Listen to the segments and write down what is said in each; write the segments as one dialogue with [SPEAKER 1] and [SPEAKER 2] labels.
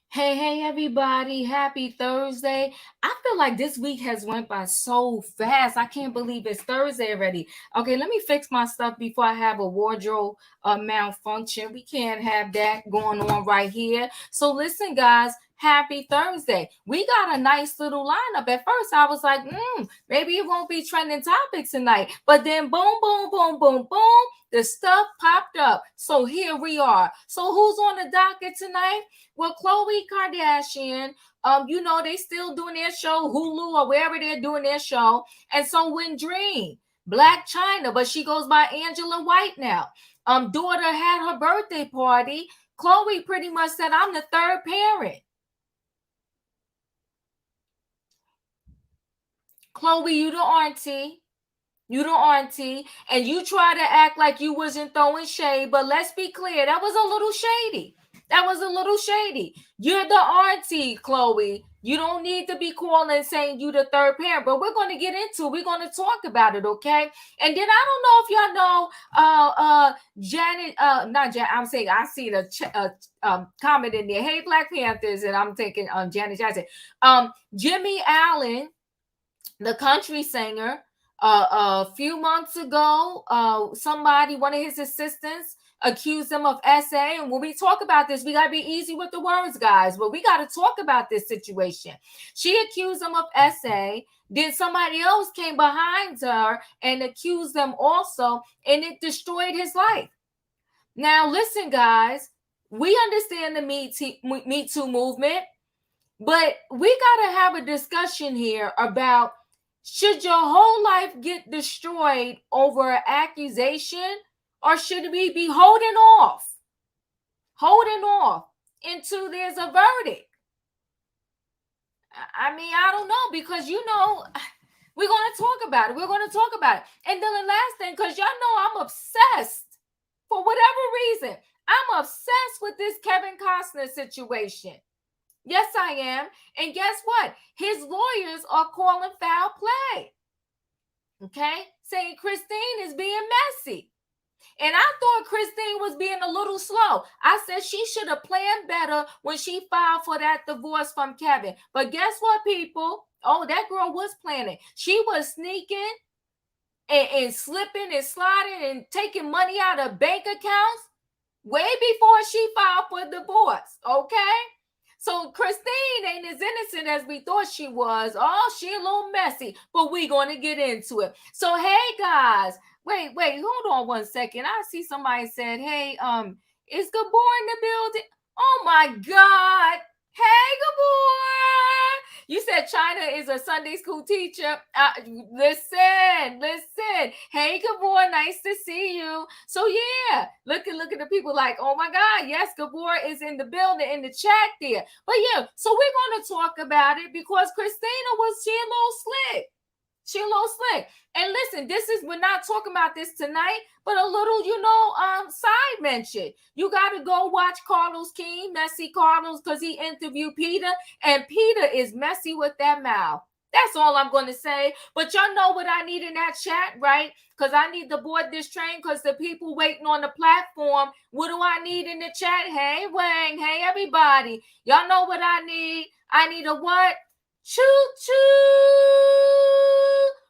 [SPEAKER 1] Hey, everybody. Happy Thursday. I feel like this week has went by so fast. I can't believe it's Thursday already. Okay, let me fix my stuff before I have a wardrobe malfunction. We can't have that going on right here. So listen, guys. Happy Thursday. We got a nice little lineup. At first, I was like, maybe it won't be trending topics tonight. But then boom, boom, boom, boom, boom, the stuff popped up. So here we are. So who's on the docket tonight? Well, Khloe Kardashian, they still doing their show, Hulu or wherever they're doing their show. And so when Dream, Blac Chyna, but she goes by Angela White now. Daughter had her birthday party. Khloe pretty much said, I'm the third parent. Khloe, you the auntie. You the auntie, and you try to act like you wasn't throwing shade, but let's be clear, that was a little shady. That was a little shady. You're the auntie, Khloe. You don't need to be calling saying you the third parent, but we're going to get into it. We're going to talk about it, okay? And then I don't know if y'all know Janet, not Janet, I'm saying I see the comment in there. Hey, Black Panthers, and I'm taking Janet Jackson. Jimmie Allen, the country singer, a few months ago, one of his assistants, accused him of SA. And when we talk about this, we got to be easy with the words, guys. But we got to talk about this situation. She accused him of SA. Then somebody else came behind her and accused them also, and it destroyed his life. Now, listen, guys, we understand the Me Too movement, but we got to have a discussion here about, should your whole life get destroyed over an accusation, or should we be holding off until there's a verdict? I mean, I don't know, because we're going to talk about it. And then the last thing, because y'all know I'm obsessed for whatever reason. I'm obsessed with this Kevin Costner situation. Yes, I am. And guess what? His lawyers are calling foul play. Okay? Saying Christine is being messy. And I thought Christine was being a little slow. I said she should have planned better when she filed for that divorce from Kevin. But guess what, people? Oh, that girl was planning. She was sneaking and slipping and sliding and taking money out of bank accounts way before she filed for divorce. Okay? So Christine ain't as innocent as we thought she was. Oh, she a little messy, but we going to get into it. So, hey, guys. Wait, hold on one second. I see somebody said, hey, is Gabor in the building? Oh, my God. Hey, Gabor. You said Chyna is a Sunday school teacher. Listen. Hey, Gabor, nice to see you. So yeah, look at the people like, oh my God, yes, Gabor is in the building, in the chat there. But yeah, so we're going to talk about it because Christina she a little slick. And listen, we're not talking about this tonight, but a little, side mention. You got to go watch Carlos King, Messy Carlos, because he interviewed Peter, and Peter is messy with that mouth. That's all I'm going to say. But y'all know what I need in that chat, right? Because I need to board this train because the people waiting on the platform. What do I need in the chat? Hey, Wang. Hey, everybody. Y'all know what I need. I need a what? Choo-choo.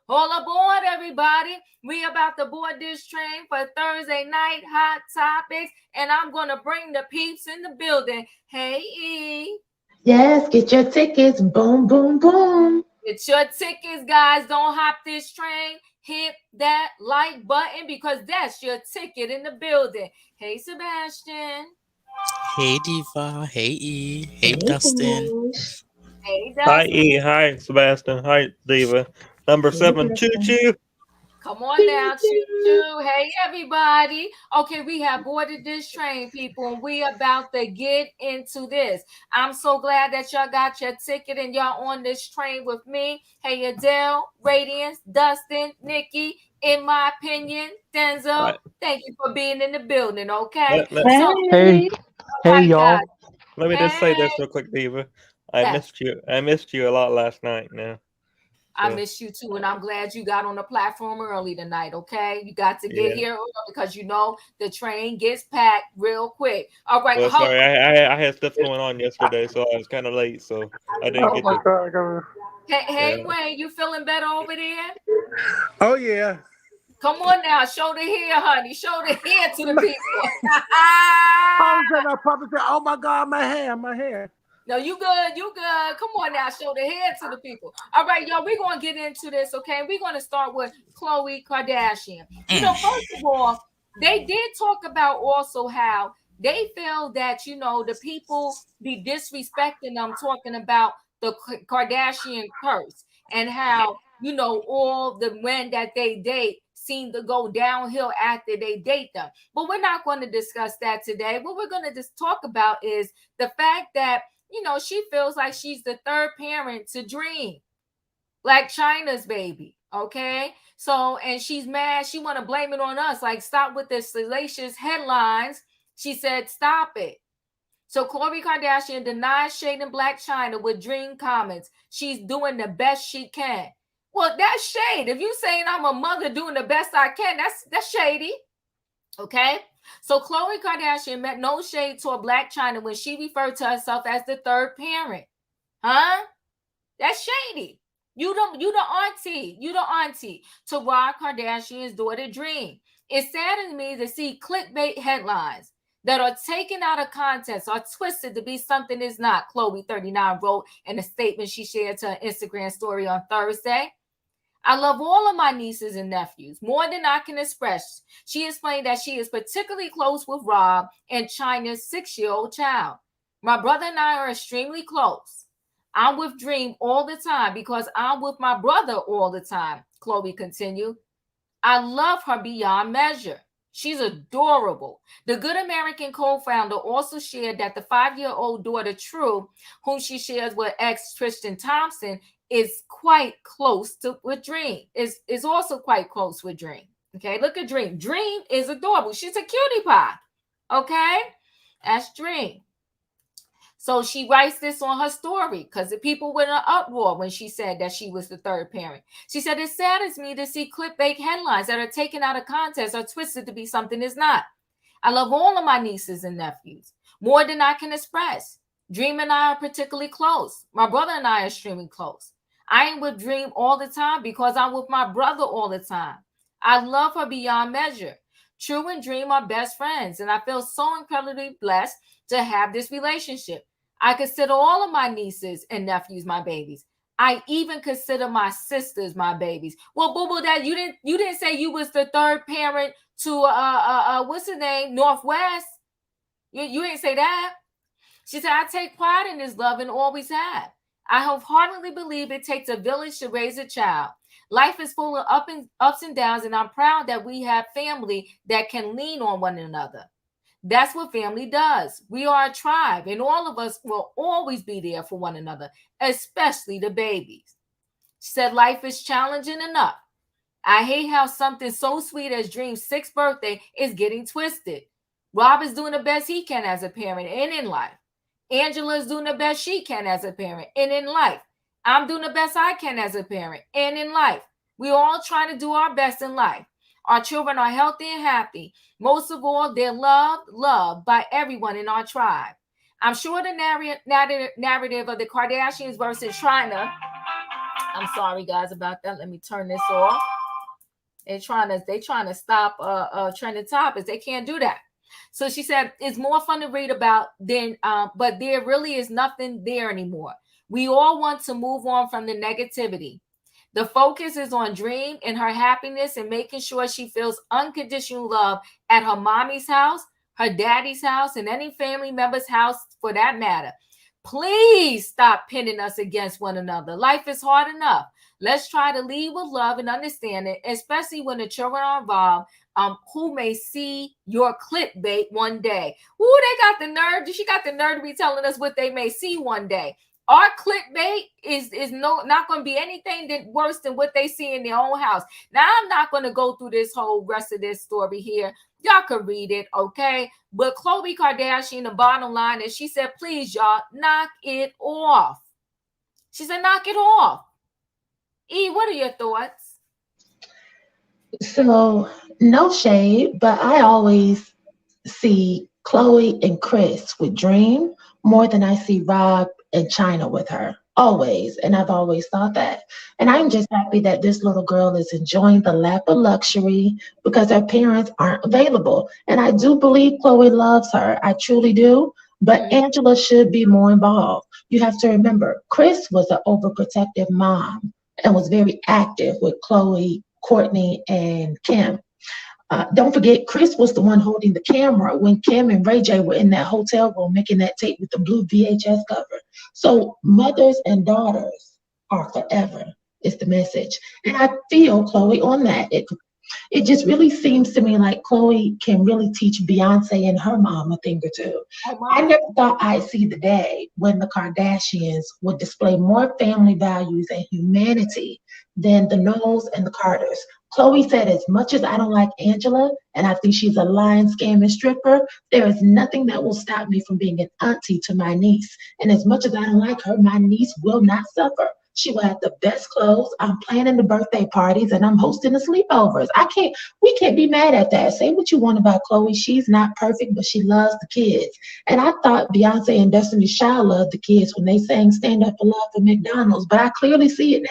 [SPEAKER 1] All aboard, everybody. We about to board this train for Thursday night hot topics, and I'm going to bring the peeps in the building. Hey, E.
[SPEAKER 2] Yes, get your tickets. Boom, boom, boom.
[SPEAKER 1] Get your tickets, guys. Don't hop this train. Hit that like button because that's your ticket in the building. Hey, Sebastian.
[SPEAKER 3] Hey Diva, hey E, hey
[SPEAKER 2] Hey,
[SPEAKER 3] Dustin.
[SPEAKER 2] Boosh.
[SPEAKER 1] Hey,
[SPEAKER 4] Hi
[SPEAKER 1] Dustin.
[SPEAKER 4] E, hi Sebastian, hi Diva. Number
[SPEAKER 2] Hey,
[SPEAKER 4] 7, choo
[SPEAKER 2] Dustin.
[SPEAKER 4] choo.
[SPEAKER 1] Come on
[SPEAKER 2] Choo,
[SPEAKER 1] now,
[SPEAKER 2] choo.
[SPEAKER 1] choo-choo. Hey, everybody. Okay, we have boarded this train, people, and we about to get into this. I'm so glad that y'all got your ticket and y'all on this train with me. Hey, Adele, Radiance, Dustin, Nikki, in my opinion, Denzel,
[SPEAKER 4] Hi.
[SPEAKER 1] thank you for being in the building, okay?
[SPEAKER 4] Let, let,
[SPEAKER 1] So,
[SPEAKER 5] Hey,
[SPEAKER 2] Hey.
[SPEAKER 1] all
[SPEAKER 5] hey,
[SPEAKER 1] right, guys.
[SPEAKER 5] y'all.
[SPEAKER 4] let me just say
[SPEAKER 1] Hey,
[SPEAKER 4] this real quick, Diva. I
[SPEAKER 1] yes.
[SPEAKER 4] missed you. I missed you a lot last night now.
[SPEAKER 1] I miss you too, and I'm glad you got on the platform early tonight. Okay, you got to get here early because you know the train gets packed real quick. All right,
[SPEAKER 4] Well, sorry, I had stuff going on yesterday, so I was kind of late, so I didn't get to.
[SPEAKER 5] God.
[SPEAKER 1] Hey, Wayne, you feeling better over there?
[SPEAKER 5] Oh yeah.
[SPEAKER 1] Come on now, show the hair, honey. Show the hair to the people.
[SPEAKER 5] I was at our puppet said, "Oh my God, my hair."
[SPEAKER 1] No, you good. Come on now, show the head to the people. All right, y'all, we're going to get into this, okay? We're going to start with Khloe Kardashian. You know, first of all, they did talk about also how they feel that, you know, the people be disrespecting them, talking about the Kardashian curse and how, you know, all the men that they date seem to go downhill after they date them. But we're not going to discuss that today. What we're going to just talk about is the fact that, you know, she feels like she's the third parent to Dream, like Chyna's baby. Okay. So, and she's mad. She want to blame it on us. Like, stop with the salacious headlines. She said, stop it. So Khloe Kardashian denies shading Blac Chyna with Dream comments. She's doing the best she can. Well, that's shade. If you saying I'm a mother doing the best I can, that's shady. Okay. So Khloe Kardashian met no shade toward Blac Chyna when she referred to herself as the third parent. Huh? That's shady. You the auntie to Rob Kardashian's daughter Dream. It saddens me to see clickbait headlines that are taken out of context or twisted to be something it's not, Khloe 39 wrote in a statement she shared to her Instagram story on Thursday. I love all of my nieces and nephews more than I can express. She explained that she is particularly close with Rob and Chyna's 6-year-old child. My brother and I are extremely close. I'm with Dream all the time because I'm with my brother all the time, Khloe continued. I love her beyond measure. She's adorable. The Good American co-founder also shared that the 5-year-old daughter, True, whom she shares with ex Tristan Thompson, is quite close with Dream. Is also quite close with Dream. Okay, look at Dream. Dream is adorable. She's a cutie pie. Okay, that's Dream. So she writes this on her story because the people were in an uproar when she said that she was the third parent. She said, it saddens me to see clickbait headlines that are taken out of context or twisted to be something it's not. I love all of my nieces and nephews more than I can express. Dream and I are particularly close. My brother and I are extremely close. I ain't with Dream all the time because I'm with my brother all the time. I love her beyond measure. True and Dream are best friends, and I feel so incredibly blessed to have this relationship. I consider all of my nieces and nephews my babies. I even consider my sisters my babies. Well, Boo, that you didn't say you was the third parent to what's her name, Northwest. You didn't say that. She said, I take pride in this love and always have. I wholeheartedly believe it takes a village to raise a child. Life is full of ups and downs, and I'm proud that we have family that can lean on one another. That's what family does. We are a tribe, and all of us will always be there for one another, especially the babies. She said, life is challenging enough. I hate how something so sweet as Dream's 6th birthday is getting twisted. Rob is doing the best he can as a parent and in life. Angela is doing the best she can as a parent and in life. I'm doing the best I can as a parent and in life. We're all trying to do our best in life. Our children are healthy and happy. Most of all, they're loved by everyone in our tribe. I'm sure the narrative of the Kardashians versus Chyna. I'm sorry, guys, about that. Let me turn this off. They're trying to stop trending topics. They can't do that. So she said, it's more fun to read about than, but there really is nothing there anymore. We all want to move on from the negativity. The focus is on Dream and her happiness and making sure she feels unconditional love at her mommy's house, her daddy's house, and any family member's house for that matter. Please stop pinning us against one another. Life is hard enough. Let's try to lead with love and understanding, especially when the children are involved, who may see your clickbait one day. Ooh, they got the nerve. She got the nerve to be telling us what they may see one day. Our clickbait is not going to be anything worse than what they see in their own house. Now, I'm not going to go through this whole rest of this story here. Y'all can read it, okay? But Khloe Kardashian, the bottom line is she said, please, y'all, knock it off. She said, knock it off. E, what are your thoughts?
[SPEAKER 2] So, no shade, but I always see Chloe and Chris with Dream more than I see Rob and Chyna with her. Always. And I've always thought that. And I'm just happy that this little girl is enjoying the lap of luxury because her parents aren't available. And I do believe Chloe loves her. I truly do. But
[SPEAKER 1] Mhm.
[SPEAKER 2] Angela should be more involved. You have to remember, Chris was an overprotective mom and was very active with Chloe, Courtney, and Kim. Don't forget, Chris was the one holding the camera when Kim and Ray J were in that hotel room making that tape with the blue VHS cover. So mothers and daughters are forever is the message. And I feel, Chloe, on that. It just really seems to me like Chloe can really teach Beyonce and her mom a thing or two.
[SPEAKER 1] Oh
[SPEAKER 2] I
[SPEAKER 1] my.
[SPEAKER 2] never thought I'd see the day when the Kardashians would display more family values and humanity than the Knowles and the Carters. Chloe said, as much as I don't like Angela, and I think she's a lying, scamming stripper, there is nothing that will stop me from being an auntie to my niece. And as much as I don't like her, my niece will not suffer. She will have the best clothes. I'm planning the birthday parties and I'm hosting the sleepovers. We can't be mad at that. Say what you want about Chloe. She's not perfect, but she loves the kids. And I thought Beyonce and Destiny's Child loved the kids when they sang Stand Up for Love for McDonald's, but I clearly see it now.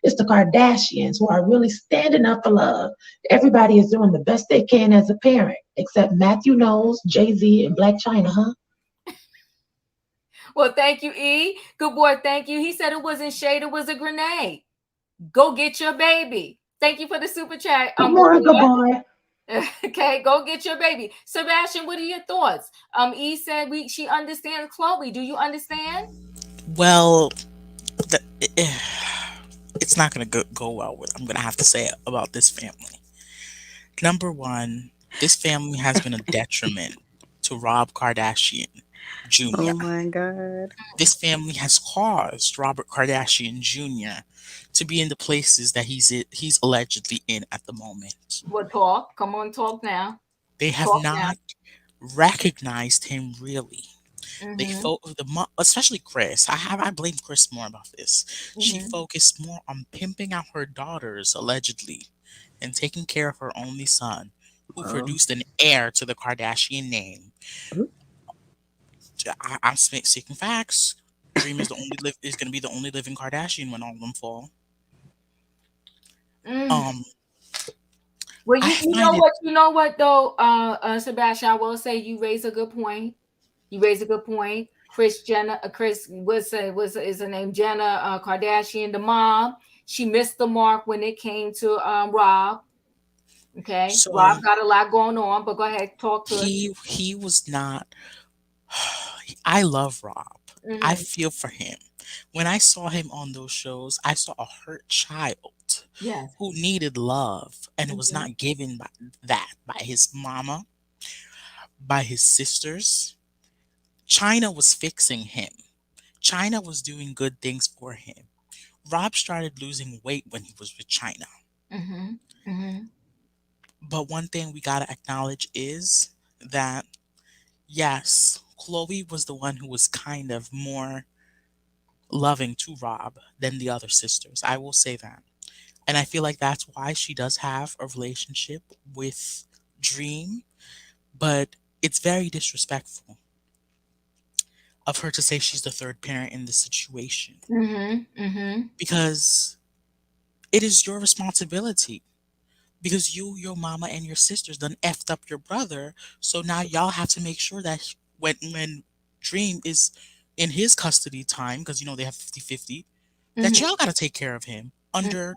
[SPEAKER 2] It's the Kardashians who are really standing up for love. Everybody is doing the best they can as a parent, except Matthew Knowles, Jay-Z, and Blac Chyna, huh?
[SPEAKER 1] Well, thank you, E. Good boy, thank you. He said it wasn't shade, it was a grenade. Go get your baby. Thank you for the super chat.
[SPEAKER 2] Good morning, good boy.
[SPEAKER 1] Okay, go get your baby. Sebastian, what are your thoughts? E said she understands Chloe. Do you understand?
[SPEAKER 3] Well, the, it's not gonna go well with. I'm gonna have to say about this family. Number one, this family has been a detriment to Rob Kardashian
[SPEAKER 6] Oh
[SPEAKER 3] Jr.
[SPEAKER 6] my God.
[SPEAKER 3] This family has caused Robert Kardashian Jr. to be in the places that he's allegedly in at the moment.
[SPEAKER 1] Well, talk. Come on, talk now.
[SPEAKER 3] They have
[SPEAKER 1] Talk now.
[SPEAKER 3] not recognized him really. They
[SPEAKER 1] Mm-hmm.
[SPEAKER 3] especially Chris. I blame Chris more about this. She
[SPEAKER 1] Mm-hmm.
[SPEAKER 3] focused more on pimping out her daughters allegedly, and taking care of her only son, who
[SPEAKER 6] Oh.
[SPEAKER 3] produced an heir to the Kardashian name.
[SPEAKER 6] Ooh.
[SPEAKER 3] I'm speaking facts. Dream is going to be the only living Kardashian when all of them fall.
[SPEAKER 1] Mm.
[SPEAKER 3] Um,
[SPEAKER 1] Well,
[SPEAKER 3] I
[SPEAKER 1] you
[SPEAKER 3] find
[SPEAKER 1] know
[SPEAKER 3] it
[SPEAKER 1] what? You know what though, Sebastian, I will say you raise a good point. You raise a good point. Chris is her name Jenna Kardashian, the mom. She missed the mark when it came to Rob. Okay,
[SPEAKER 3] so.
[SPEAKER 1] Rob got a lot going on, but go ahead, talk to us.
[SPEAKER 3] He was not. I love Rob. I
[SPEAKER 1] Mm-hmm.
[SPEAKER 3] feel for him. When I saw him on those shows, I saw a hurt child
[SPEAKER 1] Yes.
[SPEAKER 3] who needed love and it was
[SPEAKER 1] Mm-hmm.
[SPEAKER 3] not given by his mama, by his sisters. China was fixing him. China was doing good things for him. Rob started losing weight when he was with China.
[SPEAKER 1] Mm-hmm. Mm-hmm.
[SPEAKER 3] But one thing we gotta acknowledge is that yes, Chloe was the one who was kind of more loving to Rob than the other sisters. I will say that. And I feel like that's why she does have a relationship with Dream, but it's very disrespectful of her to say she's the third parent in this situation
[SPEAKER 1] Mm-hmm. Mm-hmm.
[SPEAKER 3] because it is your responsibility. Because your mama, and your sisters done effed up your brother, so now y'all have to make sure that when Dream is in his custody time, because they have 50-50, that
[SPEAKER 1] Mm-hmm.
[SPEAKER 3] y'all got to take care of him under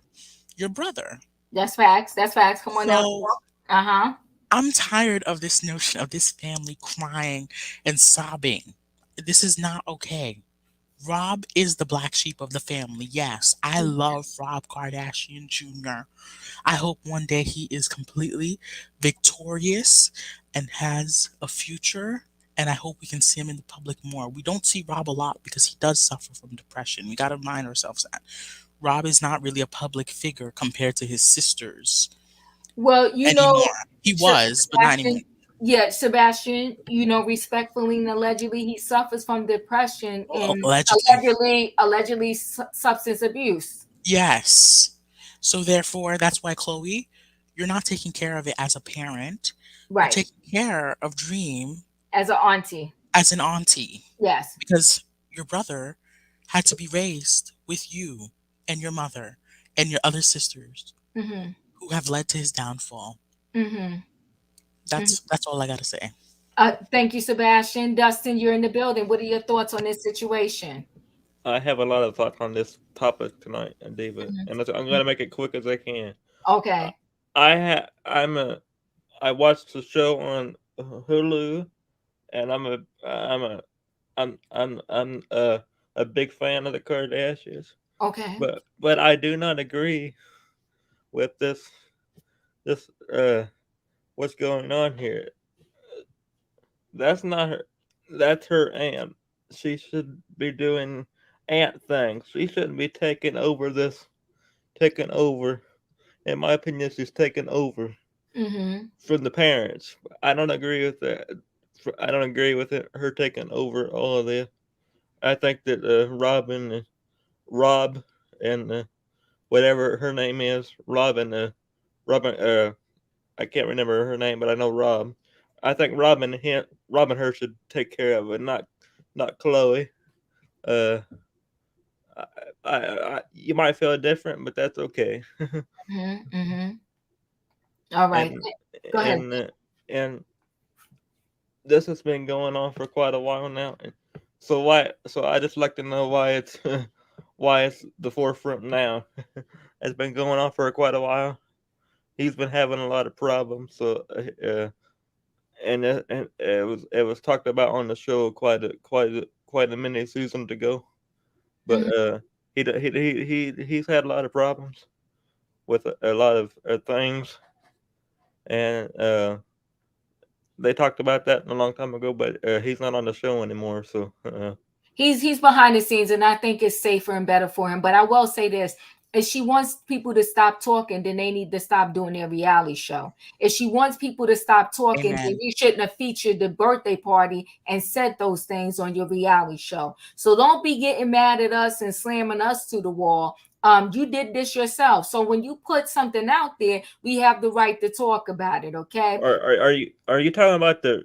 [SPEAKER 3] your brother.
[SPEAKER 1] That's facts. That's facts. Come on now.
[SPEAKER 3] So
[SPEAKER 1] Uh-huh.
[SPEAKER 3] I'm tired of this notion of this family crying and sobbing. This is not okay. Rob is the black sheep of the family. Yes, I love Rob Kardashian Jr. I hope one day he is completely victorious and has a future. And I hope we can see him in the public more. We don't see Rob a lot because he does suffer from depression. We got to remind ourselves that. Rob is not really a public figure compared to his sisters
[SPEAKER 1] Well,
[SPEAKER 3] anymore. He was, but not anymore.
[SPEAKER 1] Sebastian, yeah, Sebastian, respectfully and allegedly, he suffers from depression and
[SPEAKER 3] Allegedly.
[SPEAKER 1] allegedly substance abuse.
[SPEAKER 3] Yes. So therefore, that's why Chloe, you're not taking care of it as a parent. You're
[SPEAKER 1] Right.
[SPEAKER 3] taking care of Dream
[SPEAKER 1] As an auntie.
[SPEAKER 3] as an auntie
[SPEAKER 1] Yes.
[SPEAKER 3] because your brother had to be raised with you and your mother and your other sisters
[SPEAKER 1] Mm-hmm.
[SPEAKER 3] who have led to his downfall.
[SPEAKER 1] Mm-hmm.
[SPEAKER 3] That's all I gotta say.
[SPEAKER 1] Thank you, Sebastian. Dustin, you're in the building. What are your thoughts on this situation?
[SPEAKER 4] I have a lot of thoughts on this topic tonight, David,
[SPEAKER 1] Mhm.
[SPEAKER 4] and I'm going to make it quick as I can. Uh,
[SPEAKER 1] Okay.
[SPEAKER 4] I watched the show on Hulu, and I'm a big fan of the Kardashians,
[SPEAKER 1] Okay.
[SPEAKER 4] but I do not agree with this what's going on here. That's not her. That's her aunt. She should be doing aunt things. She shouldn't be taking over this. Taking over. In my opinion, she's taking over
[SPEAKER 1] Mm-hmm.
[SPEAKER 4] from the parents. I don't agree with that. I don't agree with it, her taking over all of this. I think that Rob, and whatever her name is, Robin. I can't remember her name, but I know Rob. I think Rob and her should take care of it, not Chloe. Uh, you might feel different, but that's okay.
[SPEAKER 1] Mm-hmm. Mm-hmm. All right.
[SPEAKER 4] and
[SPEAKER 1] Go ahead.
[SPEAKER 4] and this has been going on for quite a while now. And so why? So I just like to know why it's why it's the forefront now. It's been going on for quite a while. He's been having a lot of problems. So and it was talked about on the show quite a many seasons ago. But
[SPEAKER 1] Mm-hmm.
[SPEAKER 4] he's had a lot of problems with a lot of things, and they talked about that a long time ago. But he's not on the show anymore. So
[SPEAKER 1] He's behind the scenes, and I think it's safer and better for him. But I will say this: if she wants people to stop talking, then they need to stop doing their reality show. If she wants people to stop talking, then
[SPEAKER 3] Amen.
[SPEAKER 1] you shouldn't have featured the birthday party and said those things on your reality show. So don't be getting mad at us and slamming us to the wall. You did this yourself. So when you put something out there, we have the right to talk about it. Okay.
[SPEAKER 4] are you talking about the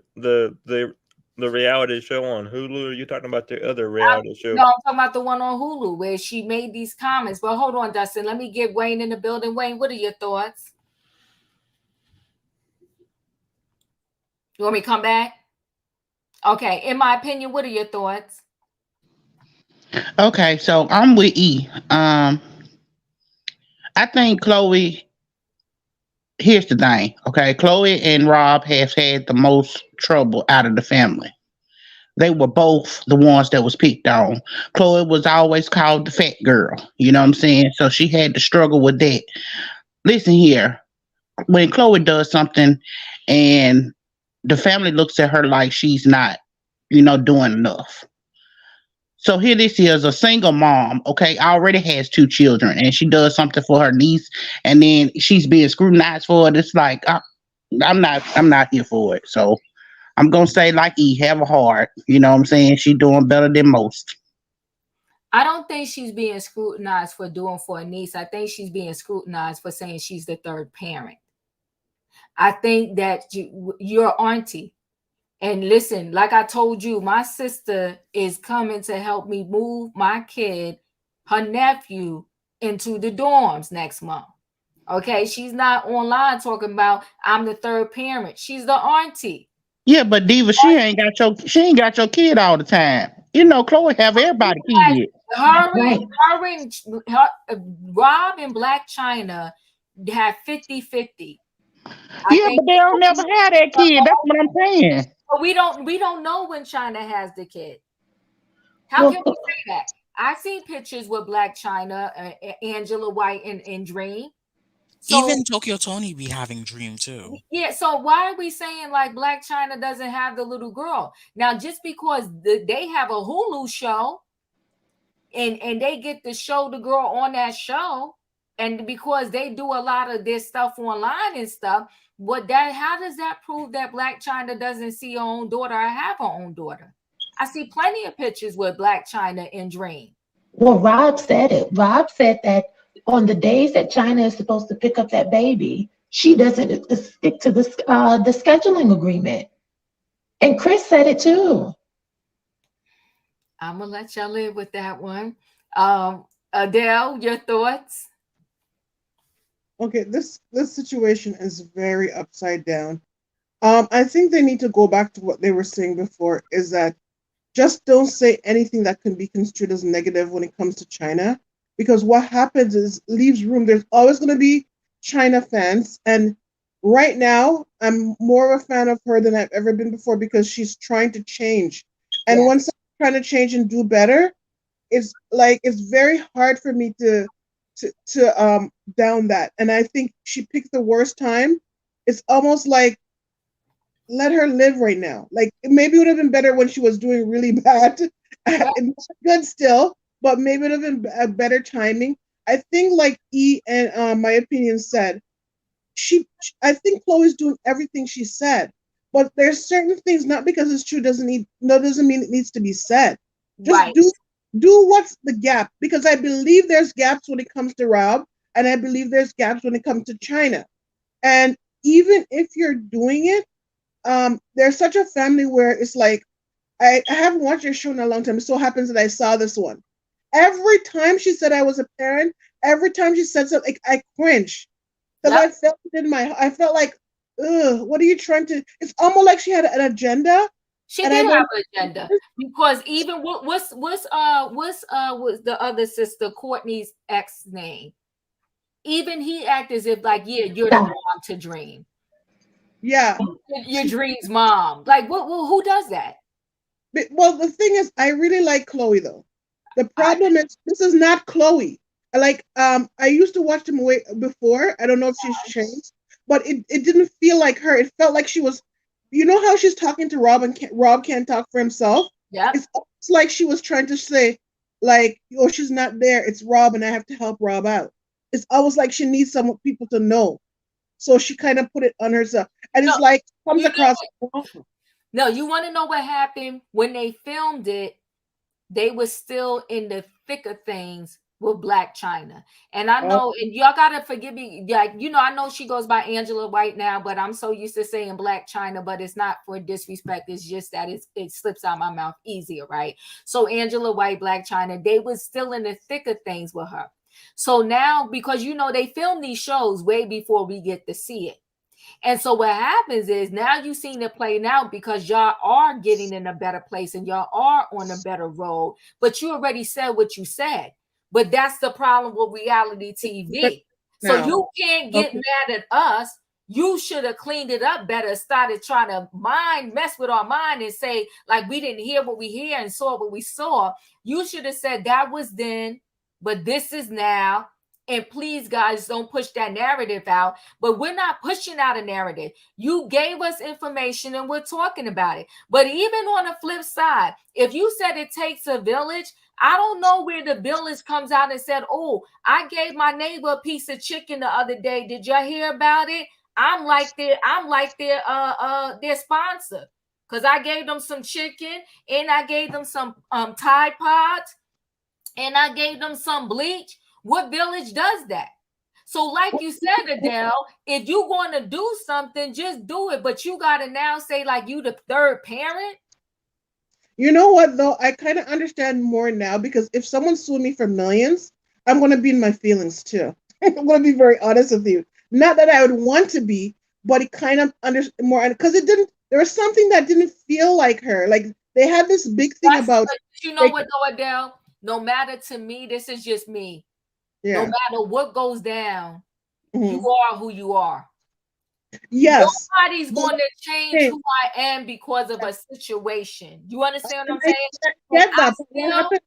[SPEAKER 4] reality show on Hulu? Or are you talking about the other reality show?
[SPEAKER 1] No, I'm talking about the one on Hulu where she made these comments. But hold on, Dustin. Let me get Wayne in the building. Wayne, what are your thoughts? You want me to come back? Okay. In my opinion, what are your thoughts?
[SPEAKER 6] Okay, so I'm with E. I think Chloe. Here's the thing, okay? Chloe and Rob have had the most trouble out of the family. They were both the ones that was picked on. Chloe was always called the fat girl. You know what I'm saying? So she had to struggle with that. Listen here, when Chloe does something, and the family looks at her like she's not, doing enough. So here this is a single mom, okay, already has two children, and she does something for her niece, and then she's being scrutinized for it. It's like I'm not here for it. So I'm gonna say like E, have a heart. You know what I'm saying? She doing better than most.
[SPEAKER 1] I don't think she's being scrutinized for doing for a niece. I think she's being scrutinized for saying she's the third parent. I think that your auntie. And listen, like I told you, my sister is coming to help me move my kid, her nephew, into the dorms next month. Okay, she's not online talking about I'm the third parent. She's the auntie.
[SPEAKER 6] Yeah, but Diva, she ain't got your kid all the time. Chloe have everybody kid.
[SPEAKER 1] Her
[SPEAKER 2] Right.
[SPEAKER 1] Rob and Blac Chyna have 50-50. I
[SPEAKER 6] Yeah,
[SPEAKER 1] think
[SPEAKER 6] but they don't never have that kid. That's what I'm saying.
[SPEAKER 1] but we don't know when Chyna has the kid. How can
[SPEAKER 2] Well,
[SPEAKER 1] we say that? I've seen pictures with Blac Chyna, Angela White, and Dream. So
[SPEAKER 3] Even Tokyo Tony be having Dream too.
[SPEAKER 1] yeah, so why are we saying like Blac Chyna doesn't have the little girl? Now, just because they have a Hulu show and they get to show the girl on that show, and because they do a lot of this stuff online and stuff, how does that prove that Blac Chyna doesn't see her own daughter or have her own daughter? I see plenty of pictures with Blac Chyna in Dream.
[SPEAKER 2] Well, Rob said it. Rob said that, on the days that China is supposed to pick up that baby, she doesn't stick to the scheduling agreement. And Chris said it too.
[SPEAKER 1] I'm gonna let y'all live with that one. Adele, your thoughts?
[SPEAKER 7] Okay, this situation is very upside down. I think they need to go back to what they were saying before, is that just don't say anything that can be construed as negative when it comes to China, because what happens is leaves room. There's always going to be China fans, and right now I'm more of a fan of her than I've ever been before because she's trying to change. And
[SPEAKER 1] Yeah.
[SPEAKER 7] when someone's trying to change and do better, it's like it's very hard for me to down that. And I think she picked the worst time. It's almost like let her live right now. Like maybe it would have been better when she was doing really bad.
[SPEAKER 1] Right.
[SPEAKER 7] And good still, but maybe it would have been a better timing. I think like E and my opinion said, I think Chloe's doing everything she said. But there's certain things, not because it's true doesn't mean it needs to be said. Just
[SPEAKER 1] Right.
[SPEAKER 7] do what's the gap, because I believe there's gaps when it comes to Rob, and I believe there's gaps when it comes to China. And even if you're doing it, there's such a family where it's like I haven't watched your show in a long time. It so happens that I saw this one. Every time she said I was a parent, every time she said something, I cringe because
[SPEAKER 1] Yep.
[SPEAKER 7] I felt like, ugh, what are you trying to? It's almost like she had an agenda,
[SPEAKER 1] She
[SPEAKER 7] and I
[SPEAKER 1] did have
[SPEAKER 7] don't.
[SPEAKER 1] an agenda because even what's the other sister Courtney's ex name? Even he acted as if like, yeah, you're the
[SPEAKER 2] Stop.
[SPEAKER 1] mom to Dream.
[SPEAKER 7] Yeah.
[SPEAKER 1] Your Dream's mom. Like what who does that?
[SPEAKER 7] Well, the thing is, I really like Chloe though. The
[SPEAKER 1] I,
[SPEAKER 7] problem is, this is not Chloe. I used to watch them way before. I don't know if she's changed, but it didn't feel like her. It felt like she was, you know how she's talking to Rob and Rob can't talk for himself.
[SPEAKER 1] yep.
[SPEAKER 7] It's almost like she was trying to say, like, oh, she's not there. It's Rob, and I have to help Rob out. It's almost like she needs some people to know, so she kind of put it on herself, and
[SPEAKER 1] No,
[SPEAKER 7] it's like comes
[SPEAKER 1] you
[SPEAKER 7] across
[SPEAKER 1] know
[SPEAKER 7] wrong.
[SPEAKER 1] no, you want to know what happened when they filmed it? They were still in the thick of things with Blac Chyna. And I
[SPEAKER 7] Oh,
[SPEAKER 1] know, and y'all gotta forgive me, like, I know she goes by Angela White now, but I'm so used to saying Blac Chyna, but it's not for disrespect. It's just that it slips out my mouth easier, right? So Angela White, Blac Chyna, they was still in the thick of things with her. So now, because they film these shows way before we get to see it. And so what happens is now you've seen it playing out because y'all are getting in a better place and y'all are on a better road, but you already said what you said. But that's the problem with reality TV. So
[SPEAKER 7] now,
[SPEAKER 1] you can't get
[SPEAKER 7] okay.
[SPEAKER 1] mad at us. You should have cleaned it up better, started trying to mess with our mind and say, like, we didn't hear what we hear and saw what we saw. You should have said that was then, but this is now. And please, guys, don't push that narrative out. But we're not pushing out a narrative. You gave us information and we're talking about it. But even on the flip side, if you said it takes a village, I don't know where the village comes out and said, oh, I gave my neighbor a piece of chicken the other day. Did y'all hear about it? I'm like their sponsor. Because I gave them some chicken and I gave them some Tide Pods and I gave them some bleach. What village does that? So, like you said, Adele, if you're going to do something, just do it. But you got to now say, like, you the third parent.
[SPEAKER 7] You know what though? I kind of understand more now, because if someone sued me for millions, I'm gonna be in my feelings too. I'm gonna be very honest with you. Not that I would want to be, but it kind of more, because it didn't. There was something that didn't feel like her. Like they had this big thing
[SPEAKER 1] That's,
[SPEAKER 7] about.
[SPEAKER 1] you know
[SPEAKER 7] Like,
[SPEAKER 1] what, though, Adele? No matter to me, this is just me. No
[SPEAKER 7] yeah.
[SPEAKER 1] matter what goes down, you
[SPEAKER 7] Mhm.
[SPEAKER 1] are who you are.
[SPEAKER 7] Yes.
[SPEAKER 1] Nobody's
[SPEAKER 7] But
[SPEAKER 1] going to change
[SPEAKER 7] hey,
[SPEAKER 1] who I am because of a situation. You understand what I'm
[SPEAKER 7] I
[SPEAKER 1] saying? And
[SPEAKER 7] get that. But what happened?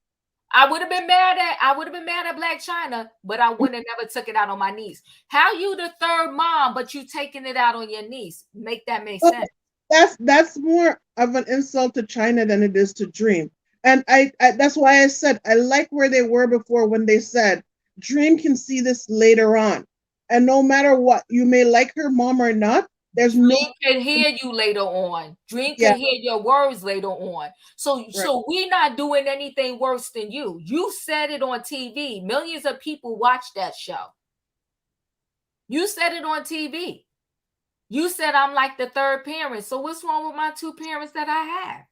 [SPEAKER 1] I would have been mad at Blac Chyna, but I wouldn't have never took it out on my niece. How you the third mom, but you taking it out on your niece? Make that make
[SPEAKER 7] Well,
[SPEAKER 1] sense?
[SPEAKER 7] that's more of an insult to China than it is to Dream. And I that's why I said I like where they were before, when they said Dream can see this later on. And no matter what, you may like her mom or not, There's no.
[SPEAKER 1] Dream can hear you later on. Dream
[SPEAKER 7] Yeah.
[SPEAKER 1] can hear your words later on. So
[SPEAKER 7] Right.
[SPEAKER 1] so we're not doing anything worse than you. You said it on TV. Millions of people watch that show. You said it on TV. You said I'm like the third parent. So what's wrong with my two parents that I have?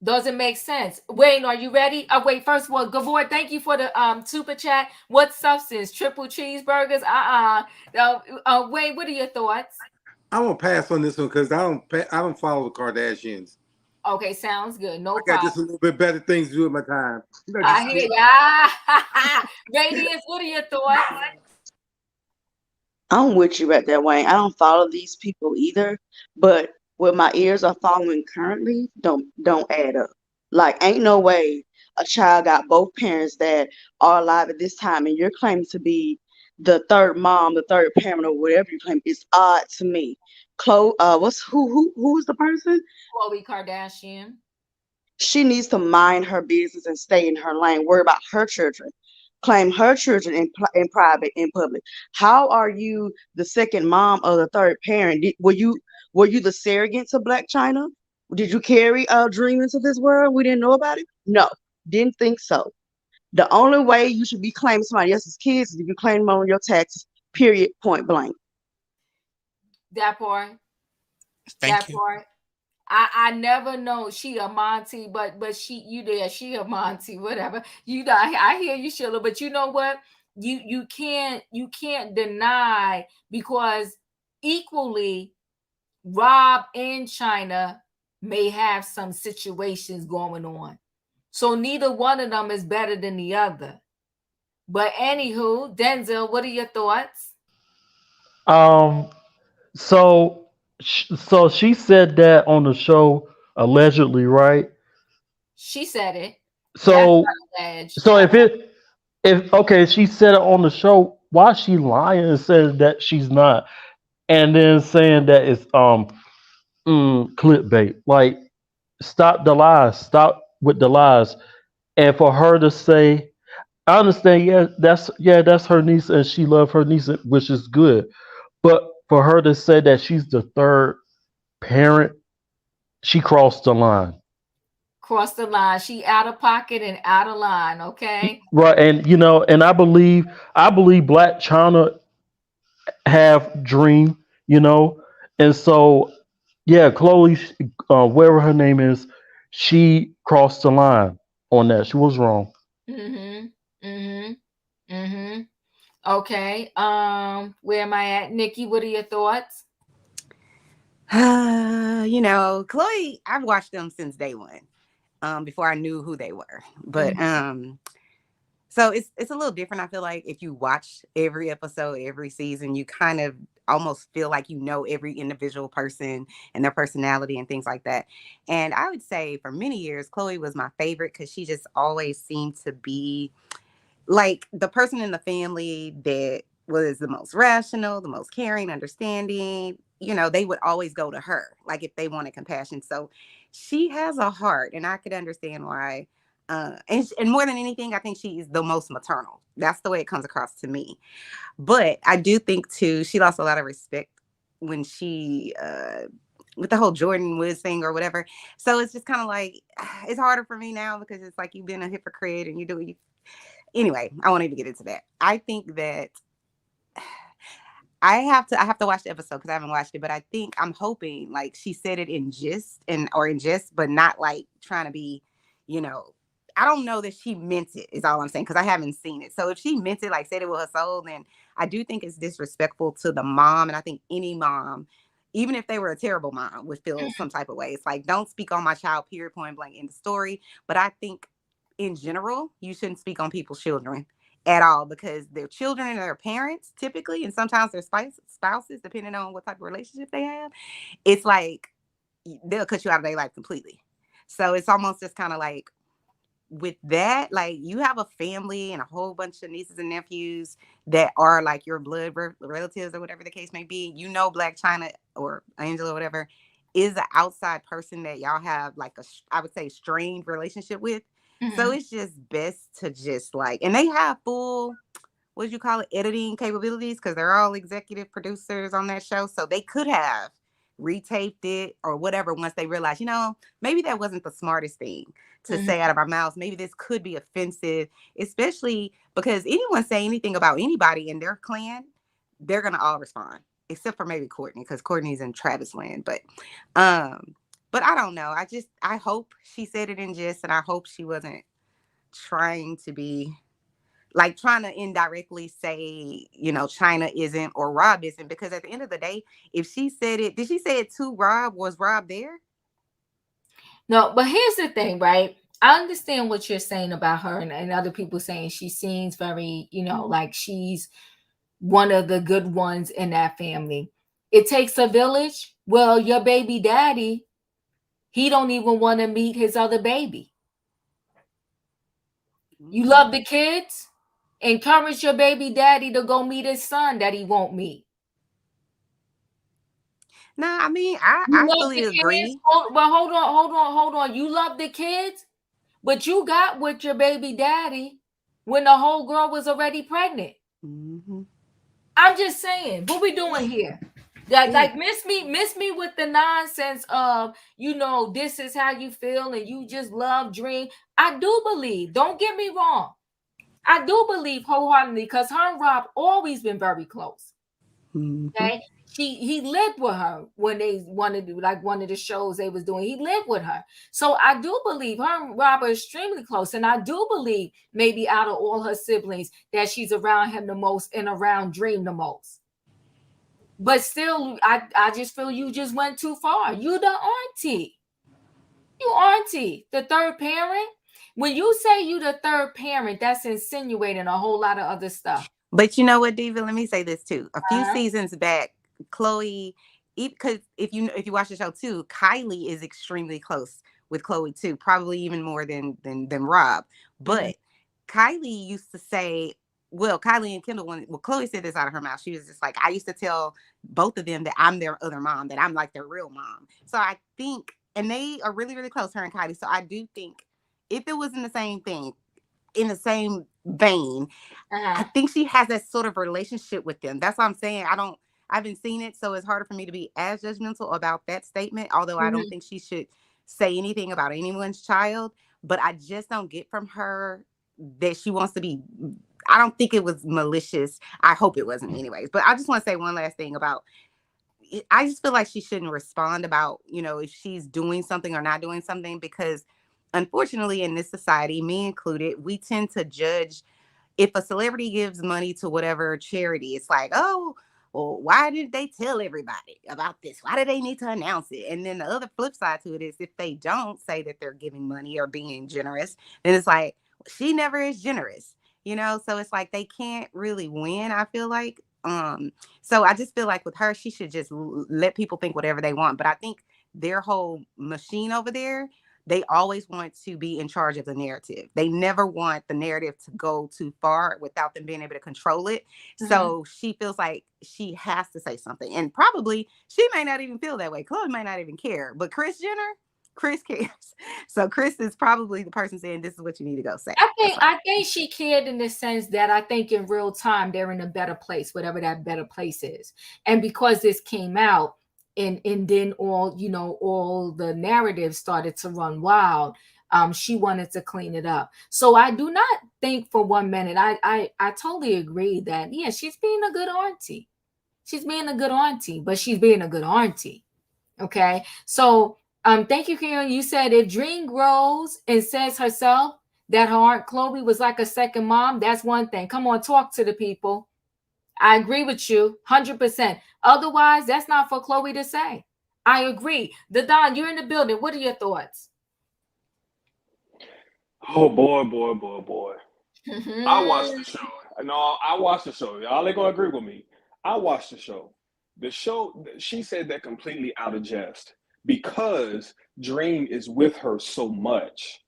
[SPEAKER 1] Doesn't make sense. Wayne, are you ready? Wait, first of all, Gavor, thank you for the super chat. What substance? Triple cheeseburgers? Wayne, what are your thoughts?
[SPEAKER 5] I'm gonna pass on this one because I don't follow the Kardashians.
[SPEAKER 1] Okay, sounds good. No
[SPEAKER 5] I got just a
[SPEAKER 1] problem.
[SPEAKER 5] little bit better things to do with my time. You know,
[SPEAKER 1] I
[SPEAKER 5] just
[SPEAKER 1] hear ya. Radiance, what are your thoughts?
[SPEAKER 8] I'm with you right there, Wayne. I don't follow these people either, but what my ears are following currently don't add up. Like, ain't no way a child got both parents that are alive at this time, and you're claiming to be the third mom, the third parent, or whatever you claim. It's odd to me. Chloe, who's the person?
[SPEAKER 1] Khloe Kardashian.
[SPEAKER 8] She needs to mind her business and stay in her lane. Worry about her children. Claim her children in private, in public. How are you the second mom or the third parent? Were you the surrogate to Blac Chyna? Did you carry a dream into this world? We didn't know about it? No, didn't think so. The only way you should be claiming somebody else's kids is if you claim them on your taxes, period, point blank.
[SPEAKER 1] That part.
[SPEAKER 3] Thank
[SPEAKER 1] That
[SPEAKER 3] you.
[SPEAKER 1] part. I never know she a Monty, but she a Monty, whatever. I hear you, Sheila, but you know what? You can't deny, because equally Rob and Chyna may have some situations going on. So neither one of them is better than the other. But anywho, Denzel, what are your thoughts?
[SPEAKER 9] Um, so she said that on the show allegedly, right?
[SPEAKER 1] She said it. That's
[SPEAKER 9] So
[SPEAKER 1] not alleged.
[SPEAKER 9] so if okay, she said it on the show, why is she lying and says that she's not, and then saying that it's clickbait? Like, stop the lies, stop with the lies. And for her to say, I understand, that's her niece and she loved her niece, which is good. But for her to say that she's the third parent, she crossed the line.
[SPEAKER 1] Cross the line. She out of pocket and out of line. Okay.
[SPEAKER 9] Right, and and I believe Black China have Dream, and so yeah, Chloe, whatever her name is, she crossed the line on that. She was wrong.
[SPEAKER 1] Mm-hmm. Mm-hmm. Mm-hmm. Okay. Where am I at? Nikki, what are your thoughts?
[SPEAKER 10] Chloe, I've watched them since day one, before I knew who they were. But so it's a little different. I feel like if you watch every episode, every season, you kind of almost feel like you know every individual person and their personality and things like that. And I would say for many years, Chloe was my favorite because she just always seemed to be like the person in the family that was the most rational, the most caring, understanding. They would always go to her, like if they wanted compassion. So she has a heart, and I could understand why. And more than anything, I think she is the most maternal. That's the way it comes across to me. But I do think too, she lost a lot of respect when she with the whole Jordan Woods thing or whatever. So it's just kind of like it's harder for me now because it's like you've been a hypocrite and you do you. Anyway, I won't even get into that. I think that I have to watch the episode because I haven't watched it, but I think I'm hoping like she said it in jest, but not like trying to be, I don't know that she meant it is all I'm saying because I haven't seen it. So if she meant it, like said it with her soul, then I do think it's disrespectful to the mom. And I think any mom, even if they were a terrible mom, would feel some type of way. It's like, don't speak on my child, period, point blank, in the story. But I think in general, you shouldn't speak on people's children at all because their children and their parents typically, and sometimes their spouses, depending on what type of relationship they have, it's like they'll cut you out of their life completely. So it's almost just kind of like with that, like you have a family and a whole bunch of nieces and nephews that are like your blood relatives or whatever the case may be. Blac Chyna or Angela or whatever is an outside person that y'all have like I would say strained relationship with. So it's just best to just like, and they have full what you call it, editing capabilities, because they're all executive producers on that show. So they could have retaped it or whatever once they realized, maybe that wasn't the smartest thing to say out of our mouths. Maybe this could be offensive, especially because anyone say anything about anybody in their clan, they're gonna all respond, except for maybe Courtney, because Courtney's in Travis land. But I don't know. I hope she said it in jest, and I hope she wasn't trying to be like trying to indirectly say, Chyna isn't or Rob isn't, because at the end of the day, if she said it, did she say it to Rob? Was Rob there?
[SPEAKER 1] No, but here's the thing, right? I understand what you're saying about her and other people saying she seems very, like she's one of the good ones in that family. It takes a village. Well, your baby daddy, he don't even want to meet his other baby. You love the kids? Encourage your baby daddy to go meet his son that he won't meet.
[SPEAKER 10] No, I mean, I fully agree.
[SPEAKER 1] Hold on. You love the kids, but you got with your baby daddy when the whole girl was already pregnant.
[SPEAKER 10] Mm-hmm.
[SPEAKER 1] I'm just saying, what we doing here? Like miss me with the nonsense of, this is how you feel and you just love Dream. I do believe, don't get me wrong, I do believe wholeheartedly, because her and Rob always been very close.
[SPEAKER 10] Mm-hmm.
[SPEAKER 1] Okay, he lived with her when they wanted to do like one of the shows they was doing. He lived with her, so I do believe her and Rob are extremely close, and I do believe maybe out of all her siblings that she's around him the most and around Dream the most. But still, I just feel you just went too far. You the auntie. You auntie, the third parent. When you say you the third parent, that's insinuating a whole lot of other stuff.
[SPEAKER 10] But you know what, Diva? Let me say this too. A few seasons back, Khloe, because if you watch the show too, Kylie is extremely close with Khloe too, probably even more than Rob. But Kylie used to say, well, Kylie and Kendall, when Khloe said this out of her mouth, she was just like, I used to tell both of them that I'm their other mom, that I'm like their real mom. So I think, and they are really, really close, her and Kylie. So I do think if it was in the same thing, in the same vein, I think she has that sort of relationship with them. That's what I'm saying. I haven't seen it, so it's harder for me to be as judgmental about that statement, although I don't think she should say anything about anyone's child. But I just don't get from her that she wants to be, I don't think it was malicious. I hope it wasn't anyways. But I just want to say one last thing about, I just feel like she shouldn't respond about, if she's doing something or not doing something, because unfortunately in this society, me included, we tend to judge if a celebrity gives money to whatever charity. It's like, oh, well, why did they tell everybody about this? Why do they need to announce it? And then the other flip side to it is if they don't say that they're giving money or being generous, then it's like, she never is generous, So it's like they can't really win, I feel like. So I just feel like with her, she should just let people think whatever they want. But I think their whole machine over there, they always want to be in charge of the narrative. They never want the narrative to go too far without them being able to control it. So she feels like she has to say something. And probably she may not even feel that way. Khloe might not even care. But Kris cares. So Kris is probably the person saying, this is what you need to go say.
[SPEAKER 1] I think she cared in the sense that I think in real time they're in a better place, whatever that better place is. And because this came out, and then all the narratives started to run wild, she wanted to clean it up. So I do not think for 1 minute, I totally agree that she's being a good auntie. She's being a good auntie, but she's being a good auntie. Okay, so thank you, Karen. You said if Dream grows and says herself that her Aunt Khloe was like a second mom, that's one thing. Come on, talk to the people. I agree with you 100%. Otherwise, that's not for Khloe to say. I agree. The Don, you're in the building. What are your thoughts?
[SPEAKER 11] Oh boy. I watched the show. No, I watched the show. Y'all ain't gonna agree with me. I watched the show. The show, she said that completely out of jest because Dream is with her so much.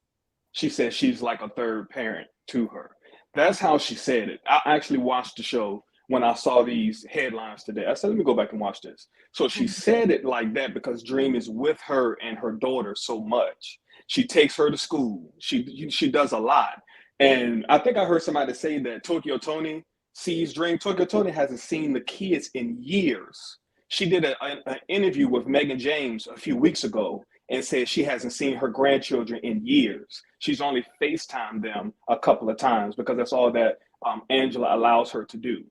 [SPEAKER 11] She said she's like a third parent to her. That's how she said it. I actually watched the show when I saw these headlines today. I said, let me go back and watch this. So she said it like that because Dream is with her and her daughter so much. She takes her to school. She does a lot. And I think I heard somebody say that Tokyo Tony sees dream. Tokyo Tony hasn't seen the kids in years. She did an interview with Megan James a few weeks ago and said she hasn't seen her grandchildren in years. She's only FaceTimed them a couple of times because that's all that Angela allows her to do.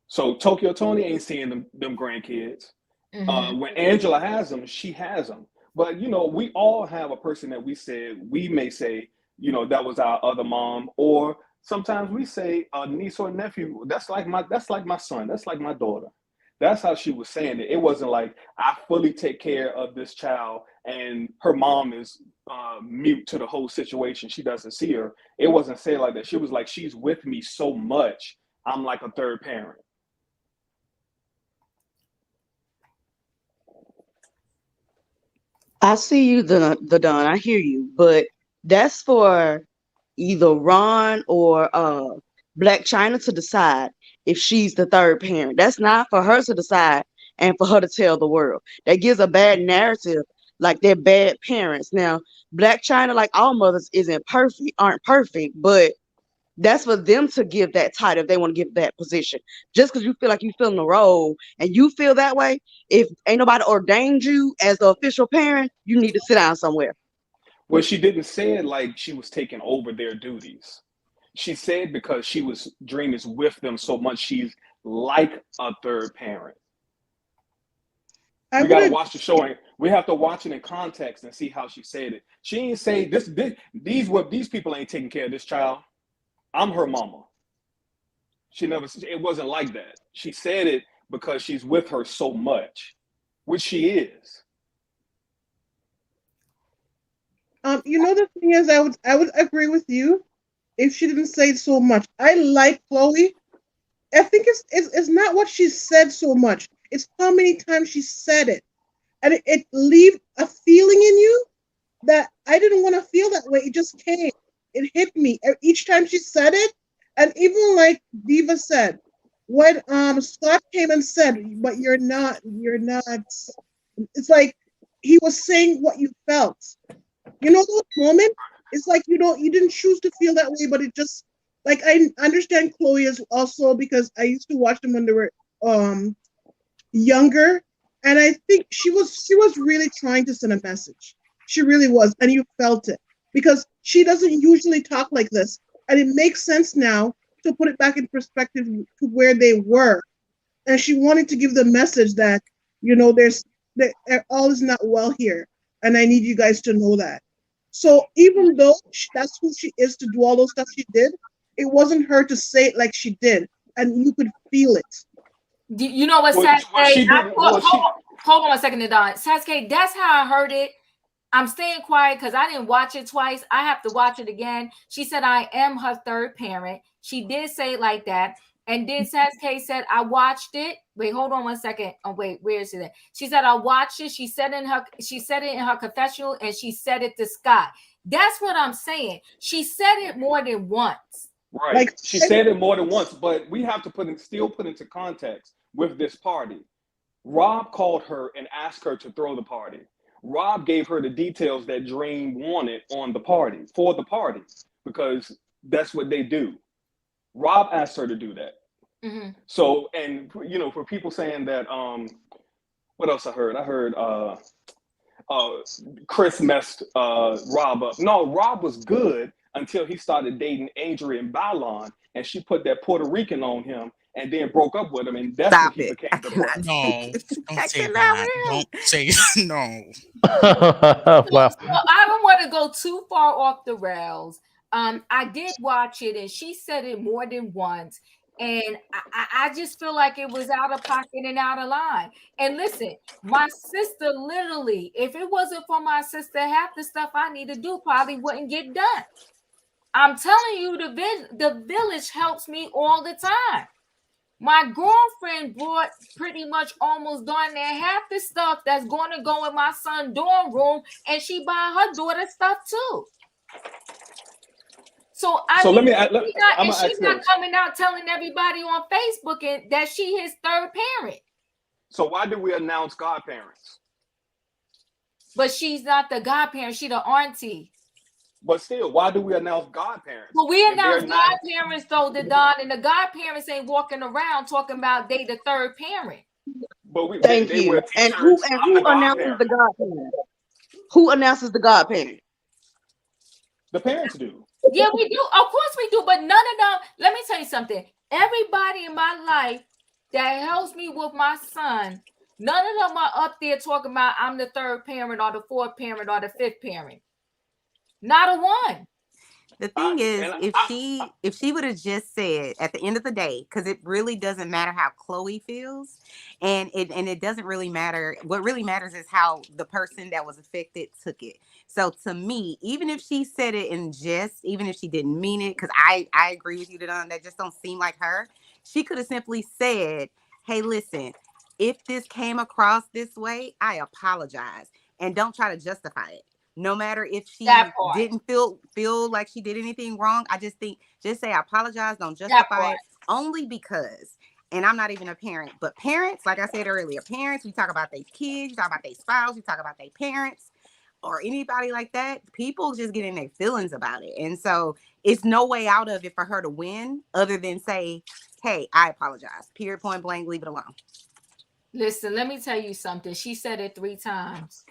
[SPEAKER 11] So Tokyo Tony ain't seeing them grandkids. When Angela has them, she has them. But you know, we all have a person that we may say, you know, that was our other mom, or sometimes we say a niece or nephew. That's like my son. That's like my daughter. That's how she was saying it. It wasn't like I fully take care of this child and her mom is mute to the whole situation. She doesn't see her. It wasn't said like that. She was like, she's with me so much. I'm like a third parent.
[SPEAKER 8] I see you, the Don. I hear you, but that's for either Ron or Blac Chyna to decide if she's the third parent. That's not for her to decide and for her to tell the world. That gives a bad narrative, like they're bad parents. Now, Blac Chyna, like all mothers, aren't perfect, but that's for them to give that title if they want to give that position. Just because you feel like you fill in the role and you feel that way, if ain't nobody ordained you as the official parent, you need to sit down somewhere.
[SPEAKER 11] Well, she didn't say it like she was taking over their duties. She said because Dream is with them so much, she's like a third parent. We gotta watch the show and we have to watch it in context and see how she said it. She ain't say these people ain't taking care of this child. I'm her mama. It wasn't like that. She said it because she's with her so much, which she is.
[SPEAKER 7] You know, the thing is, I would agree with you if she didn't say so much. I like Khloe. I think it's not what she said so much. It's how many times she said it. And it leave a feeling in you that I didn't want to feel that way. It just came. It hit me each time she said it. And even like Diva said, when Scott came and said, but you're not, it's like he was saying what you felt. You know those moments? It's like you didn't choose to feel that way, but it just, like, I understand Khloe is also, because I used to watch them when they were younger, and I think she was really trying to send a message. She really was, and you felt it because she doesn't usually talk like this, and it makes sense now to put it back in perspective to where they were, and she wanted to give the message that, you know, all is not well here, and I need you guys to know that. So even though that's who she is to do all those stuff she did, it wasn't her to say it like she did, and you could feel it.
[SPEAKER 1] You know what, Sasuke? Hold on a second, Don. Sasuke, that's how I heard it. I'm staying quiet because I didn't watch it twice. I have to watch it again. She said, I am her third parent. She did say it like that. And then Sasuke said, I watched it. Wait, hold on one second. Oh, wait, where is it? She said, I watched it. She said it in her confessional, and she said it to Scott. That's what I'm saying. She said it more than once.
[SPEAKER 11] Right. Like, she said it more than once, but we have to still put into context with this party. Rob called her and asked her to throw the party. Rob gave her the details that Dream wanted for the party, because that's what they do. Rob asked her to do that. Mm-hmm. So, and you know, for people saying that, what else I heard? I heard Chris messed Rob up. No, Rob was good until he started dating Adrienne Bailon, and she put that Puerto Rican on him, and then broke up with him, and that's when he became the brother.
[SPEAKER 3] No, don't say that. Don't say no.
[SPEAKER 9] Wow.
[SPEAKER 1] So I don't want to go too far off the rails. I did watch it, and she said it more than once, and I just feel like it was out of pocket and out of line. And listen, my sister, literally, if it wasn't for my sister, half the stuff I need to do probably wouldn't get done. I'm telling you, the village helps me all the time. My girlfriend brought pretty much almost darn near half the stuff that's going to go in my son's dorm room, and she buy her daughter stuff too. So she's not coming out telling everybody on Facebook that she his third parent.
[SPEAKER 11] So why did we announce godparents?
[SPEAKER 1] But she's not the godparent; she the auntie.
[SPEAKER 11] But still, why do we announce godparents?
[SPEAKER 1] But we
[SPEAKER 11] If
[SPEAKER 1] announced
[SPEAKER 11] they're not,
[SPEAKER 1] godparents though, the Don, and the godparents ain't walking around talking about they the third parent.
[SPEAKER 11] but
[SPEAKER 8] Thank
[SPEAKER 11] they
[SPEAKER 8] you.
[SPEAKER 11] wear
[SPEAKER 8] And
[SPEAKER 11] T-shirts. I'm the
[SPEAKER 8] who announces
[SPEAKER 11] godparent.
[SPEAKER 8] the godparent? Who announces the godparent?
[SPEAKER 11] The parents do.
[SPEAKER 1] Yeah, we do. Of course we do, but none of them. Let me tell you something. Everybody in my life that helps me with my son, none of them are up there talking about I'm the third parent or the fourth parent or the fifth parent. Not a one.
[SPEAKER 10] The thing is,
[SPEAKER 11] and
[SPEAKER 10] if she would have just said at the end of the day, because it really doesn't matter how Khloe feels, and it doesn't really matter. What really matters is how the person that was affected took it. So to me, even if she said it in jest, even if she didn't mean it, because I agree with you, Don, that just don't seem like her. She could have simply said, "Hey, listen, if this came across this way, I apologize," and don't try to justify it. No matter if she didn't feel like she did anything wrong, I just think just say I apologize, don't justify it, only because, and I'm not even a parent, but parents, like I said earlier, parents, we talk about their kids, we talk about their spouse, we talk about their parents or anybody like that. People just get in their feelings about it. And so it's no way out of it for her to win other than say, hey, I apologize. Period, point blank, leave it alone.
[SPEAKER 1] Listen, let me tell you something. She said it 3 times.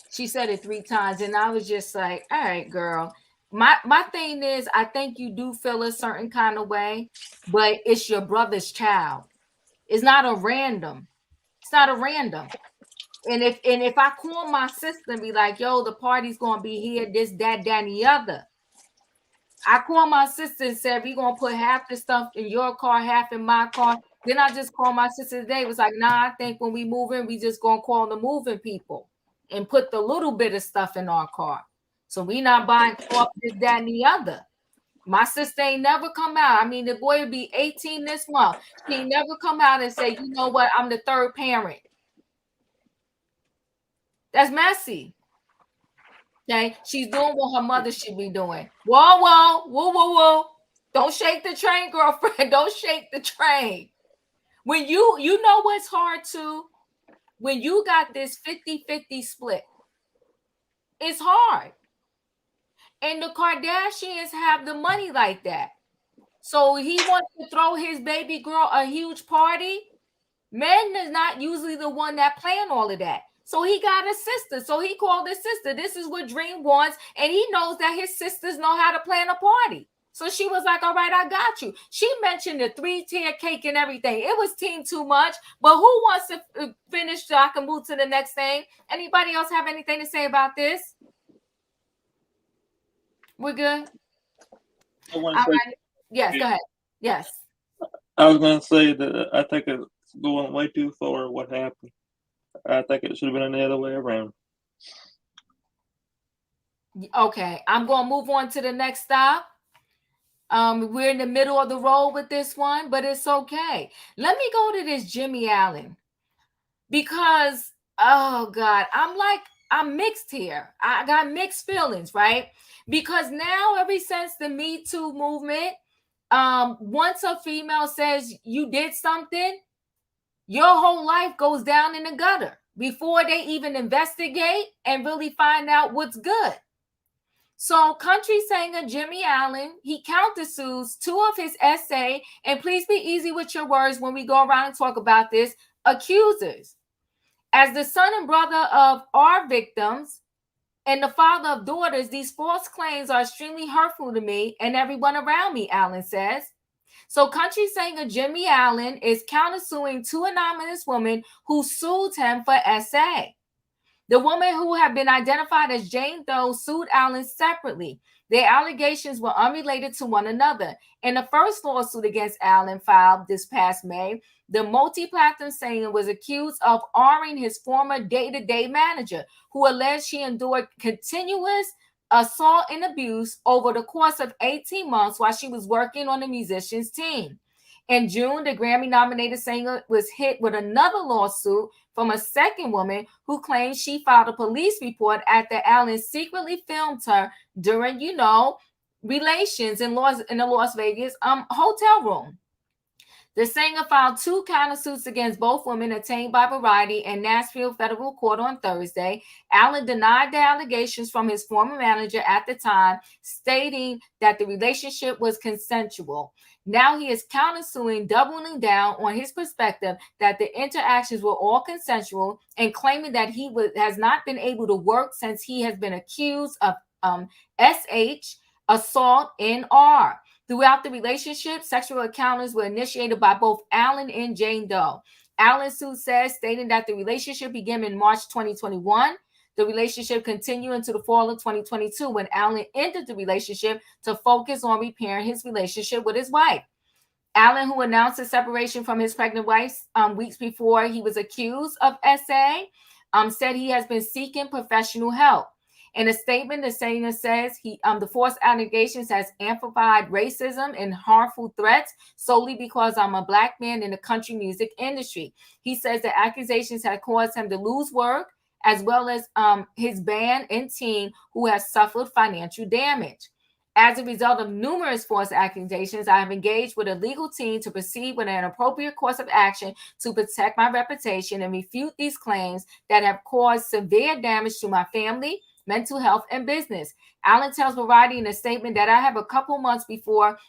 [SPEAKER 1] She said it 3 times, and I was just like, all right, girl. My thing is, I think you do feel a certain kind of way, but it's your brother's child. It's not a random. It's not a random. And if I call my sister and be like, yo, the party's gonna be here, this, that, and the other. I call my sister and said, we're gonna put half the stuff in your car, half in my car. Then I just called my sister today. It was like, nah, I think when we move in, we just gonna call the moving people and put the little bit of stuff in our car. So we not buying cloth, this, that, and the other. My sister ain't never come out. I mean, the boy will be 18 this month. She ain't never come out and say, you know what, I'm the third parent. That's messy. Okay, she's doing what her mother should be doing. Whoa, whoa, whoa, whoa, whoa. Don't shake the train, girlfriend. Don't shake the train. When you know what's hard too? When you got this 50-50 split, it's hard. And the Kardashians have the money like that. So he wants to throw his baby girl a huge party. Men is not usually the one that plan all of that. So he got a sister. So he called his sister. This is what Dream wants. And he knows that his sisters know how to plan a party. So she was like, all right, I got you. She mentioned the 3-tier cake and everything. It was team too much. But who wants to finish so I can move to the next thing? Anybody else have anything to say about this? We're good?
[SPEAKER 4] I want to say,
[SPEAKER 1] right. Yes, go ahead. Yes.
[SPEAKER 4] I was going to say that I think it's going way too far what happened. I think it should have been the other way around.
[SPEAKER 1] Okay, I'm going to move on to the next stop. We're in the middle of the road with this one, but it's okay. Let me go to this Jimmie Allen because, oh God, I'm mixed here. I got mixed feelings, right? Because now, ever since the Me Too movement, once a female says you did something, your whole life goes down in the gutter before they even investigate and really find out what's good. So country singer Jimmie Allen, he countersues 2 of his essay, and please be easy with your words when we go around and talk about this, accusers. As the son and brother of our victims and the father of daughters, these false claims are extremely hurtful to me and everyone around me, Allen says. So country singer Jimmie Allen is countersuing 2 anonymous women who sued him for SA. The woman who had been identified as Jane Doe sued Allen separately. Their allegations were unrelated to one another. In the first lawsuit against Allen filed this past May, the multi-platinum singer was accused of arming his former day-to-day manager, who alleged she endured continuous assault and abuse over the course of 18 months while she was working on the musician's team. In June, the Grammy-nominated singer was hit with another lawsuit from a second woman who claimed she filed a police report after Allen secretly filmed her during, relations in the Las Vegas hotel room. The singer filed 2 countersuits against both women obtained by Variety and Nashville federal court on Thursday. Allen denied the allegations from his former manager at the time, stating that the relationship was consensual. Now he is countersuing, doubling down on his perspective that the interactions were all consensual and claiming that he has not been able to work since he has been accused of SH, assault, and R. Throughout the relationship, sexual encounters were initiated by both Allen and Jane Doe. Allen's suit says, stating that the relationship began in March 2021. The relationship continued into the fall of 2022 when Allen ended the relationship to focus on repairing his relationship with his wife. Allen, who announced his separation from his pregnant wife weeks before he was accused of SA, said he has been seeking professional help. In a statement, the singer says the false allegations has amplified racism and harmful threats solely because I'm a Black man in the country music industry. He says the accusations have caused him to lose work, as well as his band and team who have suffered financial damage. As a result of numerous false accusations, I have engaged with a legal team to proceed with an appropriate course of action to protect my reputation and refute these claims that have caused severe damage to my family, mental health, and business. Allen tells Variety in a statement that I have a couple months before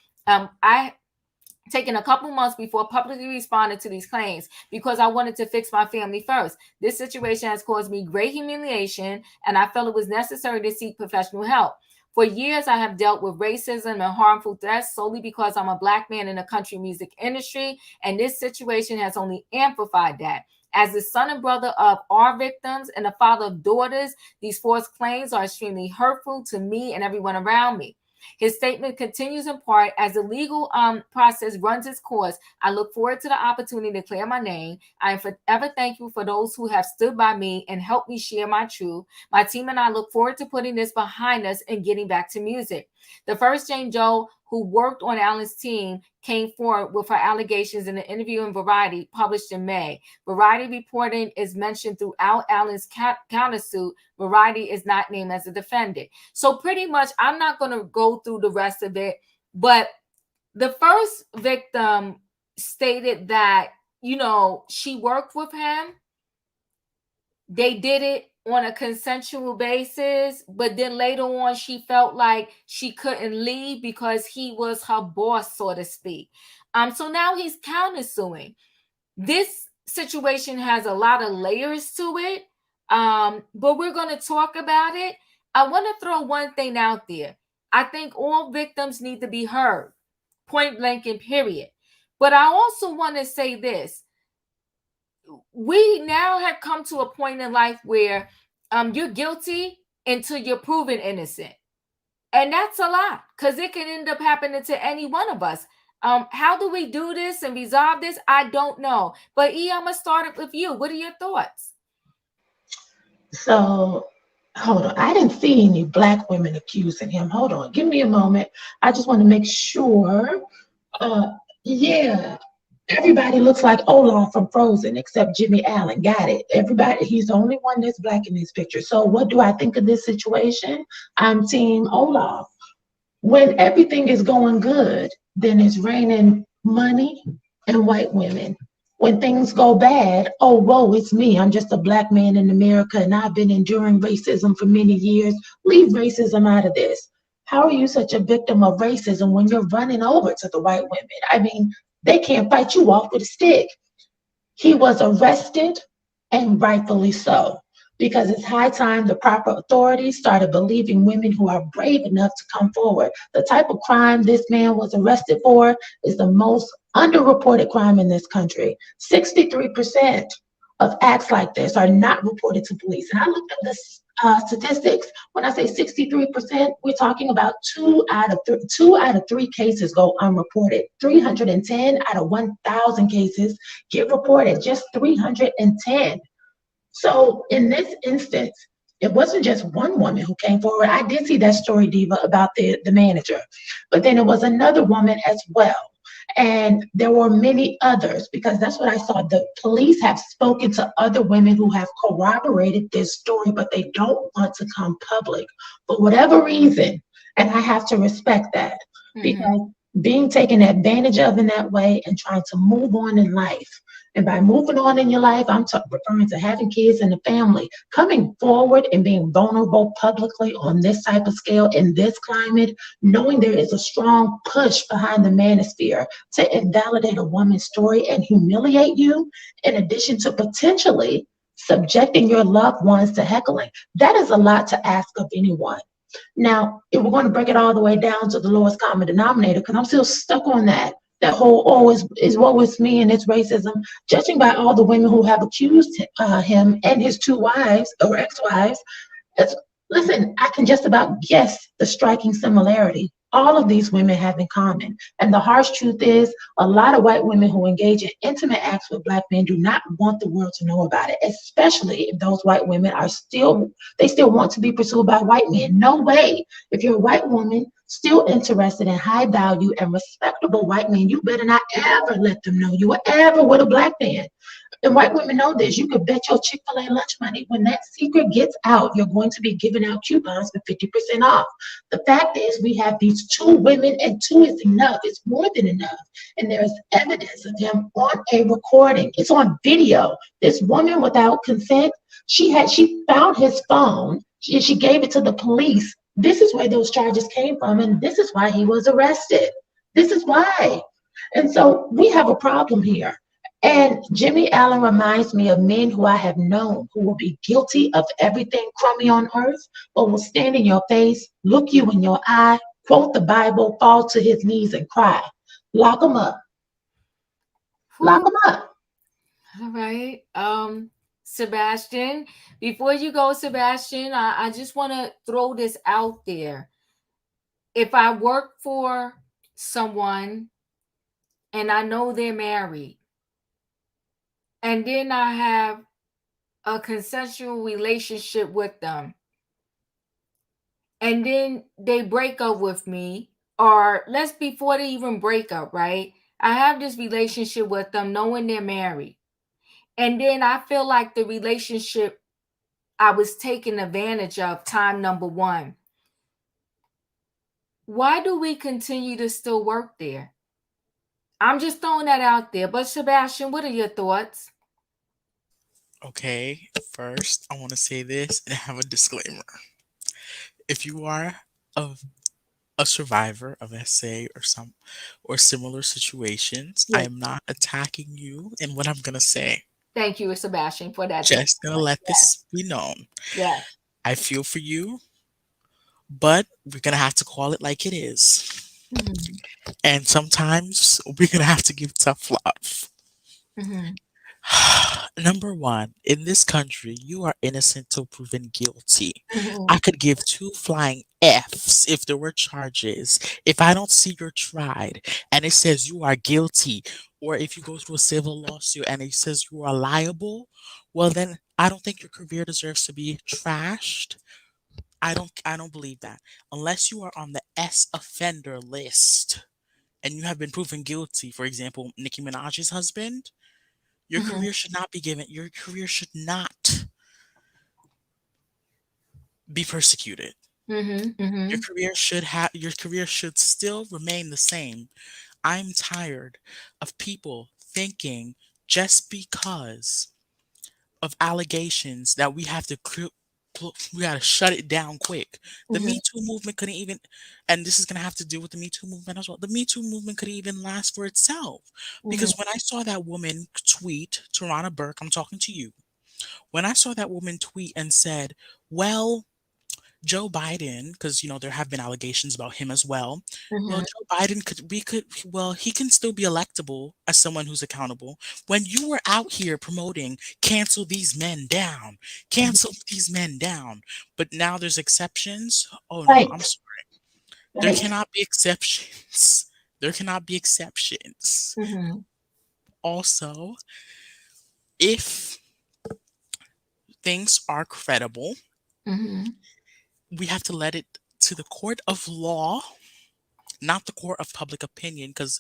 [SPEAKER 1] publicly responded to these claims because I wanted to fix my family first. This situation has caused me great humiliation, and I felt it was necessary to seek professional help. For years, I have dealt with racism and harmful threats solely because I'm a Black man in the country music industry, and this situation has only amplified that. As the son and brother of our victims and the father of daughters, these false claims are extremely hurtful to me and everyone around me. His statement continues in part, as the legal process runs its course, I look forward to the opportunity to clear my name. I am forever thankful for those who have stood by me and helped me share my truth. My team and I look forward to putting this behind us and getting back to music. The first Jane Doe who worked on Allen's team came forward with her allegations in an interview in Variety published in May. Variety reporting is mentioned throughout Allen's countersuit. Variety is not named as a defendant. So pretty much, I'm not going to go through the rest of it, but the first victim stated that, she worked with him. They did it on a consensual basis, but then later on she felt like she couldn't leave because he was her boss, so to speak. So now he's countersuing. This situation has a lot of layers to it, but we're going to talk about it. I want to throw one thing out there. I think all victims need to be heard, point blank and period. But I also want to say this. We now have come to a point in life where you're guilty until you're proven innocent. And that's a lot, because it can end up happening to any one of us. How do we do this and resolve this? I don't know. But I'm going to start it with you. What are your thoughts?
[SPEAKER 2] So, hold on. I didn't see any Black women accusing him. Hold on. Give me a moment. I just want to make sure. Yeah. Everybody looks like Olaf from Frozen except Jimmie Allen. Got it. Everybody, he's the only one that's Black in this picture. So what do I think of this situation? I'm team Olaf. When everything is going good, then it's raining money and white women. When things go bad, oh, whoa, it's me. I'm just a Black man in America and I've been enduring racism for many years. Leave racism out of this. How are you such a victim of racism when you're running over to the white women? I mean, they can't fight you off with a stick. He was arrested, and rightfully so, because it's high time the proper authorities started believing women who are brave enough to come forward. The type of crime this man was arrested for is the most underreported crime in this country. 63% of acts like this are not reported to police. And I looked at this statistics. When I say 63%, we're talking about 2 out of 3 cases go unreported. 310 out of 1,000 cases get reported. Just 310. So in this instance, it wasn't just one woman who came forward. I did see that story, Diva, about the manager, but then it was another woman as well. And there were many others, because that's what I saw. The police have spoken to other women who have corroborated this story, but they don't want to come public for whatever reason. And I have to respect that, because being taken advantage of in that way and trying to move on in life. And by moving on in your life, I'm referring to having kids and a family, coming forward and being vulnerable publicly on this type of scale in this climate, knowing there is a strong push behind the manosphere to invalidate a woman's story and humiliate you, in addition to potentially subjecting your loved ones to heckling. That is a lot to ask of anyone. Now, if we're going to break it all the way down to the lowest common denominator, because I'm still stuck on that whole oh is woe is me and it's racism. Judging by all the women who have accused him and his two wives or ex-wives, it's, listen, I can just about guess the striking similarity all of these women have in common. And the harsh truth is, a lot of white women who engage in intimate acts with black men do not want the world to know about it, especially if those white women they still want to be pursued by white men. No way. If you're a white woman still interested in high value and respectable white men, you better not ever let them know you were ever with a black man. And white women know this. You could bet your Chick-fil-A lunch money when that secret gets out, you're going to be giving out coupons for 50% off. The fact is, we have these two women, and two is enough. It's more than enough. And there's evidence of him on a recording. It's on video. This woman, without consent, she found his phone. She gave it to the police. This is where those charges came from, and this is why he was arrested. This is why. And so we have a problem here. And Jimmy Allen reminds me of men who I have known who will be guilty of everything crummy on earth, but will stand in your face, look you in your eye, quote the Bible, fall to his knees and cry. Lock him up. Lock him up.
[SPEAKER 1] All right. Sebastian, before you go, Sebastian, I just want to throw this out there. If I work for someone and I know they're married, and then I have a consensual relationship with them, and then they break up with me, or let's before they even break up, right? I have this relationship with them knowing they're married. And then I feel like the relationship I was taken advantage of time number one. Why do we continue to still work there? I'm just throwing that out there. But Sebastian, what are your thoughts?
[SPEAKER 3] Okay, first, I want to say this and have a disclaimer. If you are a, a survivor of SA or similar situations, I
[SPEAKER 1] Yes.
[SPEAKER 3] am not attacking you in what I'm gonna say.
[SPEAKER 1] Thank you, Sebastian, for that
[SPEAKER 3] Just gonna
[SPEAKER 1] disclaimer.
[SPEAKER 3] let
[SPEAKER 1] Yes.
[SPEAKER 3] this be known.
[SPEAKER 1] Yes.
[SPEAKER 3] I feel for you, but we're gonna have to call it like it is.
[SPEAKER 1] Mhm.
[SPEAKER 3] And sometimes we're gonna have to give tough love.
[SPEAKER 1] Mhm.
[SPEAKER 3] Number one, in this country, you are innocent till proven guilty.
[SPEAKER 1] Mhm.
[SPEAKER 3] I could give two flying Fs if there were charges. If I don't see you're tried and it says you are guilty, or if you go through a civil lawsuit and it says you are liable, well then I don't think your career deserves to be trashed. I don't believe that. Unless you are on the S offender list and you have been proven guilty, for example, Nicki Minaj's husband,
[SPEAKER 1] Mhm.
[SPEAKER 3] your career should not be persecuted.
[SPEAKER 1] Mhm. Mhm.
[SPEAKER 3] Your career should still remain the same. I'm tired of people thinking just because of allegations that we got to shut it down quick. The
[SPEAKER 1] Mhm.
[SPEAKER 3] Me Too movement couldn't even, and this is going to have to do with the Me Too movement as well. The Me Too movement couldn't even last for itself.
[SPEAKER 1] Mhm.
[SPEAKER 3] Because when I saw that woman tweet, Tarana Burke, I'm talking to you. When I saw that woman tweet and said, well, Joe Biden, because there have been allegations about him as well. Well,
[SPEAKER 1] Mhm.
[SPEAKER 3] Joe Biden he can still be electable as someone who's accountable. When you were out here promoting cancel these men down, cancel these men down, but now there's exceptions. Oh no,
[SPEAKER 2] Right.
[SPEAKER 3] I'm sorry. There
[SPEAKER 2] Right.
[SPEAKER 3] cannot be exceptions. There cannot be exceptions.
[SPEAKER 1] Mhm.
[SPEAKER 3] Also, if things are credible,
[SPEAKER 1] Mhm.
[SPEAKER 3] we have to let it to the court of law, not the court of public opinion, because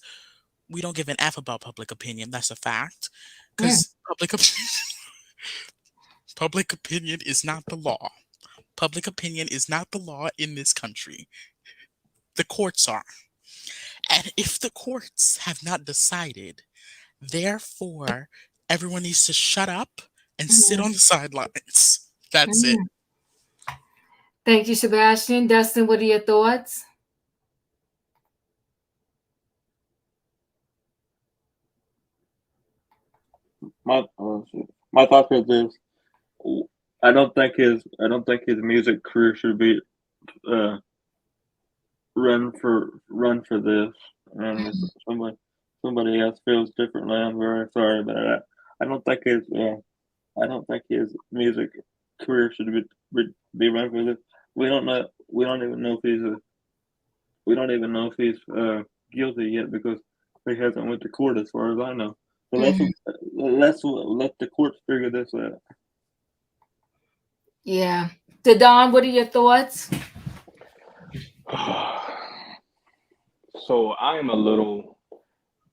[SPEAKER 3] we don't give an F about public opinion. That's a fact.
[SPEAKER 1] Mm.
[SPEAKER 3] Because public opinion is not the law. Public opinion is not the law in this country. The courts are. And if the courts have not decided, therefore, everyone needs to shut up and sit
[SPEAKER 1] Mhm.
[SPEAKER 3] on the sidelines. That's it.
[SPEAKER 1] Mhm. Thank you, Sebastian. Dustin, what are your thoughts?
[SPEAKER 4] My my thought is this: I don't think his music career should be uh, run for this. And if
[SPEAKER 1] Mhm.
[SPEAKER 4] somebody else feels differently, I'm very sorry, but I don't think his music career should be run for this. We don't know. We don't even know if he's guilty yet because he hasn't went to court, as far as I know. So
[SPEAKER 1] Mhm.
[SPEAKER 4] let the courts figure this out.
[SPEAKER 1] Yeah. Don, what are your thoughts?
[SPEAKER 11] So I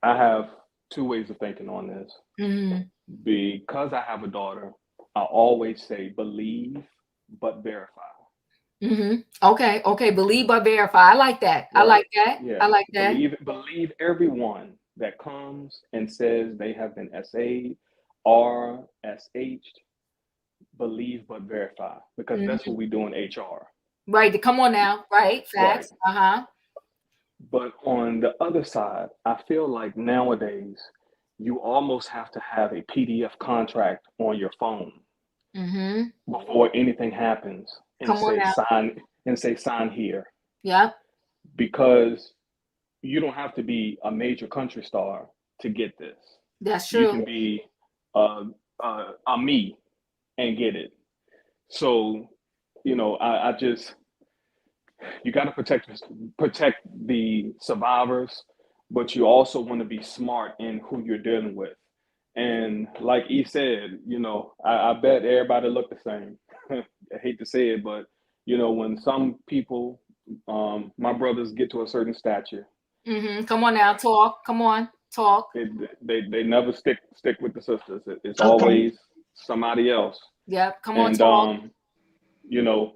[SPEAKER 11] have two ways of thinking on this.
[SPEAKER 1] Mhm.
[SPEAKER 11] Because I have a daughter, I always say believe but verify.
[SPEAKER 1] Okay. Okay. Believe but verify. I like that. I
[SPEAKER 11] Right.
[SPEAKER 1] like that. I
[SPEAKER 11] Yeah.
[SPEAKER 1] like that.
[SPEAKER 11] Believe everyone that comes and says they have been SA'd or SH'd. Believe but verify because that's
[SPEAKER 1] Mhm.
[SPEAKER 11] what we do in HR.
[SPEAKER 1] Right. Come on now. Right.
[SPEAKER 11] Right.
[SPEAKER 1] Facts. Uh-huh.
[SPEAKER 11] But on the other side, I feel like nowadays you almost have to have a PDF contract on your phone
[SPEAKER 1] Mm-hmm.
[SPEAKER 11] before anything happens
[SPEAKER 1] Come on now.
[SPEAKER 11] and say sign here
[SPEAKER 1] Yep.
[SPEAKER 11] because you don't have to be a major country star to get this.
[SPEAKER 1] That's
[SPEAKER 11] You
[SPEAKER 1] true.
[SPEAKER 11] can be a me and get it. So, I just you got to protect the survivors, but you also want to be smart in who you're dealing with. And like E said, I bet everybody look the same. I hate to say it, but when some people, my brothers get to a certain stature,
[SPEAKER 1] Come on now. Talk. Come on. Talk.
[SPEAKER 11] they they never stick with the sisters. It's
[SPEAKER 2] Okay.
[SPEAKER 11] always somebody else.
[SPEAKER 1] Yep. Come on.
[SPEAKER 11] And
[SPEAKER 1] Talk.
[SPEAKER 11] you know,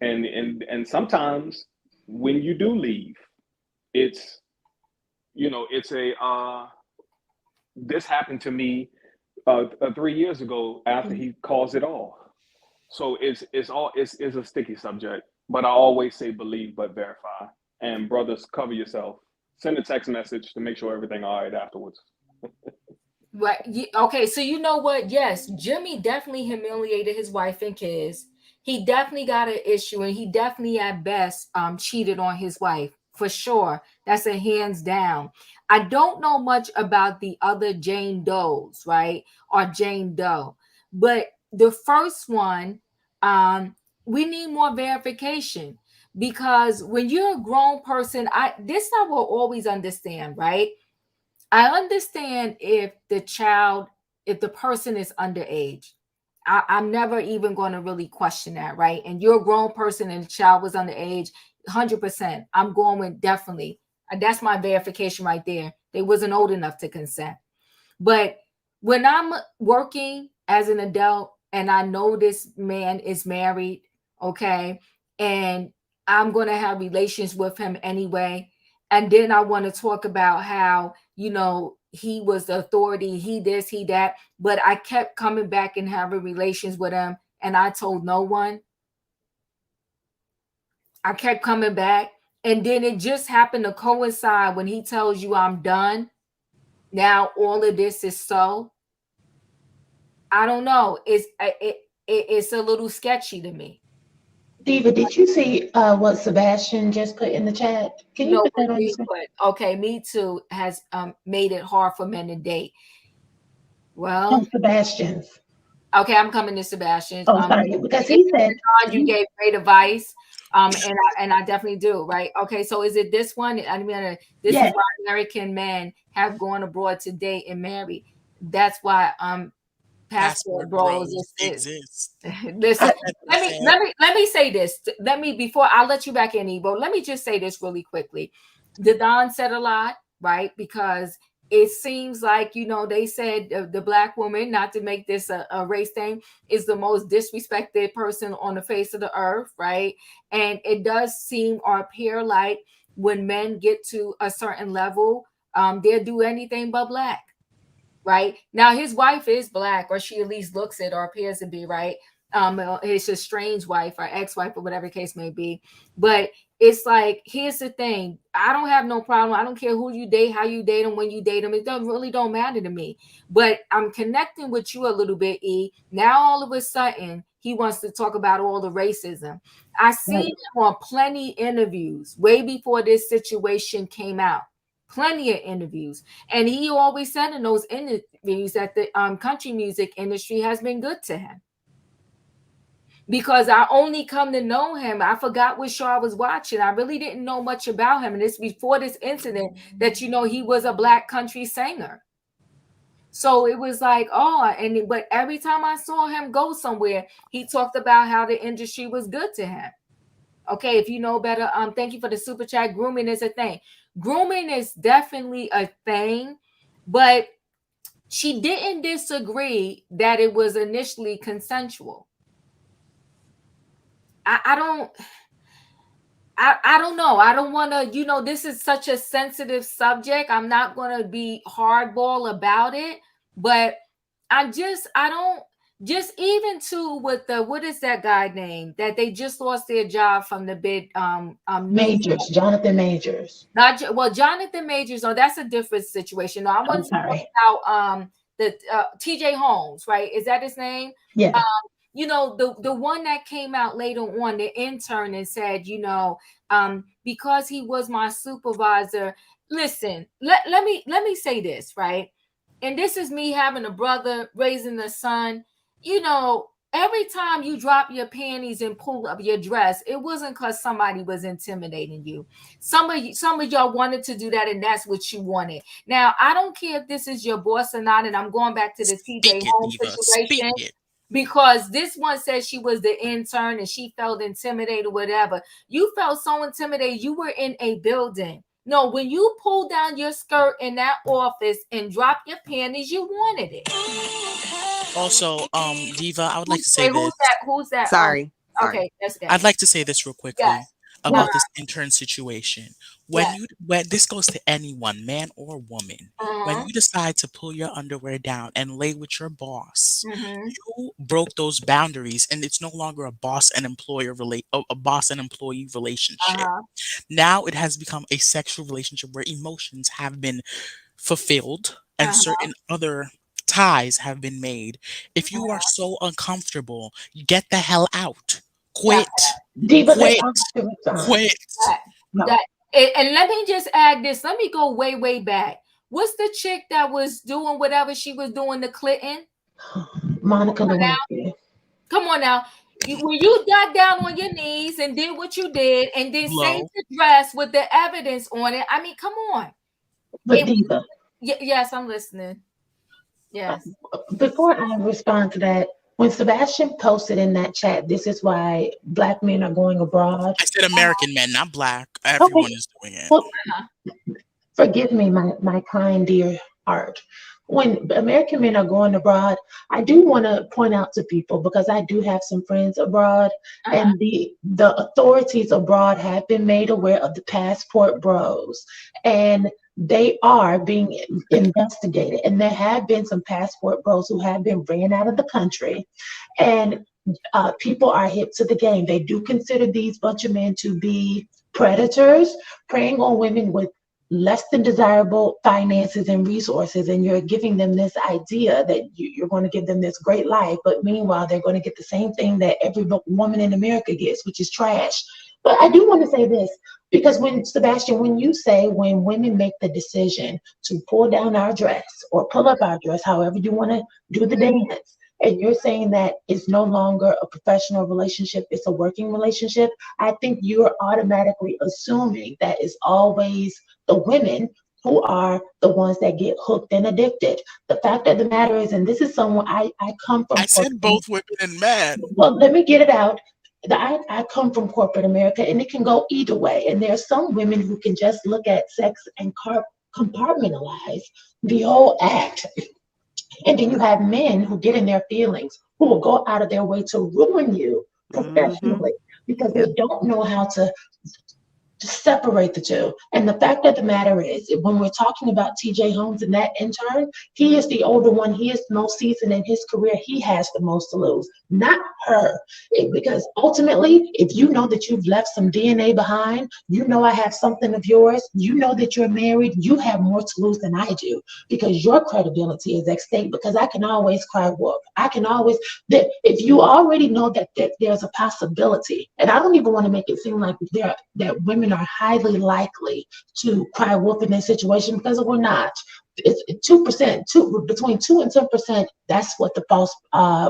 [SPEAKER 11] and sometimes when you do leave, it's it's a this happened to me 3 years ago after he calls it off. So it's a sticky subject, but I always say believe but verify. And brothers, cover yourself. Send a text message to make sure everything all right afterwards.
[SPEAKER 1] Right. Okay. So you know what? Yes, Jimmie definitely humiliated his wife and kids. He definitely got an issue, and he definitely at best cheated on his wife for sure. That's a hands down. I don't know much about the other Jane Does, right? Or Jane Doe, but the first one, we need more verification because when you're a grown person, I will always understand, right? I understand if the person is underage. I'm never even going to really question that, right? And you're a grown person and the child was underage, 100%. I'm going with definitely. That's my verification right there. They wasn't old enough to consent. But when I'm working as an adult and I know this man is married, okay, and I'm going to have relations with him anyway, and then I want to talk about how, he was the authority, he this, he that, but I kept coming back and having relations with him and I told no one. I kept coming back and then it just happened to coincide when he tells you I'm done. Now all of this is so I don't know. It's a little sketchy to me.
[SPEAKER 2] Diva, did you see what Sebastian just put in the chat? Can you
[SPEAKER 1] No,
[SPEAKER 2] put
[SPEAKER 1] what
[SPEAKER 2] that on your
[SPEAKER 1] we
[SPEAKER 2] screen?
[SPEAKER 1] put. Okay, Me Too has made it hard for men to date.
[SPEAKER 2] No,
[SPEAKER 1] Well,
[SPEAKER 2] Sebastian's.
[SPEAKER 1] okay, I'm coming to Sebastian's.
[SPEAKER 2] Oh, sorry, because
[SPEAKER 1] And
[SPEAKER 2] he said
[SPEAKER 1] you
[SPEAKER 2] he
[SPEAKER 1] gave great advice. And I definitely do, right? Okay, so is it this one? I mean, this is
[SPEAKER 2] yes.
[SPEAKER 1] why American men have gone abroad to date and marry. That's why passport
[SPEAKER 3] Passport
[SPEAKER 1] bros
[SPEAKER 3] bros
[SPEAKER 1] is
[SPEAKER 3] exist.
[SPEAKER 1] listen,
[SPEAKER 3] That's it.
[SPEAKER 1] let me say this. Let me before I let you back in, Evo. Let me just say this really quickly. The Don said a lot, right? Because it seems like they said the black woman, not to make this a race thing, is the most disrespected person on the face of the earth, right? And it does seem or appear like when men get to a certain level, they'll do anything but black. Right now, his wife is black, or she at least looks it or appears to be, right. It's a strange wife or ex-wife or whatever the case may be. But it's like, here's the thing: I don't have no problem. I don't care who you date, how you date them, when you date them. It don't matter to me. But I'm connecting with you a little bit, E. Now all of a sudden he wants to talk about all the racism. I seen him on plenty interviews way before this situation came out. Plenty of interviews, and he always said in those interviews that the country music industry has been good to him. Because I only come to know him, I forgot what show I was watching. I really didn't know much about him, and it's before this incident that he was a black country singer. So it was like, but every time I saw him go somewhere, he talked about how the industry was good to him. Okay, if you know better, thank you for the super chat. Grooming is a thing. Grooming is definitely a thing, but she didn't disagree that it was initially consensual. I don't know. I don't want to, this is such a sensitive subject. I'm not going to be hardball about it, but I don't. Just even too with what is that guy name that they just lost their job from the bid
[SPEAKER 2] Majors, Jonathan Majors.
[SPEAKER 1] Jonathan Majors, that's a different situation. No, I want to talk about the TJ Holmes, right? Is that his name?
[SPEAKER 2] Yeah.
[SPEAKER 1] The one that came out later on, the intern, and said, because he was my supervisor. Listen, let me say this, right? And this is me having a brother raising a son. Every time you drop your panties and pull up your dress, it wasn't because somebody was intimidating you. Some of y'all wanted to do that, and that's what you wanted. Now, I don't care if this is your boss or not, and I'm going back to the TJ Holmes situation, because this one says she was the intern and she felt intimidated, whatever. You felt so intimidated. You were in a building. No, when you pulled down your skirt in that office and dropped your panties, you wanted it.
[SPEAKER 3] Also, Diva, I would like to say this.
[SPEAKER 1] Who's that?
[SPEAKER 10] Sorry.
[SPEAKER 1] Okay, that's good.
[SPEAKER 3] I'd like to say this real quickly about this intern situation. When this goes to anyone, man or woman, when you decide to pull your underwear down and lay with your boss, you broke those boundaries, and it's no longer a boss and employee relationship. Now it has become a sexual relationship where emotions have been fulfilled and certain other ties have been made. If you are so uncomfortable, get the hell out. Quit. Quit.
[SPEAKER 1] And let me just add this. Let me go way, way back. What's the chick that was doing whatever she was doing to Clinton?
[SPEAKER 2] Monica Lewinsky.
[SPEAKER 1] Come on now. When you got down on your knees and did what you did, and then saved the dress with the evidence on it. I mean, come on.
[SPEAKER 2] But Diva.
[SPEAKER 1] Yes, I'm listening. Yes.
[SPEAKER 2] Before I respond to that, when Sebastian posted in that chat, this is why black men are going abroad.
[SPEAKER 3] I said American men, not black. Everyone is doing it.
[SPEAKER 2] Well, forgive me, my kind dear heart. When American men are going abroad, I do want to point out to people, because I do have some friends abroad, and the authorities abroad have been made aware of the passport bros, and they are being investigated. And there have been some passport bros who have been ran out of the country, and people are hip to the game. They do consider these bunch of men to be predators, preying on women with less than desirable finances and resources, and you're giving them this idea that you're going to give them this great life, but meanwhile they're going to get the same thing that every woman in America gets, which is trash. But I do want to say this, because when you say when women make the decision to pull down our dress or pull up our dress, however you want to do the dance, and you're saying that it's no longer a professional relationship, it's a working relationship, I think you're automatically assuming that it's always the women who are the ones that get hooked and addicted. The fact of the matter is, and this is someone I come from.
[SPEAKER 3] I said both women and men.
[SPEAKER 2] Well, let me get it out. I come from corporate America, and it can go either way. And there are some women who can just look at sex and compartmentalize the whole act. And then you have men who get in their feelings, who will go out of their way to ruin you professionally, because they don't know how to Just separate the two. And the fact of the matter is, when we're talking about TJ Holmes and that intern, he is the older one. He is the most seasoned in his career. He has the most to lose, not her. Because ultimately, if you know that you've left some DNA behind, you know I have something of yours, you know that you're married, you have more to lose than I do, because your credibility is at stake. Because I can always cry wolf. I can always, if you already know that there's a possibility, and I don't even want to make it seem like that women are highly likely to cry wolf in this situation, because we're not. It's 2%, between 2 and 10%. That's what the false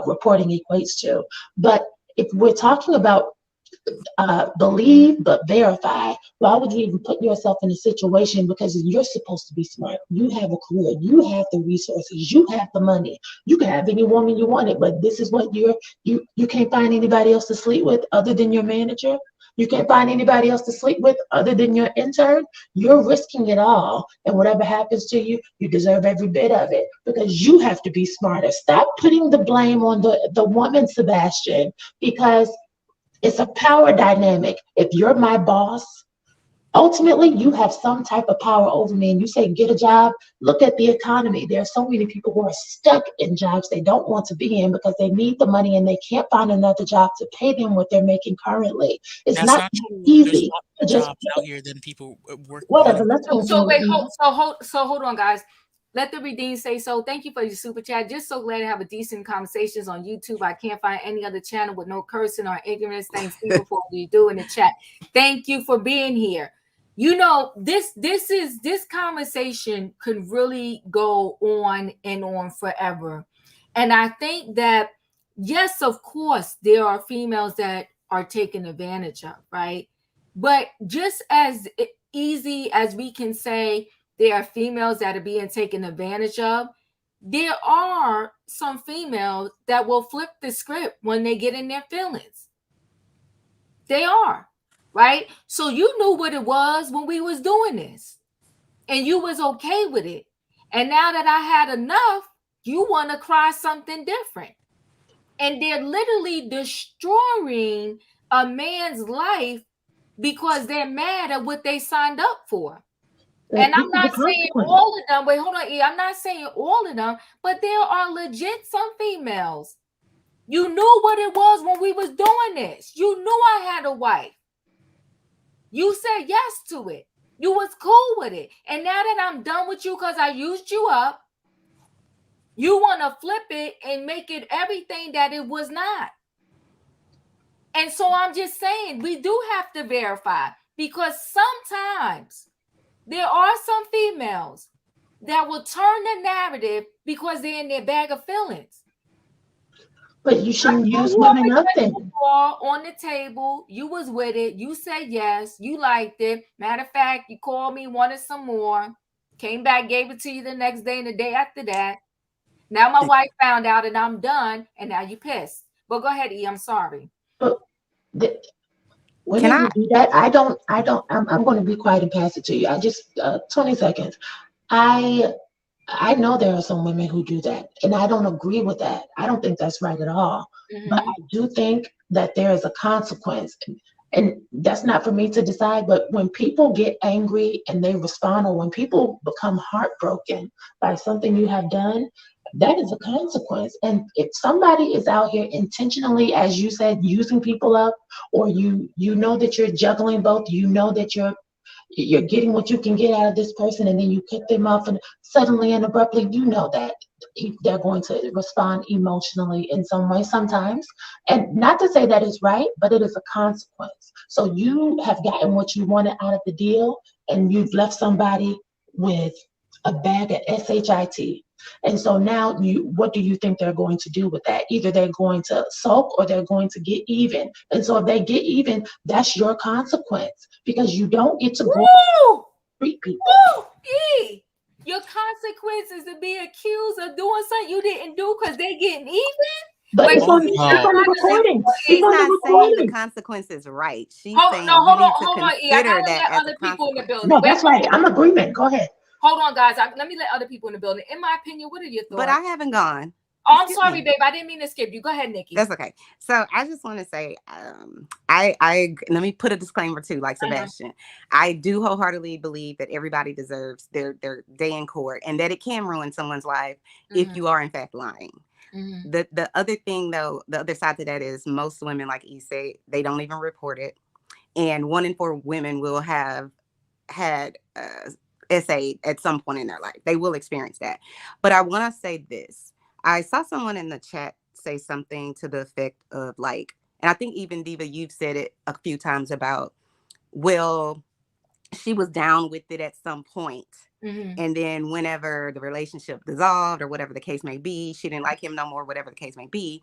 [SPEAKER 2] reporting equates to. But if we're talking about believe but verify, why would you even put yourself in a situation? Because you're supposed to be smart. You have a career. You have the resources. You have the money. You can have any woman you wanted, but this is what you can't find anybody else to sleep with other than your manager. You can't find anybody else to sleep with other than your intern. You're risking it all. And whatever happens to you, you deserve every bit of it, because you have to be smarter. Stop putting the blame on the woman, Sebastian, because it's a power dynamic. If you're my boss, ultimately you have some type of power over me, and you say get a job. Look at the economy. There are so many people who are stuck in jobs they don't want to be in because they need the money and they can't find another job to pay them what they're making currently. It's
[SPEAKER 3] That's
[SPEAKER 2] not
[SPEAKER 3] not true. There's a
[SPEAKER 2] easy
[SPEAKER 3] lot
[SPEAKER 2] to
[SPEAKER 3] more
[SPEAKER 2] just
[SPEAKER 3] jobs out here than people
[SPEAKER 2] whatever.
[SPEAKER 3] wanting.
[SPEAKER 2] Let's move
[SPEAKER 1] So
[SPEAKER 2] on.
[SPEAKER 1] wait, hold on, guys. Let the redeem say so. Thank you for your super chat. Just so glad to have a decent conversations on YouTube. I can't find any other channel with no cursing or ignorance. Thanks, people, for what you do in the chat. Thank you for being here. You know, this conversation could really go on and on forever. And I think that, yes, of course, there are females that are taken advantage of, right? But just as easy as we can say there are females that are being taken advantage of, there are some females that will flip the script when they get in their feelings. They are, right? So you knew what it was when we was doing this, and you was okay with it. And now that I had enough, you want to cry something different. And they're literally destroying a man's life because they're mad at what they signed up for. And I'm not saying all of them. Wait, hold on. I'm not saying all of them, but there are legit some females. You knew what it was when we was doing this. You knew I had a wife. You said yes to it. You was cool with it. And now that I'm done with you because I used you up, you want to flip it and make it everything that it was not. And so I'm just saying, we do have to verify, because sometimes there are some females that will turn the narrative because they're in their bag of feelings.
[SPEAKER 2] But you shouldn't use women up then.
[SPEAKER 1] On the table, you was with it. You said yes. You liked it. Matter of fact, you called me, wanted some more. Came back, gave it to you the next day and the day after that. Now my wife found out and I'm done, and now you pissed. But go ahead, E. I'm sorry.
[SPEAKER 2] But when you do that, I'm going to be quiet and pass it to you. I just 20 seconds. I know there are some women who do that, and I don't agree with that. I don't think that's right at all. Mm-hmm. But I do think that there is a consequence, and that's not for me to decide. But when people get angry and they respond, or when people become heartbroken by something you have done, that is a consequence. And if somebody is out here intentionally, as you said, using people up, or you know that you're juggling both, you know that you're getting what you can get out of this person, and then you cut them off, and suddenly and abruptly, you know that they're going to respond emotionally in some way sometimes. And not to say that is right, but it is a consequence. So you have gotten what you wanted out of the deal, and you've left somebody with a bag of shit. And so now what do you think they're going to do with that? Either they're going to sulk or they're going to get even. And so if they get even, that's your consequence, because you don't get to go treat people.
[SPEAKER 1] E, your consequence is to be accused of doing something you didn't do because they're getting even.
[SPEAKER 2] But it's on the recording.
[SPEAKER 10] She's not saying the consequence is right. She's saying you need to consider that as a consequence.
[SPEAKER 2] No, that's right. I'm in agreement. Go ahead.
[SPEAKER 1] Hold on, guys. Let me let other people in the building. In my opinion, what are your thoughts?
[SPEAKER 10] But I haven't gone.
[SPEAKER 1] Oh, I'm
[SPEAKER 10] Excuse
[SPEAKER 1] sorry,
[SPEAKER 10] me.
[SPEAKER 1] babe. I didn't mean to skip you. Go ahead, Nikki.
[SPEAKER 10] That's okay. So I just want to say, let me put a disclaimer too, like Sebastian. I do wholeheartedly believe that everybody deserves their day in court, and that it can ruin someone's life if you are in fact lying. The other thing though, the other side to that is most women, like you say, they don't even report it, and 1 in 4 women will have had SA at some point in their life. They will experience that. But I want to say this. I saw someone in the chat say something to the effect of like, and I think even Diva, you've said it a few times about, well, she was down with it at some point. And then whenever the relationship dissolved or whatever the case may be, she didn't like him no more, whatever the case may be.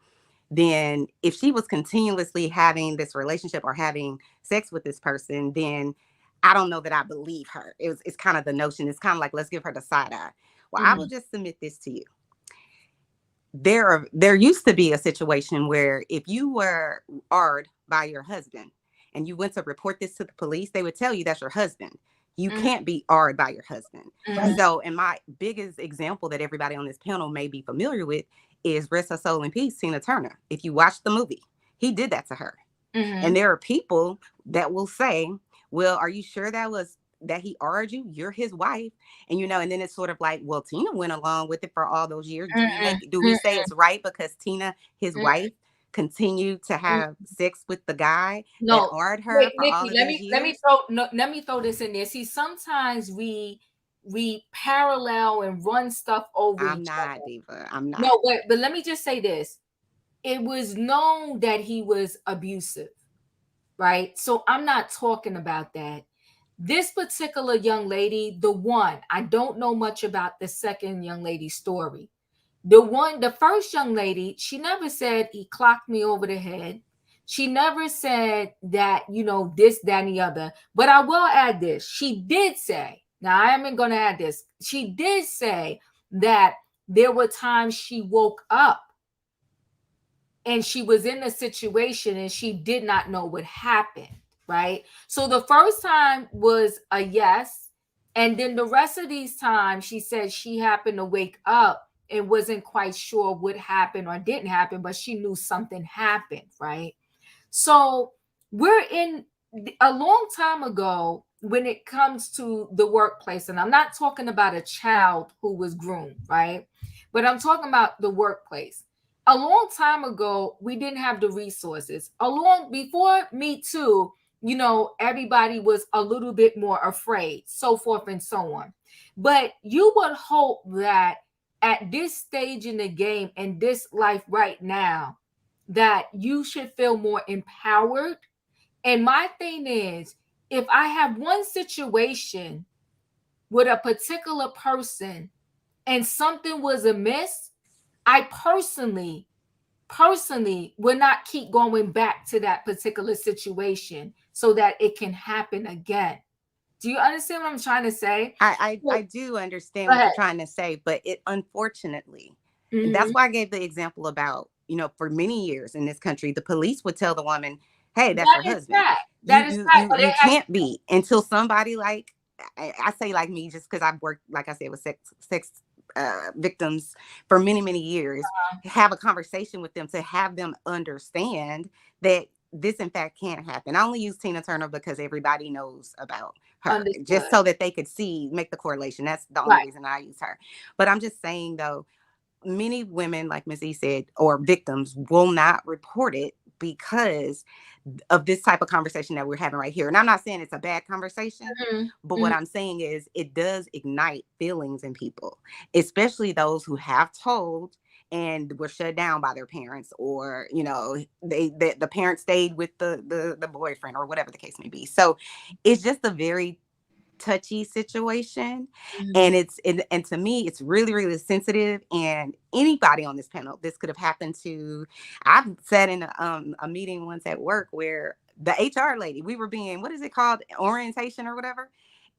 [SPEAKER 10] Then if she was continuously having this relationship or having sex with this person, then I don't know that I believe her. It's kind of the notion. It's kind of like, let's give her the side eye. Well, I will just submit this to you. There used to be a situation where if you were AR'd by your husband and you went to report this to the police, they would tell you that's your husband. You can't be AR'd by your husband. So, and my biggest example that everybody on this panel may be familiar with is Rest Her Soul in Peace, Tina Turner. If you watch the movie, he did that to her. And there are people that will say, well, are you sure that he AR'd you? You're his wife. And and then it's sort of like, well, Tina went along with it for all those years. Do we say it's right because Tina, his wife, continued to have sex with the guy that AR'd her
[SPEAKER 1] wait,
[SPEAKER 10] for
[SPEAKER 1] Nikki,
[SPEAKER 10] all of these years?
[SPEAKER 1] Let me throw this in there. See, sometimes we parallel and run stuff over
[SPEAKER 10] I'm
[SPEAKER 1] each
[SPEAKER 10] not,
[SPEAKER 1] other.
[SPEAKER 10] Diva. I'm not.
[SPEAKER 1] No, but let me just say this. It was known that he was abusive, right? So I'm not talking about that. This particular young lady, the one, I don't know much about the second young lady's story. The first young lady, she never said he clocked me over the head. She never said that, this, that, and the other. But I will add this. She did say, now I am going to add this. She did say that there were times she woke up and she was in a situation and she did not know what happened, right? So the first time was a yes. And then the rest of these times, she said she happened to wake up and wasn't quite sure what happened or didn't happen, but she knew something happened, right? So we're in a long time ago when it comes to the workplace, and I'm not talking about a child who was groomed, right? But I'm talking about the workplace. A long time ago, we didn't have the resources. Before Me Too, everybody was a little bit more afraid, so forth and so on. But you would hope that at this stage in the game and this life right now, that you should feel more empowered. And my thing is, if I have one situation with a particular person and something was amiss, I personally would not keep going back to that particular situation so that it can happen again. Do you understand what I'm trying to say?
[SPEAKER 10] I do understand what you're trying to say, but it unfortunately, and that's why I gave the example about, for many years in this country, the police would tell the woman, hey, that's your husband. You can't be until somebody like, I say like me, just because I've worked, like I said, with sex victims for many, many years, have a conversation with them to have them understand that this in fact can't happen. I only use Tina Turner because everybody knows about her. Just so that they could make the correlation. That's the only reason I use her. But I'm just saying though, many women, like Ms. E said, or victims will not report it because of this type of conversation that we're having right here. And I'm not saying it's a bad conversation, but what I'm saying is it does ignite feelings in people, especially those who have told and were shut down by their parents, or the parents stayed with the boyfriend or whatever the case may be. So it's just a very touchy situation, and and to me it's really, really sensitive. And anybody on this panel, this could have happened to. I've sat in a meeting once at work where the HR lady, we were being, what is it called, orientation or whatever,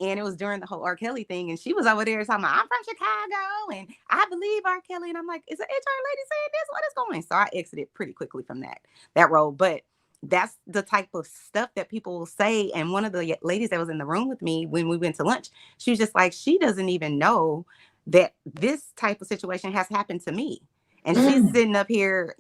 [SPEAKER 10] and it was during the whole R. Kelly thing, and she was over there talking about, I'm from Chicago and I believe R. Kelly, and I'm like, is the HR lady saying this? What is going on? So I exited pretty quickly from that role. But that's the type of stuff that people will say. And one of the ladies that was in the room with me when we went to lunch, she was just like, she doesn't even know that this type of situation has happened to me. And she's sitting up here,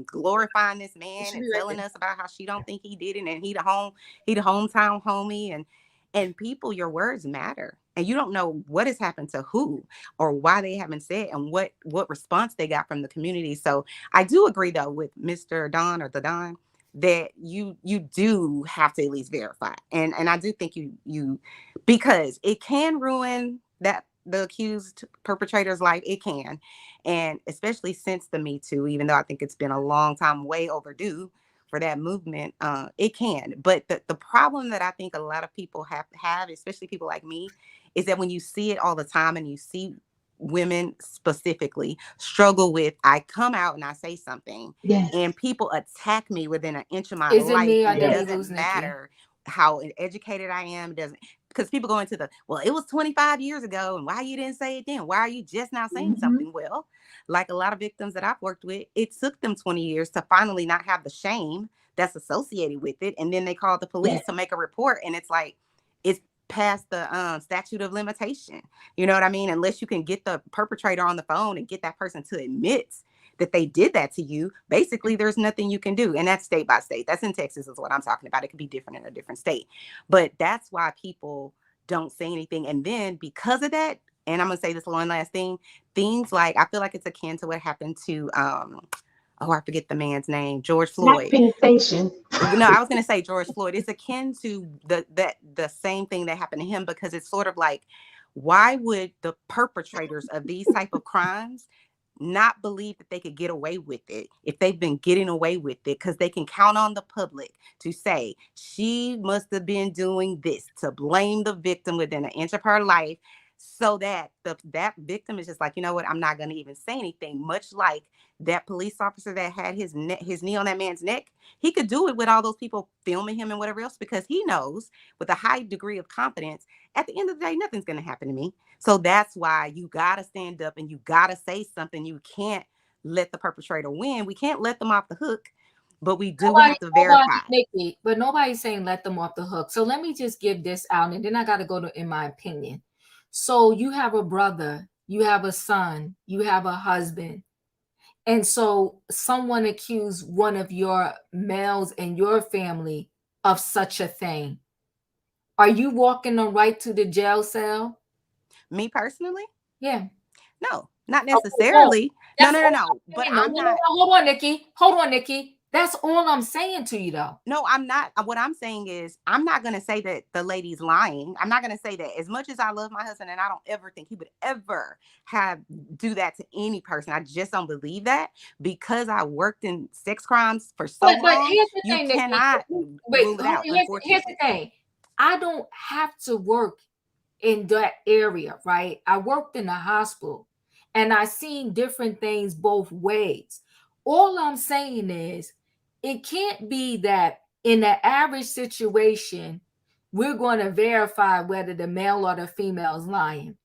[SPEAKER 10] glorifying this man and telling us about how she don't think he did it, and he the hometown homie, and people, your words matter. And you don't know what has happened to who or why they haven't said and what response they got from the community. So I do agree though with Mr. Don or the Don that you do have to at least verify. And I do think you because it can ruin the accused perpetrator's life. It can. And especially since the Me Too, even though I think it's been a long time, way overdue for that movement, it can. But the problem that I think a lot of people have, especially people like me, is that when you see it all the time and you see women specifically struggle with, I come out and I say something, and people attack me within an inch of my
[SPEAKER 1] Is it
[SPEAKER 10] life,
[SPEAKER 1] me or
[SPEAKER 10] and
[SPEAKER 1] did
[SPEAKER 10] it
[SPEAKER 1] we
[SPEAKER 10] doesn't
[SPEAKER 1] lose Nikki?
[SPEAKER 10] matter how educated I am. It doesn't, because people go into it was 25 years ago, and why you didn't say it then? Why are you just now saying something? Well, like a lot of victims that I've worked with, it took them 20 years to finally not have the shame that's associated with it. And then they called the police to make a report, and it's like, it's past the statute of limitation. You know what I mean? Unless you can get the perpetrator on the phone and get that person to admit that they did that to you, basically there's nothing you can do. And that's state by state. That's in Texas is what I'm talking about. It could be different in a different state. But that's why people don't say anything. And then because of that, and I'm going to say this one last thing, things like, I feel like it's akin to what happened to, I forget the man's name, George Floyd.
[SPEAKER 2] Not Station.
[SPEAKER 10] No, I was going to say George Floyd. It's akin to the same thing that happened to him, because it's sort of like, why would the perpetrators of these type of crimes not believe that they could get away with it if they've been getting away with it? Because they can count on the public to say she must have been doing this, to blame the victim within an inch of her life, so that that victim is just like, you know what, I'm not going to even say anything. Much like that police officer that had his knee on that man's neck, he could do it with all those people filming him and whatever else, because he knows with a high degree of confidence, at the end of the day, nothing's going to happen to me. So that's why you got to stand up and you got to say something. You can't let the perpetrator win. We can't let them off the hook, but we do have to verify.
[SPEAKER 1] Nikki, but nobody's saying let them off the hook. So let me just give this out, and then I got to go to, in my opinion. So you have a brother, you have a son, you have a husband. And so someone accused one of your males in your family of such a thing. Are you walking them right to the jail cell?
[SPEAKER 10] Me personally?
[SPEAKER 1] Yeah.
[SPEAKER 10] No, not necessarily. No. But I'm not.
[SPEAKER 1] Hold on, Nikki. That's all I'm saying to you, though.
[SPEAKER 10] No, I'm not. What I'm saying is, I'm not going to say that the lady's lying. I'm not going to say that. As much as I love my husband, and I don't ever think he would ever do that to any person, I just don't believe that, because I worked in sex crimes for so long.
[SPEAKER 1] But here's the thing,
[SPEAKER 10] you cannot rule it out.
[SPEAKER 1] Here's the thing. I don't have to work in that area, right? I worked in a hospital, and I seen different things both ways. All I'm saying is, it can't be that in the average situation, we're going to verify whether the male or the female is lying.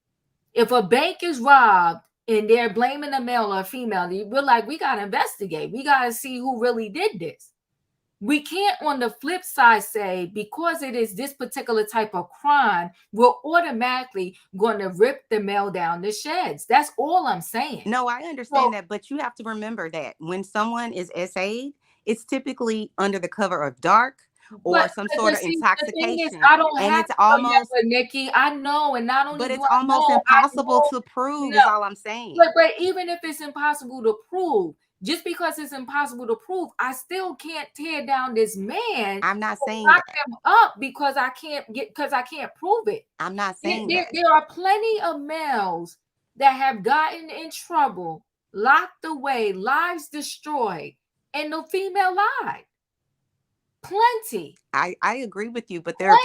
[SPEAKER 1] If a bank is robbed and they're blaming the male or female, we're like, we got to investigate. We got to see who really did this. We can't, on the flip side, say because it is this particular type of crime, we're automatically going to rip the male down the sheds. That's all I'm saying.
[SPEAKER 10] No, I understand that, but you have to remember that when someone is SA'd, it's typically under the cover of dark or some sort of intoxication.
[SPEAKER 1] I don't
[SPEAKER 10] and
[SPEAKER 1] have
[SPEAKER 10] it's almost,
[SPEAKER 1] Nikki, I know, and not only
[SPEAKER 10] but it's almost impossible to prove. Is all I'm saying.
[SPEAKER 1] But even if it's impossible to prove, just because it's impossible to prove, I still can't tear down this man.
[SPEAKER 10] I'm not saying
[SPEAKER 1] lock him up because I can't prove it.
[SPEAKER 10] I'm not saying that.
[SPEAKER 1] There are plenty of males that have gotten in trouble, locked away, lives destroyed, and the female lied. Plenty.
[SPEAKER 10] I agree with you, but there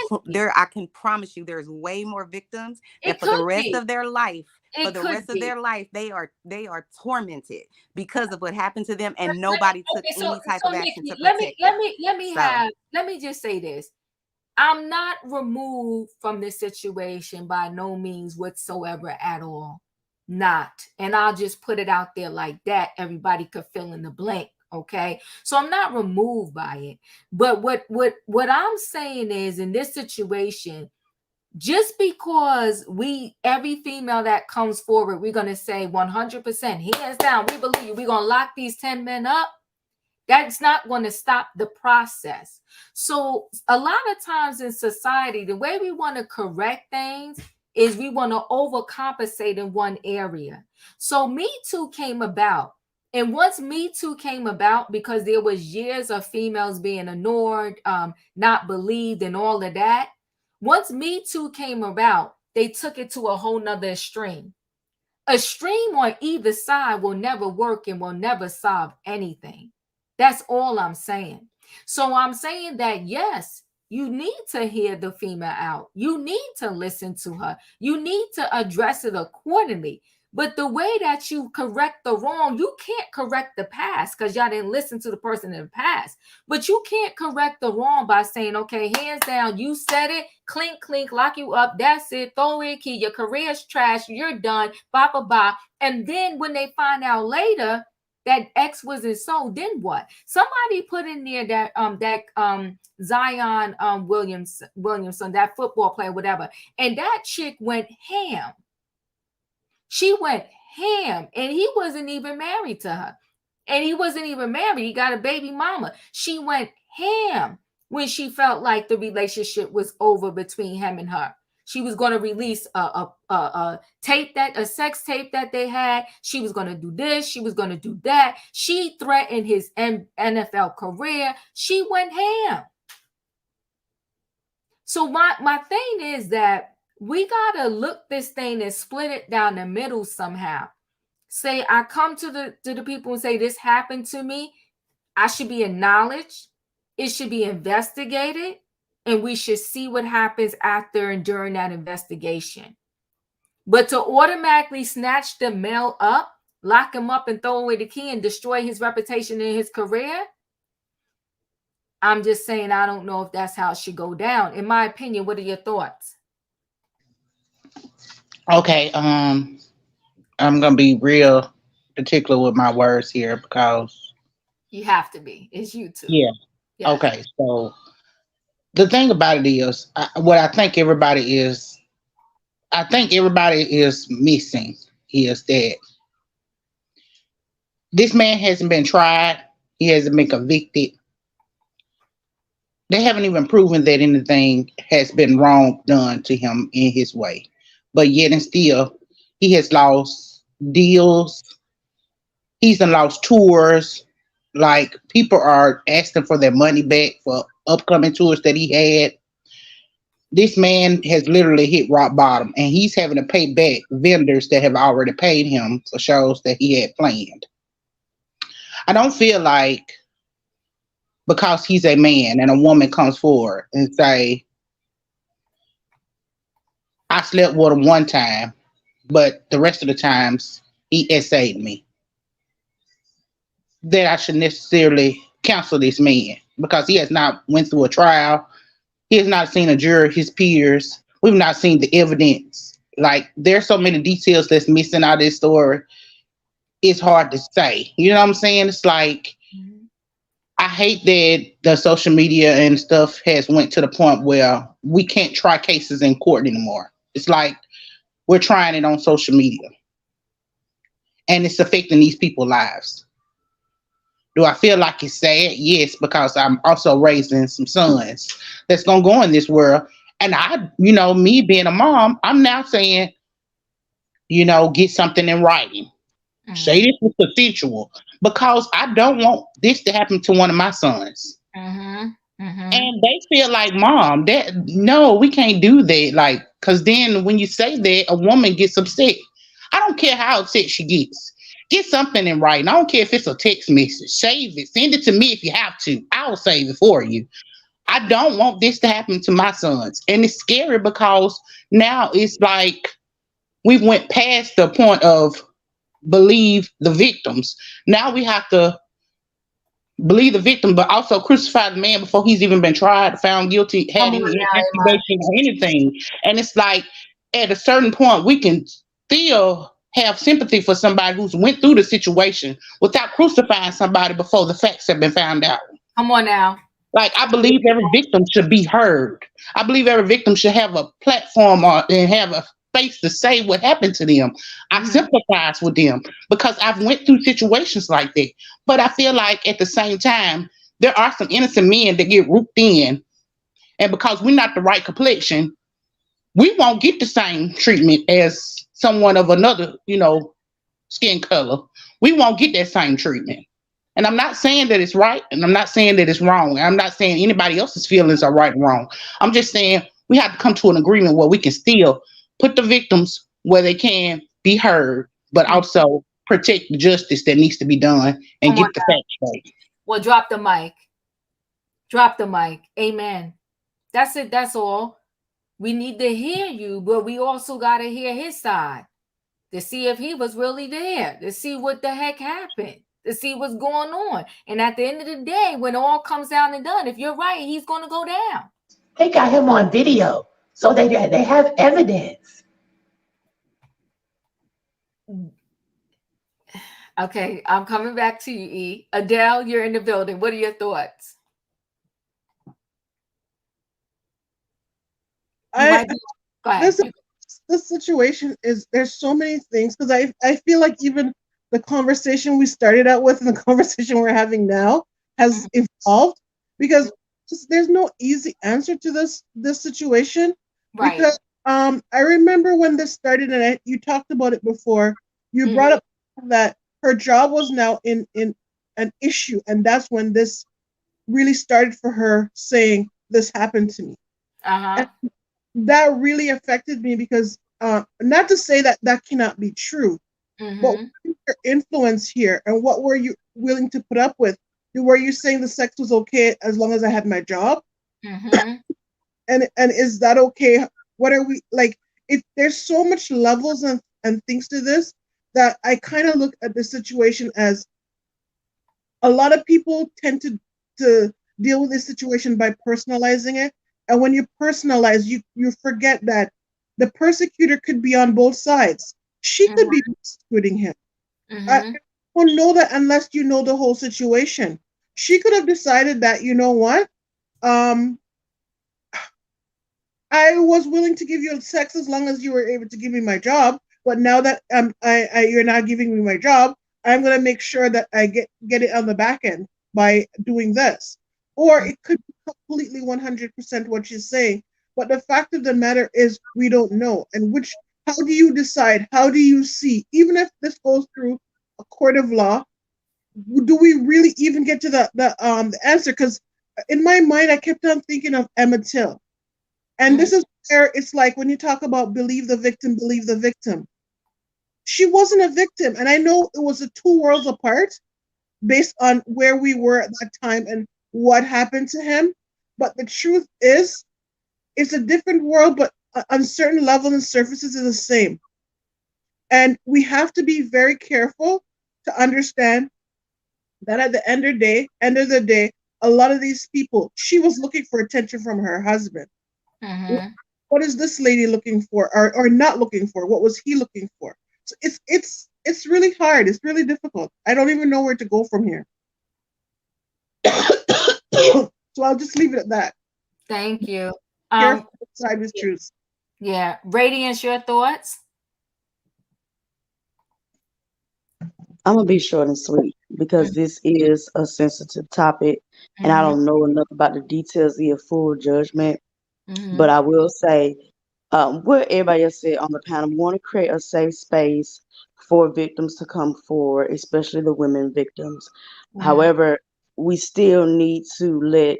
[SPEAKER 10] I can promise you there's way more victims that for the rest of their life, they are tormented because of what happened to them, and nobody took any type of action to protect them.
[SPEAKER 1] Let me just say this. I'm not removed from this situation by no means whatsoever at all. Not. And I'll just put it out there like that. Everybody could fill in the blank. Okay. So I'm not removed by it. But what I'm saying is, in this situation, Just because every female that comes forward, we're going to say 100%, hands down, we believe you, we're going to lock these 10 men up. That's not going to stop the process. So a lot of times in society, the way we want to correct things is we want to overcompensate in one area. So Me Too came about. And once Me Too came about, because there was years of females being ignored, not believed, and all of that. Once Me Too came about, they took it to a whole nother extreme. A stream on either side will never work and will never solve anything. That's all I'm saying. So I'm saying that, yes, you need to hear the female out. You need to listen to her. You need to address it accordingly. But the way that you correct the wrong, you can't correct the past because y'all didn't listen to the person in the past. But you can't correct the wrong by saying, okay, hands down, you said it, clink, clink, lock you up, that's it, throw away a key, your career's trash, you're done, blah, blah, blah. And then when they find out later that X wasn't so, then what? Somebody put in there that Zion Williamson, that football player, whatever, and that chick went ham. She went ham, and he wasn't even married to her. And he wasn't even married. He got a baby mama. She went ham when she felt like the relationship was over between him and her. She was going to release a sex tape that they had. She was going to do this. She was going to do that. She threatened his NFL career. She went ham. So my thing is that we got to look this thing and split it down the middle somehow. Say, I come to the people and say, this happened to me. I should be acknowledged. It should be investigated. And we should see what happens after and during that investigation. But to automatically snatch the male up, lock him up and throw away the key and destroy his reputation and his career, I'm just saying, I don't know if that's how it should go down. In my opinion, what are your thoughts?
[SPEAKER 6] Okay, I'm gonna be real particular with my words here because
[SPEAKER 1] You have to be. It's you too.
[SPEAKER 6] yeah. Okay, so the thing about it is, what I think everybody is missing is that this man hasn't been tried. He hasn't been convicted. They haven't even proven that anything has been wrong done to him in his way. But yet and still, he has lost deals. He's lost tours. Like, people are asking for their money back for upcoming tours that he had. This man has literally hit rock bottom, and he's having to pay back vendors that have already paid him for shows that he had planned. I don't feel like because he's a man and a woman comes forward and say, I slept with him one time, but the rest of the times he essayed me, that I should necessarily counsel this man because he has not went through a trial. He has not seen a jury, his peers. We've not seen the evidence. Like, there's so many details that's missing out of this story. It's hard to say. You know what I'm saying? It's like, I hate that the social media and stuff has went to the point where we can't try cases in court anymore. It's like we're trying it on social media. And it's affecting these people's lives. Do I feel like it's sad? Yes, because I'm also raising some sons that's going to go in this world. And me being a mom, I'm now saying, get something in writing. Say this was consensual because I don't want this to happen to one of my sons. And they feel like, Mom, no, we can't do that. Like, because then when you say that, a woman gets upset. I don't care how upset she gets. Get something in writing. I don't care if it's a text message. Save it. Send it to me if you have to. I'll save it for you. I don't want this to happen to my sons. And it's scary because now it's like we went past the point of believe the victims. Now we have to believe the victim, but also crucify the man before he's even been tried, found guilty, had any investigation or anything. And it's like, at a certain point, we can still have sympathy for somebody who's went through the situation without crucifying somebody before the facts have been found out.
[SPEAKER 1] Come on now.
[SPEAKER 6] Like, I believe every victim should be heard. I believe every victim should have a platform or and have a face to say what happened to them. I
[SPEAKER 1] Mhm.
[SPEAKER 6] sympathize with them because I've went through situations like that. But I feel like at the same time, there are some innocent men that get rooped in, and because we're not the right complexion, we won't get the same treatment as someone of another, skin color. We won't get that same treatment. And I'm not saying that it's right, and I'm not saying that it's wrong. I'm not saying anybody else's feelings are right or wrong. I'm just saying we have to come to an agreement where we can still put the victims where they can be heard, but
[SPEAKER 1] Mm.
[SPEAKER 6] also protect the justice that needs to be done and
[SPEAKER 1] Come on
[SPEAKER 6] get the
[SPEAKER 1] now.
[SPEAKER 6] facts straight.
[SPEAKER 1] Well, drop the mic. Drop the mic. Amen. That's it. That's all. We need to hear you, but we also got to hear his side to see if he was really there, to see what the heck happened, to see what's going on. And at the end of the day, when all comes down and done, if you're right, he's going to go down.
[SPEAKER 2] They got him on video, so they have evidence.
[SPEAKER 1] Okay, I'm coming back to you, E. Adele, you're in the building. What are your thoughts? You might be. Go ahead.
[SPEAKER 7] This situation is, there's so many things, because I feel like even the conversation we started out with and the conversation we're having now has evolved, because there's no easy answer to this situation.
[SPEAKER 1] Right.
[SPEAKER 7] Because I remember when this started, and you talked about it before. You
[SPEAKER 1] Mhm.
[SPEAKER 7] brought up that her job was now in an issue, and that's when this really started for her, saying this happened to me.
[SPEAKER 1] Uh-huh.
[SPEAKER 7] That really affected me, because not to say that that cannot be true, but
[SPEAKER 1] Mhm.
[SPEAKER 7] your influence here, and what were you willing to put up with? Were you saying the sex was okay as long as I had my job?
[SPEAKER 1] Mhm.
[SPEAKER 7] And is that okay? What are we like? If there's so much levels and things to this, that I kind of look at the situation as, a lot of people tend to deal with this situation by personalizing it. And when you personalize, you forget that the persecutor could be on both sides. She could be persecuting him. I
[SPEAKER 1] Mhm.
[SPEAKER 7] don't know that unless you know the whole situation. She could have decided that, you know what, um, I was willing to give you sex as long as you were able to give me my job, but now that you're not giving me my job, I'm gonna make sure that I get it on the back end by doing this. Or it could be completely 100% what she's saying. But the fact of the matter is, we don't know. And how do you decide? How do you see? Even if this goes through a court of law, do we really even get to the answer? Because in my mind, I kept on thinking of Emmett Till. And
[SPEAKER 1] Mhm.
[SPEAKER 7] this is where it's like, when you talk about believe the victim, believe the victim. She wasn't a victim. And I know it was the two worlds apart based on where we were at that time and what happened to him. But the truth is, it's a different world, but on certain levels and surfaces is the same. And we have to be very careful to understand that at the end of the day, a lot of these people, she was looking for attention from her husband.
[SPEAKER 1] Mhm.
[SPEAKER 7] What is this lady looking for, or not looking for? What was he looking for? So it's really hard. It's really difficult. I don't even know where to go from here. So I'll just leave it at that.
[SPEAKER 1] Thank you.
[SPEAKER 7] Careful side with truth.
[SPEAKER 1] Yeah. Radiance, your thoughts?
[SPEAKER 8] I'm gonna be short and sweet because this is a sensitive topic, and I
[SPEAKER 1] Mhm.
[SPEAKER 8] don't know enough about the details to give full judgment. But
[SPEAKER 1] Mhm.
[SPEAKER 8] I will say, what everybody else said on the panel, we want to create a safe space for victims to come forward, especially the women victims.
[SPEAKER 1] Mhm.
[SPEAKER 8] However, we still need to let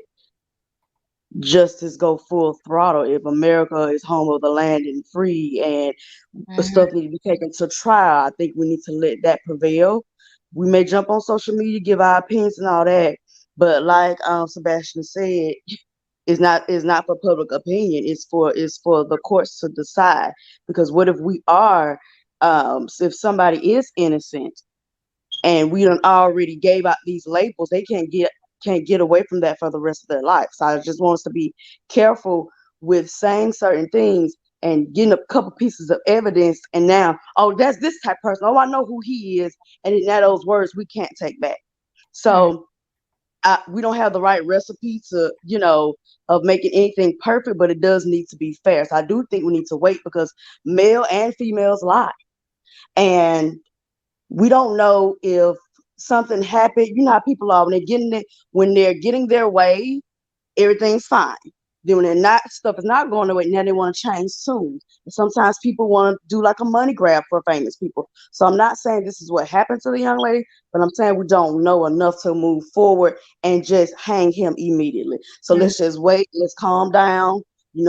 [SPEAKER 8] justice go full throttle. If America is home of the land and free, and
[SPEAKER 1] Mhm.
[SPEAKER 8] stuff need to be taken to trial, I think we need to let that prevail. We may jump on social media, give our opinions and all that, but like Sebastian said, it's not for public opinion. It's for the courts to decide. Because what if we are, if somebody is innocent and we done already gave out these labels, they can't get away from that for the rest of their life. So I just want us to be careful with saying certain things and getting a couple pieces of evidence, and now, oh, that's this type of person. Oh, I know who he is, and now those words we can't take back.
[SPEAKER 1] Mhm.
[SPEAKER 8] So we don't have the right recipe to, of making anything perfect, but it does need to be fair. So I do think we need to wait because male and females lie. And we don't know if something happened. You know how people are when they're getting their way, everything's fine. Then when stuff is not going away, now they want to change soon. And sometimes people want to do like a money grab for famous people. So I'm not saying this is what happened to the young lady, but I'm saying we don't know enough to move forward and just hang him immediately. So let's just wait. Let's calm down.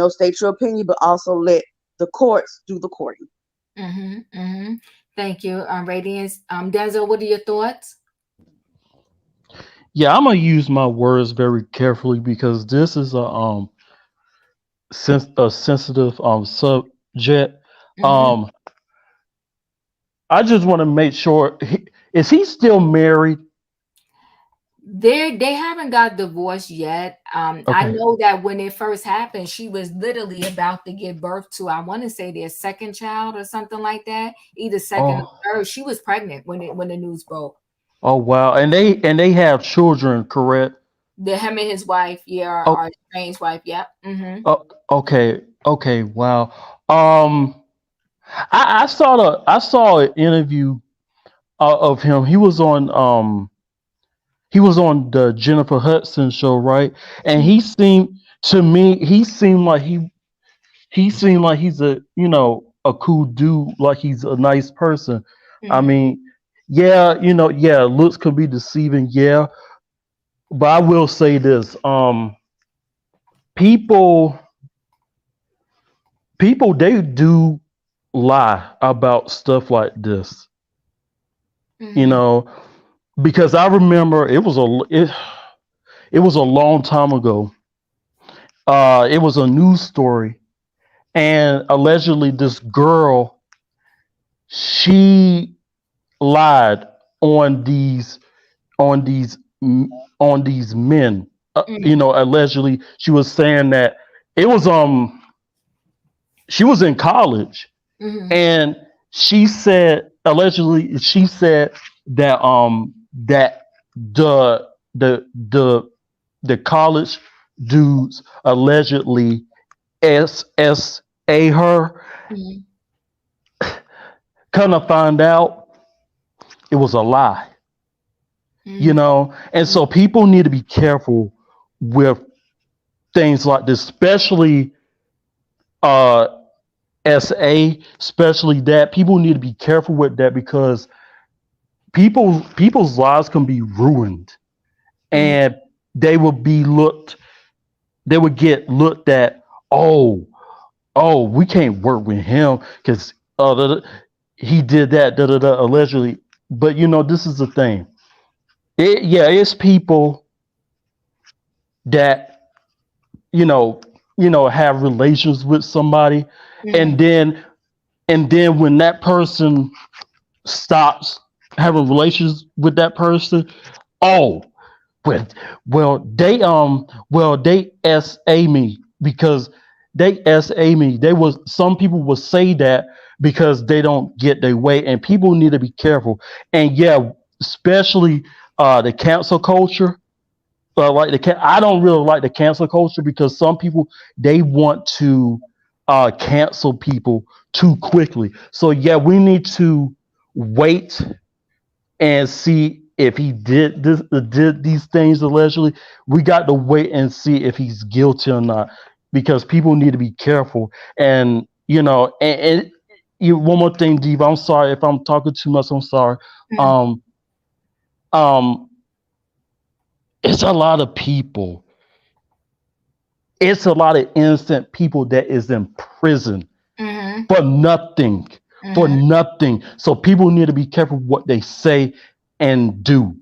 [SPEAKER 8] State your opinion, but also let the courts do the courting.
[SPEAKER 1] Thank you, Radiance. Denzel, what are your thoughts?
[SPEAKER 9] Yeah, I'm gonna use my words very carefully because this is a sensitive subject. Um, I just want to make sure is he still married?
[SPEAKER 1] They haven't got divorced yet. I
[SPEAKER 9] Okay.
[SPEAKER 1] know that when it first happened, she was literally about to give birth to, I want to say, their second child or something like that, either second or
[SPEAKER 9] Oh,
[SPEAKER 1] third. She was pregnant when the news broke.
[SPEAKER 9] oh wow. And they have children, correct?
[SPEAKER 1] Him and his wife, yeah,
[SPEAKER 9] Oh,
[SPEAKER 1] our estranged wife, yep.
[SPEAKER 9] oh okay. Okay, wow. Um I saw an interview of him. He was on the Jennifer Hudson show, right? And he seemed like he's a cool dude, like he's a nice person. I mean, yeah, looks could be deceiving, yeah. But I will say this, people they do lie about stuff like this, you know, because I remember it was a long time ago. It was a news story, and allegedly this girl, she lied on on these on these men. Allegedly she was saying that it was she was in college, and she said that that the college dudes allegedly SSA her. Kind of find out it was a lie, and so people need to be careful with things like this, especially uh especially that people need to be careful with that because people's lives can be ruined, and they will be looked they would get looked at. Oh, we can't work with him because he did that, allegedly. But this is the thing. It's people that have relations with somebody, and then when that person stops having relations with that person, oh, well, they SA me because they SA me. Some people will say that because they don't get their way, and people need to be careful. And yeah, especially the cancel culture. I don't really like the cancel culture because some people they want to cancel people too quickly. So yeah, we need to wait and see if he did these things allegedly. We got to wait and see if he's guilty or not because people need to be careful. And one more thing, Diva. I'm sorry if I'm talking too much. I'm sorry. Um, um, it's a lot of people. It's a lot of innocent people that is in prison for nothing. For nothing. So people need to be careful what they say and do.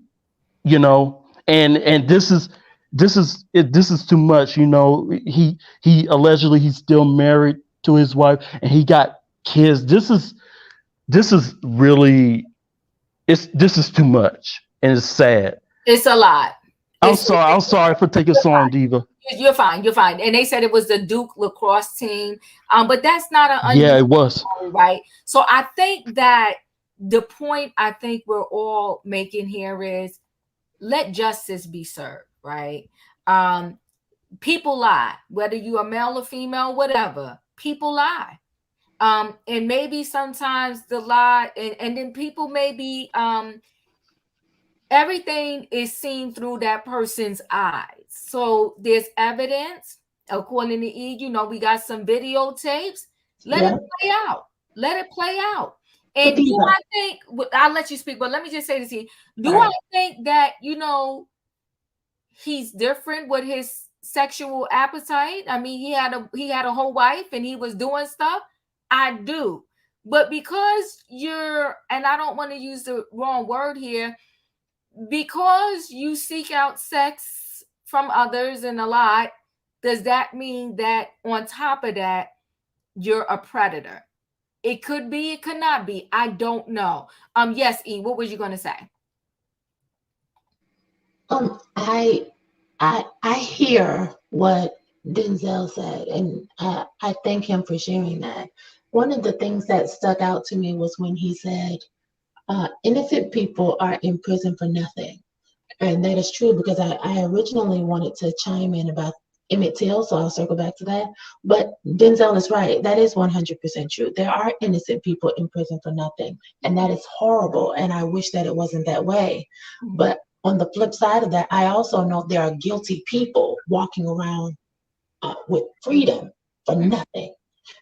[SPEAKER 9] And this is too much. He allegedly he's still married to his wife and he got kids. This is really this is too much and it's sad.
[SPEAKER 1] It's a lot.
[SPEAKER 9] I'm sorry for taking so long, Diva.
[SPEAKER 1] You're fine. You're fine. And they said it was the Duke lacrosse team. But that's not an
[SPEAKER 9] Yeah, it was.
[SPEAKER 1] story, right? So I think that the point I think we're all making here is let justice be served, right? People lie, whether you are male or female, whatever. People lie. And maybe sometimes the lie, and then people maybe everything is seen through that person's eyes. So there's evidence, according to E, we got some videotapes. Let
[SPEAKER 2] Yeah.
[SPEAKER 1] it play out. Let it play out.
[SPEAKER 2] But
[SPEAKER 1] And do
[SPEAKER 2] Diva,
[SPEAKER 1] I think, I'll let you speak, but let me just say this here. Do
[SPEAKER 2] all
[SPEAKER 1] I
[SPEAKER 2] right.
[SPEAKER 1] think that, he's different with his sexual appetite? I mean, he had a whole wife and he was doing stuff. I do. But because and I don't want to use the wrong word here, because you seek out sex from others and a lot, does that mean that on top of that, you're a predator? It could be, it could not be. I don't know. Yes, E, what was you going to say?
[SPEAKER 2] I hear what Denzel said, and I thank him for sharing that. One of the things that stuck out to me was when he said, innocent people are in prison for nothing. And that is true because I originally wanted to chime in about Emmett Till, so I'll circle back to that. But Denzel is right. That is 100% true. There are innocent people in prison for nothing, and that is horrible. And I wish that it wasn't that way. But on the flip side of that, I also know there are guilty people walking around with freedom for nothing.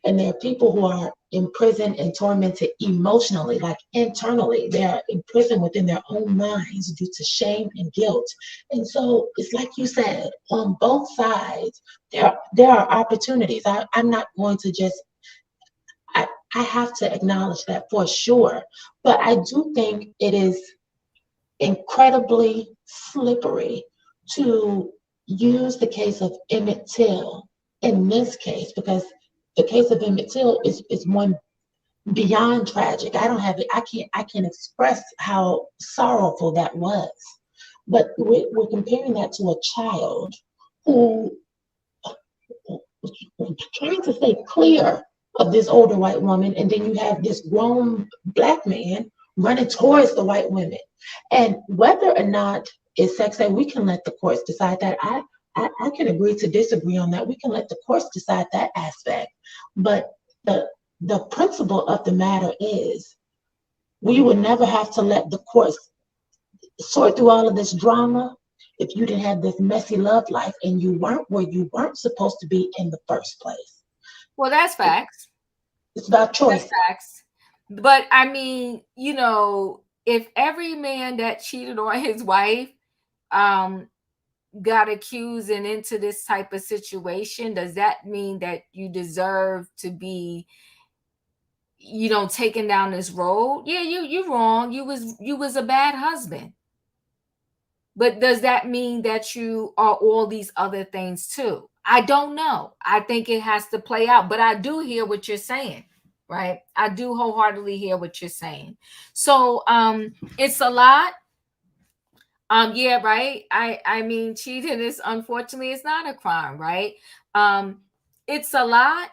[SPEAKER 2] And there are people who are imprisoned and tormented emotionally, like internally. They are imprisoned within their own minds due to shame and guilt. And so it's like you said, on both sides, there are opportunities. I'm not going to just, I have to acknowledge that for sure. But I do think it is incredibly slippery to use the case of Emmett Till in this case, because the case of Emmett Till is one beyond tragic. I don't have it. I can't express how sorrowful that was. But we're comparing that to a child who was trying to stay clear of this older white woman, and then you have this grown black man running towards the white women. And whether or not it's sex, and we can let the courts decide that. I can agree to disagree on that. We can let the courts decide that aspect. But the principle of the matter is we would never have to let the courts sort through all of this drama if you didn't have this messy love life and you weren't where you weren't supposed to be in the first place.
[SPEAKER 1] Well, that's facts.
[SPEAKER 2] It's about choice.
[SPEAKER 1] That's facts. But I mean, if every man that cheated on his wife got accused and into this type of situation, does that mean that you deserve to be taken down this road? Yeah, you're wrong. You was a bad husband. But does that mean that you are all these other things too? I don't know. I think it has to play out, but I do hear what you're saying, right? I do wholeheartedly hear what you're saying. So it's a lot. Yeah, right. I mean, cheating is, unfortunately, it's not a crime, right? It's a lot,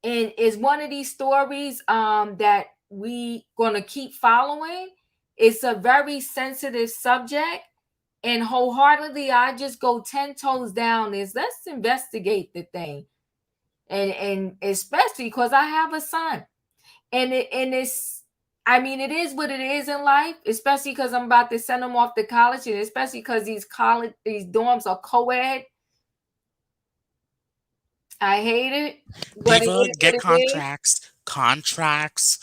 [SPEAKER 1] and it's one of these stories that we gonna keep following. It's a very sensitive subject, and wholeheartedly, I just go 10 toes down. Let's investigate the thing, and especially because I have a son, and it's. I mean, it is what it is in life, especially because I'm about to send them off to college, and especially because these dorms are co-ed. I hate it, but it
[SPEAKER 3] Diva,
[SPEAKER 1] is what
[SPEAKER 3] get
[SPEAKER 1] it is.
[SPEAKER 3] contracts.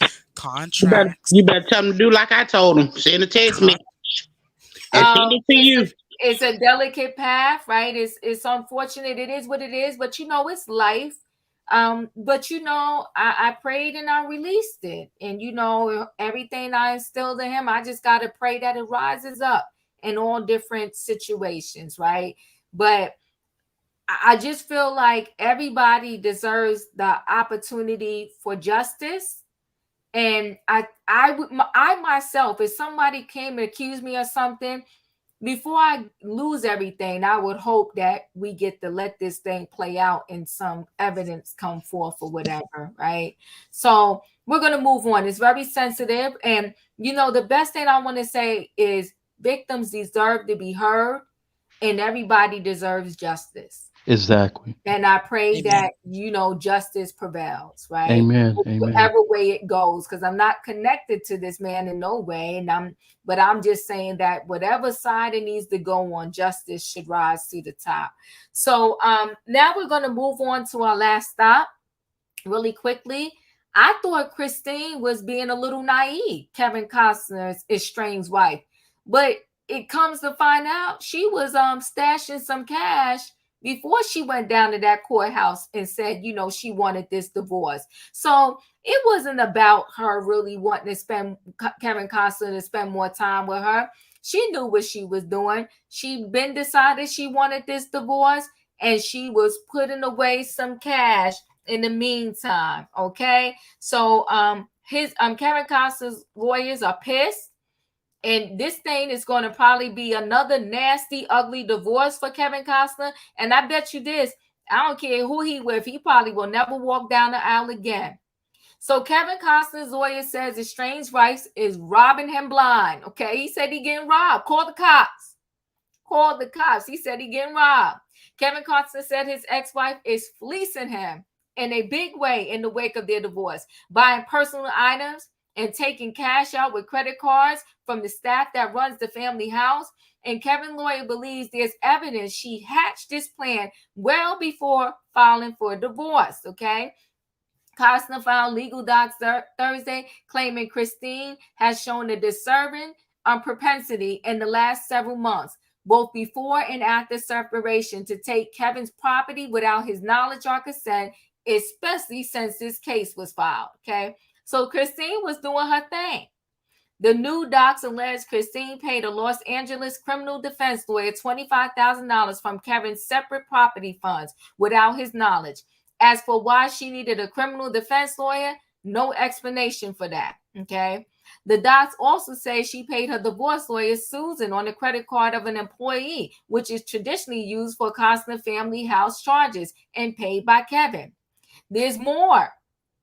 [SPEAKER 6] You better tell them to do like I told them. Send a text
[SPEAKER 3] Con-
[SPEAKER 6] message and send it to you.
[SPEAKER 1] It's a delicate path, right? It's unfortunate. It is what it is, but it's life. But I prayed and I released it, and everything I instilled in him, I just gotta pray that it rises up in all different situations, right? But I just feel like everybody deserves the opportunity for justice. And I myself, if somebody came and accused me of something, before I lose everything, I would hope that we get to let this thing play out and some evidence come forth or whatever, right? So we're going to move on. It's very sensitive. And, the best thing I want to say is victims deserve to be heard, and everybody deserves justice.
[SPEAKER 9] Exactly.
[SPEAKER 1] And I pray
[SPEAKER 3] Amen.
[SPEAKER 1] that, justice prevails, right?
[SPEAKER 9] Amen. Amen.
[SPEAKER 1] Whatever way it goes, because I'm not connected to this man in no way. But I'm just saying that whatever side it needs to go on, justice should rise to the top. So now we're going to move on to our last stop really quickly. I thought Christine was being a little naive, Kevin Costner's estranged wife. But it comes to find out she was stashing some cash before she went down to that courthouse and said, she wanted this divorce. So it wasn't about her really wanting to spend Kevin Costner to spend more time with her. She knew what she was doing. She'd been decided she wanted this divorce, and she was putting away some cash in the meantime. Okay. So Kevin Costner's lawyers are pissed. And this thing is going to probably be another nasty, ugly divorce for Kevin Costner. And I bet you this, I don't care who he with, he probably will never walk down the aisle again. So Kevin Costner's lawyer says estranged wife is robbing him blind. Okay, he said he getting robbed. Call the cops. Call the cops. He said he getting robbed. Kevin Costner said his ex-wife is fleecing him in a big way in the wake of their divorce, buying personal items and taking cash out with credit cards from the staff that runs the family house. And Kevin's lawyer believes there's evidence she hatched this plan well before filing for a divorce, okay? Costner filed legal docs Thursday claiming Christine has shown a disturbing propensity in the last several months, both before and after separation, to take Kevin's property without his knowledge or consent, especially since this case was filed, okay? So Christine was doing her thing. The new docs allege Christine paid a Los Angeles criminal defense lawyer $25,000 from Kevin's separate property funds without his knowledge. As for why she needed a criminal defense lawyer, no explanation for that, okay? The docs also say she paid her divorce lawyer, Susan, on the credit card of an employee, which is traditionally used for Costner family house charges and paid by Kevin. There's more.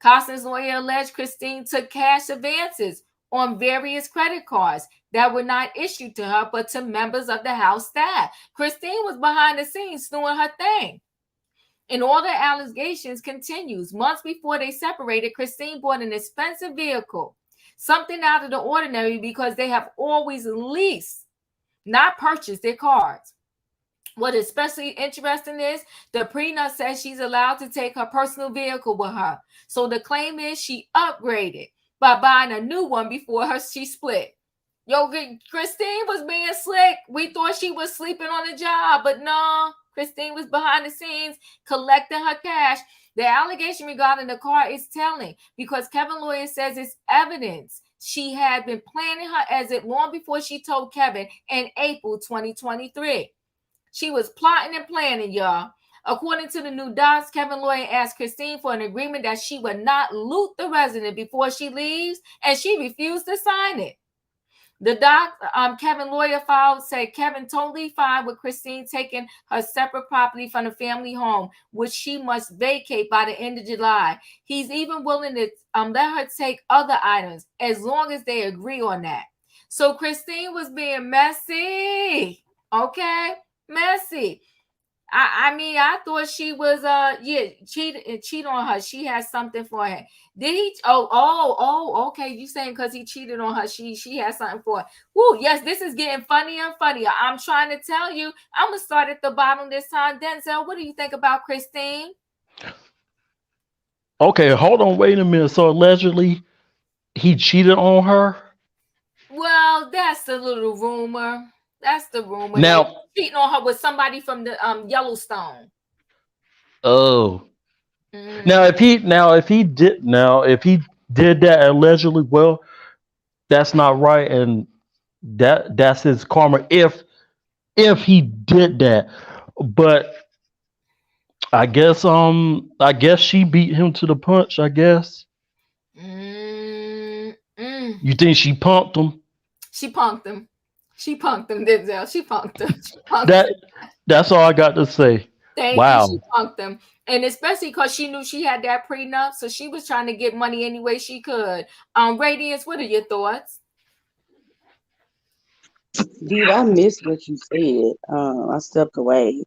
[SPEAKER 1] Costner's lawyer alleged Christine took cash advances on various credit cards that were not issued to her, but to members of the house staff. Christine was behind the scenes doing her thing. And all the allegations continues. Months before they separated, Christine bought an expensive vehicle, something out of the ordinary, because they have always leased, not purchased, their cars. What is especially interesting is the prenup says she's allowed to take her personal vehicle with her. So the claim is she upgraded by buying a new one before she split. Christine was being slick. We thought she was sleeping on the job, but no, Christine was behind the scenes collecting her cash. The allegation regarding the car is telling, because Kevin lawyer says it's evidence she had been planning her exit long before she told Kevin in April 2023. She was plotting and planning, y'all. According to the new docs, Kevin lawyer asked Christine for an agreement that she would not loot the resident before she leaves, and she refused to sign it. The Kevin lawyer filed said Kevin totally fine with Christine taking her separate property from the family home, which she must vacate by the end of July. He's even willing to let her take other items as long as they agree on that. So Christine was being messy, okay? Messy. I thought she was cheat on her. She has something for him. Did he? Okay. You saying because he cheated on her, she has something for her. Woo, yes, this is getting funnier and funnier. I'm trying to tell you. I'm gonna start at the bottom this time. Denzel, what do you think about Christine?
[SPEAKER 9] Okay, hold on, wait a minute. So allegedly he cheated on her?
[SPEAKER 1] Well, that's the little rumor. That's the rumor.
[SPEAKER 9] Now,
[SPEAKER 1] Cheating on her with somebody from the Yellowstone.
[SPEAKER 9] oh. Now if he did that allegedly, well, that's not right, and that's his karma if he did that. But I guess she beat him to the punch, I guess. You think she punked him?
[SPEAKER 1] She punked him. She punked him, Denzel. She punked him.
[SPEAKER 9] That's all I got to say.
[SPEAKER 1] Thank
[SPEAKER 9] wow.
[SPEAKER 1] you. She punked him. And especially because she knew she had that prenup, so she was trying to get money any way she could. Radiance, what are your thoughts?
[SPEAKER 8] Dude, I missed what you said. I stepped away.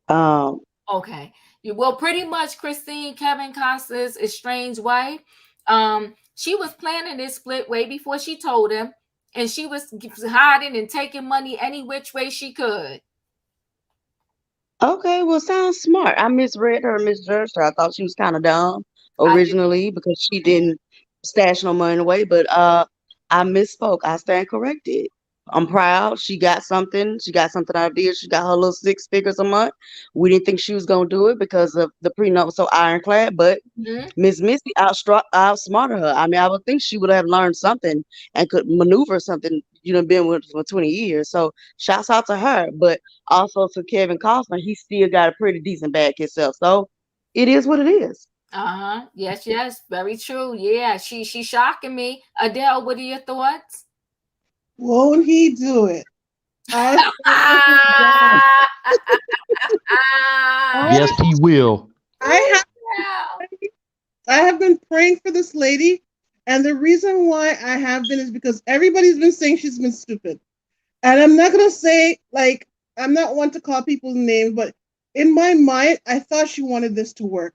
[SPEAKER 8] Um,
[SPEAKER 1] Okay. Well, pretty much Christine, Kevin Costner's estranged wife, she was planning this split way before she told him, and she was hiding and taking money any which way she could.
[SPEAKER 8] okay, well, sounds smart. I misread her, misjudged her. I thought she was kind of dumb
[SPEAKER 1] I did.
[SPEAKER 8] originally because she didn't stash no money away, but I misspoke. I stand corrected. I'm proud. She got something. She got something out of it. She got her little 6 figures a month. We didn't think she was gonna do it because of the prenup was so ironclad, but
[SPEAKER 1] Mhm.
[SPEAKER 8] Miss Missy outsmarted her. I mean, I would think she would have learned something and could maneuver something, been with for 20 years. So shouts out to her. But also to Kevin Costner, he still got a pretty decent bag himself. So it is what it is.
[SPEAKER 1] Uh-huh. Yes, yes, very true. Yeah, she shocking me. Adele, what are your thoughts?
[SPEAKER 7] Won't he do it? I swear to God. I
[SPEAKER 9] Yes, he will.
[SPEAKER 7] I have I have been praying for this lady, and the reason why I have been is because everybody's been saying she's been stupid. And I'm not gonna say like I'm not one to call people's names, but in my mind, I thought she wanted this to work.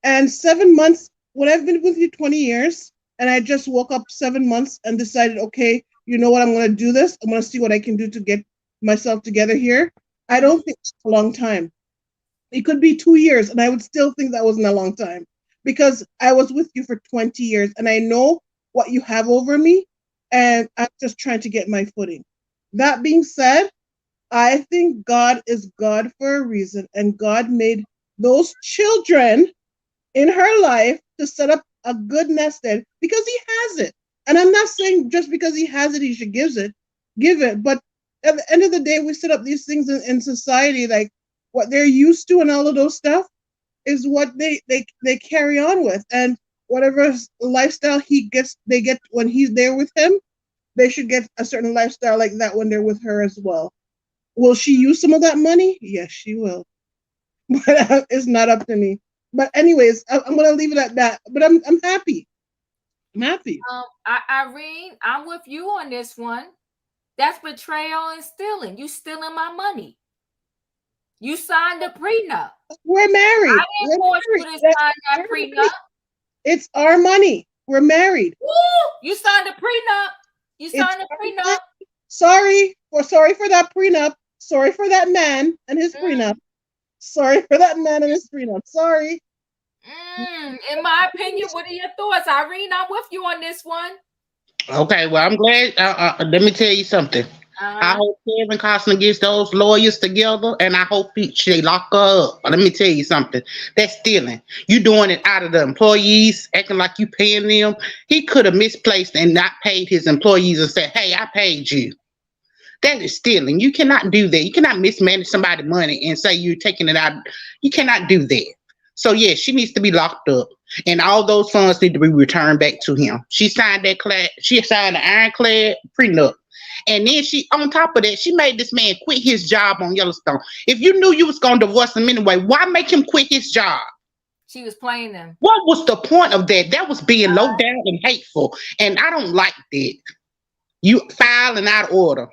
[SPEAKER 7] And 7 months, when I've been with you 20 years, and I just woke up 7 months and decided, okay, you know what, I'm gonna do this. I'm gonna see what I can do to get myself together here. I
[SPEAKER 1] Mhm.
[SPEAKER 7] don't think it's a long time. It could be 2 years, and I would still think that wasn't a long time because I was with you for 20 years and I know what you have over me, and I'm just trying to get my footing. That being said, I think God is God for a reason, and God made those children in her life to set up a good nest egg because He has it. And I'm not saying just because He has it, He should give it. But at the end of the day, we set up these things in society, like what they're used to, and all of those stuff is what they carry on with, and whatever lifestyle they get when he's there with him, they should get a certain lifestyle like that when they're with her as well. Will she use some of that money? Yes, she will. But it's not up to me. But anyways, I'm gonna leave it at that. But I'm happy. I'm happy.
[SPEAKER 1] Irene, I'm with you on this one. That's betrayal and stealing. You stealing my money. You signed a prenup.
[SPEAKER 7] We're
[SPEAKER 1] I
[SPEAKER 7] married.
[SPEAKER 1] didn't
[SPEAKER 7] We're
[SPEAKER 1] force you
[SPEAKER 7] married.
[SPEAKER 1] to
[SPEAKER 7] That's
[SPEAKER 1] sign that
[SPEAKER 7] our
[SPEAKER 1] prenup.
[SPEAKER 7] money. It's our money. We're married.
[SPEAKER 1] Woo! You signed a prenup. You
[SPEAKER 7] It's
[SPEAKER 1] signed a
[SPEAKER 7] our money.
[SPEAKER 1] prenup.
[SPEAKER 7] Sorry for that prenup. Sorry for that man and his prenup. Sorry for that man and his prenup. Sorry.
[SPEAKER 1] In my opinion, what are your thoughts, Irene? I'm with you on this one.
[SPEAKER 6] Okay, well, I'm glad. Let me tell you something. I
[SPEAKER 1] Uh-huh.
[SPEAKER 6] hope Kevin Costner gets those lawyers together, and I hope they lock her up. But let me tell you something. That's stealing. You doing it out of the employees, acting like you paying them. He could have misplaced and not paid his employees and said, "Hey, I paid you." That is stealing. You cannot do that. You cannot mismanage somebody's money and say you're taking it out. You cannot do that. So yeah, she needs to be locked up, and all those funds need to be returned back to him. She signed an ironclad prenup, and then on top of that, she made this man quit his job on Yellowstone. If you knew you was gonna divorce him anyway, why make him quit his job?
[SPEAKER 1] She was playing them
[SPEAKER 6] What was the point of that? That was being low down and hateful, and I don't like that. You filing out of order.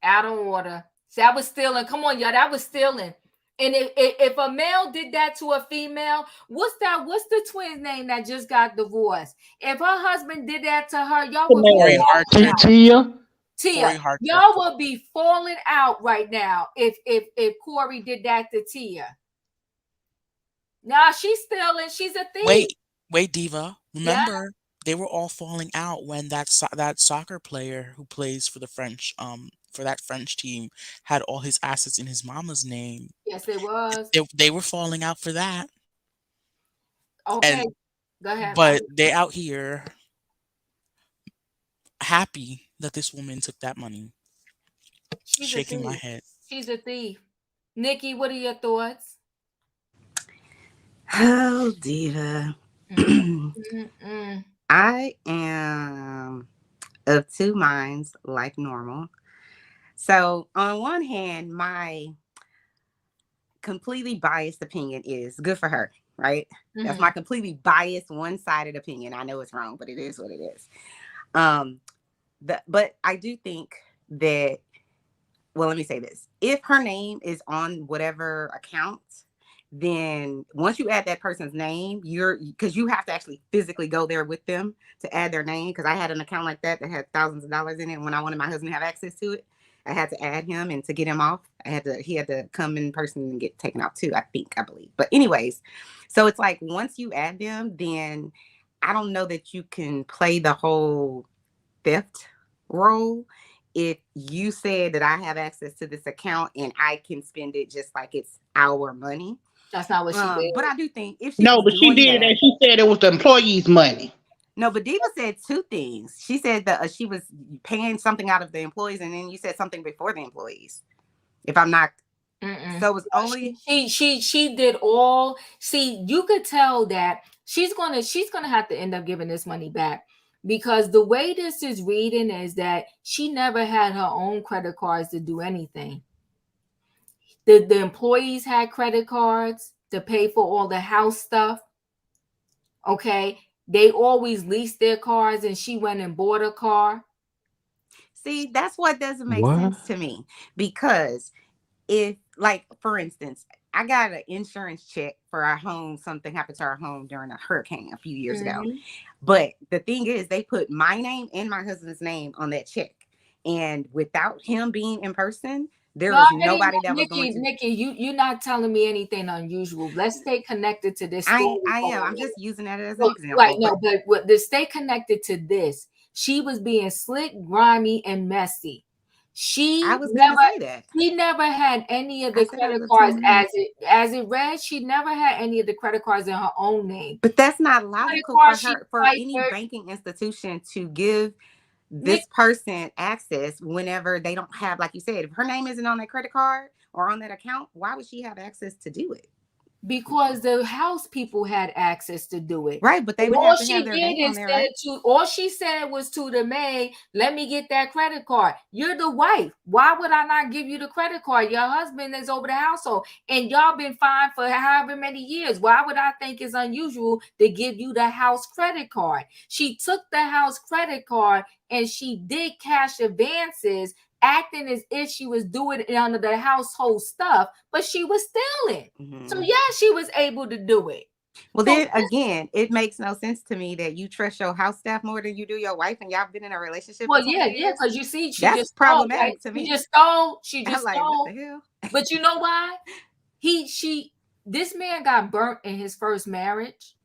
[SPEAKER 1] out of order. That was stealing. Come on, y'all. That was stealing. And if a male did that to a female, what's the twin's name that just got divorced? If her husband did that to her, y'all would be
[SPEAKER 3] Corey
[SPEAKER 1] falling out.
[SPEAKER 3] Hartrick.
[SPEAKER 9] Tia,
[SPEAKER 3] Corey
[SPEAKER 1] Tia,
[SPEAKER 3] Hartrick.
[SPEAKER 1] y'all would be falling out right now if Corey did that to Tia. Nah, she's stealing. She's a thief.
[SPEAKER 3] Wait, Diva.
[SPEAKER 1] Yeah.
[SPEAKER 3] Remember, they were all falling out when that soccer player who plays for that French team had all his assets in his mama's name.
[SPEAKER 1] Yes, it was.
[SPEAKER 3] They were falling out for that,
[SPEAKER 1] Okay.
[SPEAKER 3] and
[SPEAKER 1] Go ahead.
[SPEAKER 3] but they out here happy that this woman took that money.
[SPEAKER 1] She's a
[SPEAKER 3] Shaking my
[SPEAKER 1] thief.
[SPEAKER 3] head.
[SPEAKER 1] She's a thief. Nikki, what are your thoughts?
[SPEAKER 10] Oh, Diva.
[SPEAKER 1] Mm-mm.
[SPEAKER 10] I am of two minds, like normal. So, on one hand, my completely biased opinion is good for her, right? That's my completely biased, one-sided opinion. I know it's wrong, but it is what it is. But I do think that, well, let me say this. If her name is on whatever account, then once you add that person's name, because you have to actually physically go there with them to add their name. Because I had an account like that had thousands of dollars in it. And when I wanted my husband to have access to it, I had to add him, and to get him off, he had to come in person and get taken off too, I believe. But anyways, so it's like once you add them, then I don't know that you can play the whole theft role. If you said that I have access to this account and I can spend it just like it's our money.
[SPEAKER 1] That's not what she did.
[SPEAKER 10] But I do think if she
[SPEAKER 6] No,
[SPEAKER 10] was
[SPEAKER 6] but she
[SPEAKER 10] doing
[SPEAKER 6] did it
[SPEAKER 10] that,
[SPEAKER 6] and she said it was the employees' money.
[SPEAKER 10] no, but Diva said two things. She said that she was paying something out of the employees, and then you said something before the employees. If I'm not, so it was only
[SPEAKER 1] she did all. See, you could tell that she's gonna have to end up giving this money back, because the way this is reading is that she never had her own credit cards to do anything. The employees had credit cards to pay for all the house stuff. Okay. They always leased their cars, and she went and bought a car.
[SPEAKER 10] See, that's what doesn't make sense to me. Because if, like, for instance, I got an insurance check for our home. Something happened to our home during a hurricane a few years ago. But the thing is, they put my name and my husband's name on that check. And without him being in person, there was nobody that was going to.
[SPEAKER 1] Nikki, you're not telling me anything unusual. Let's stay connected to this story.
[SPEAKER 10] I am. I'm just using that as an example.
[SPEAKER 1] Right, no, but to stay connected to this, she was being slick, grimy, and messy.
[SPEAKER 10] I was never say that.
[SPEAKER 1] She never had any of the credit cards as it read. She never had any of the credit cards in her own name.
[SPEAKER 10] But that's not logical for any banking institution to give this person access whenever they don't have, like you said, if her name isn't on that credit card or on that account, why would she have access to do it?
[SPEAKER 1] Because the house people had access to do it.
[SPEAKER 10] Right, but they would have to have their name on there, right?
[SPEAKER 1] All she said was to the maid, let me get that credit card. You're the wife. Why would I not give you the credit card? Your husband is over the household, and y'all been fine for however many years. Why would I think it's unusual to give you the house credit card? She took the house credit card and she did cash advances, acting as if she was doing it under the household stuff, but she was stealing. So yeah, she was able to do it.
[SPEAKER 10] Well, then again, it makes no sense to me that you trust your house staff more than you do your wife, and y'all been in a relationship.
[SPEAKER 1] Well, yeah, because you see,
[SPEAKER 10] that's just problematic to me.
[SPEAKER 1] She just stole. She just
[SPEAKER 10] like,
[SPEAKER 1] stole.
[SPEAKER 10] what the hell?
[SPEAKER 1] But you know why? This man got burnt in his first marriage.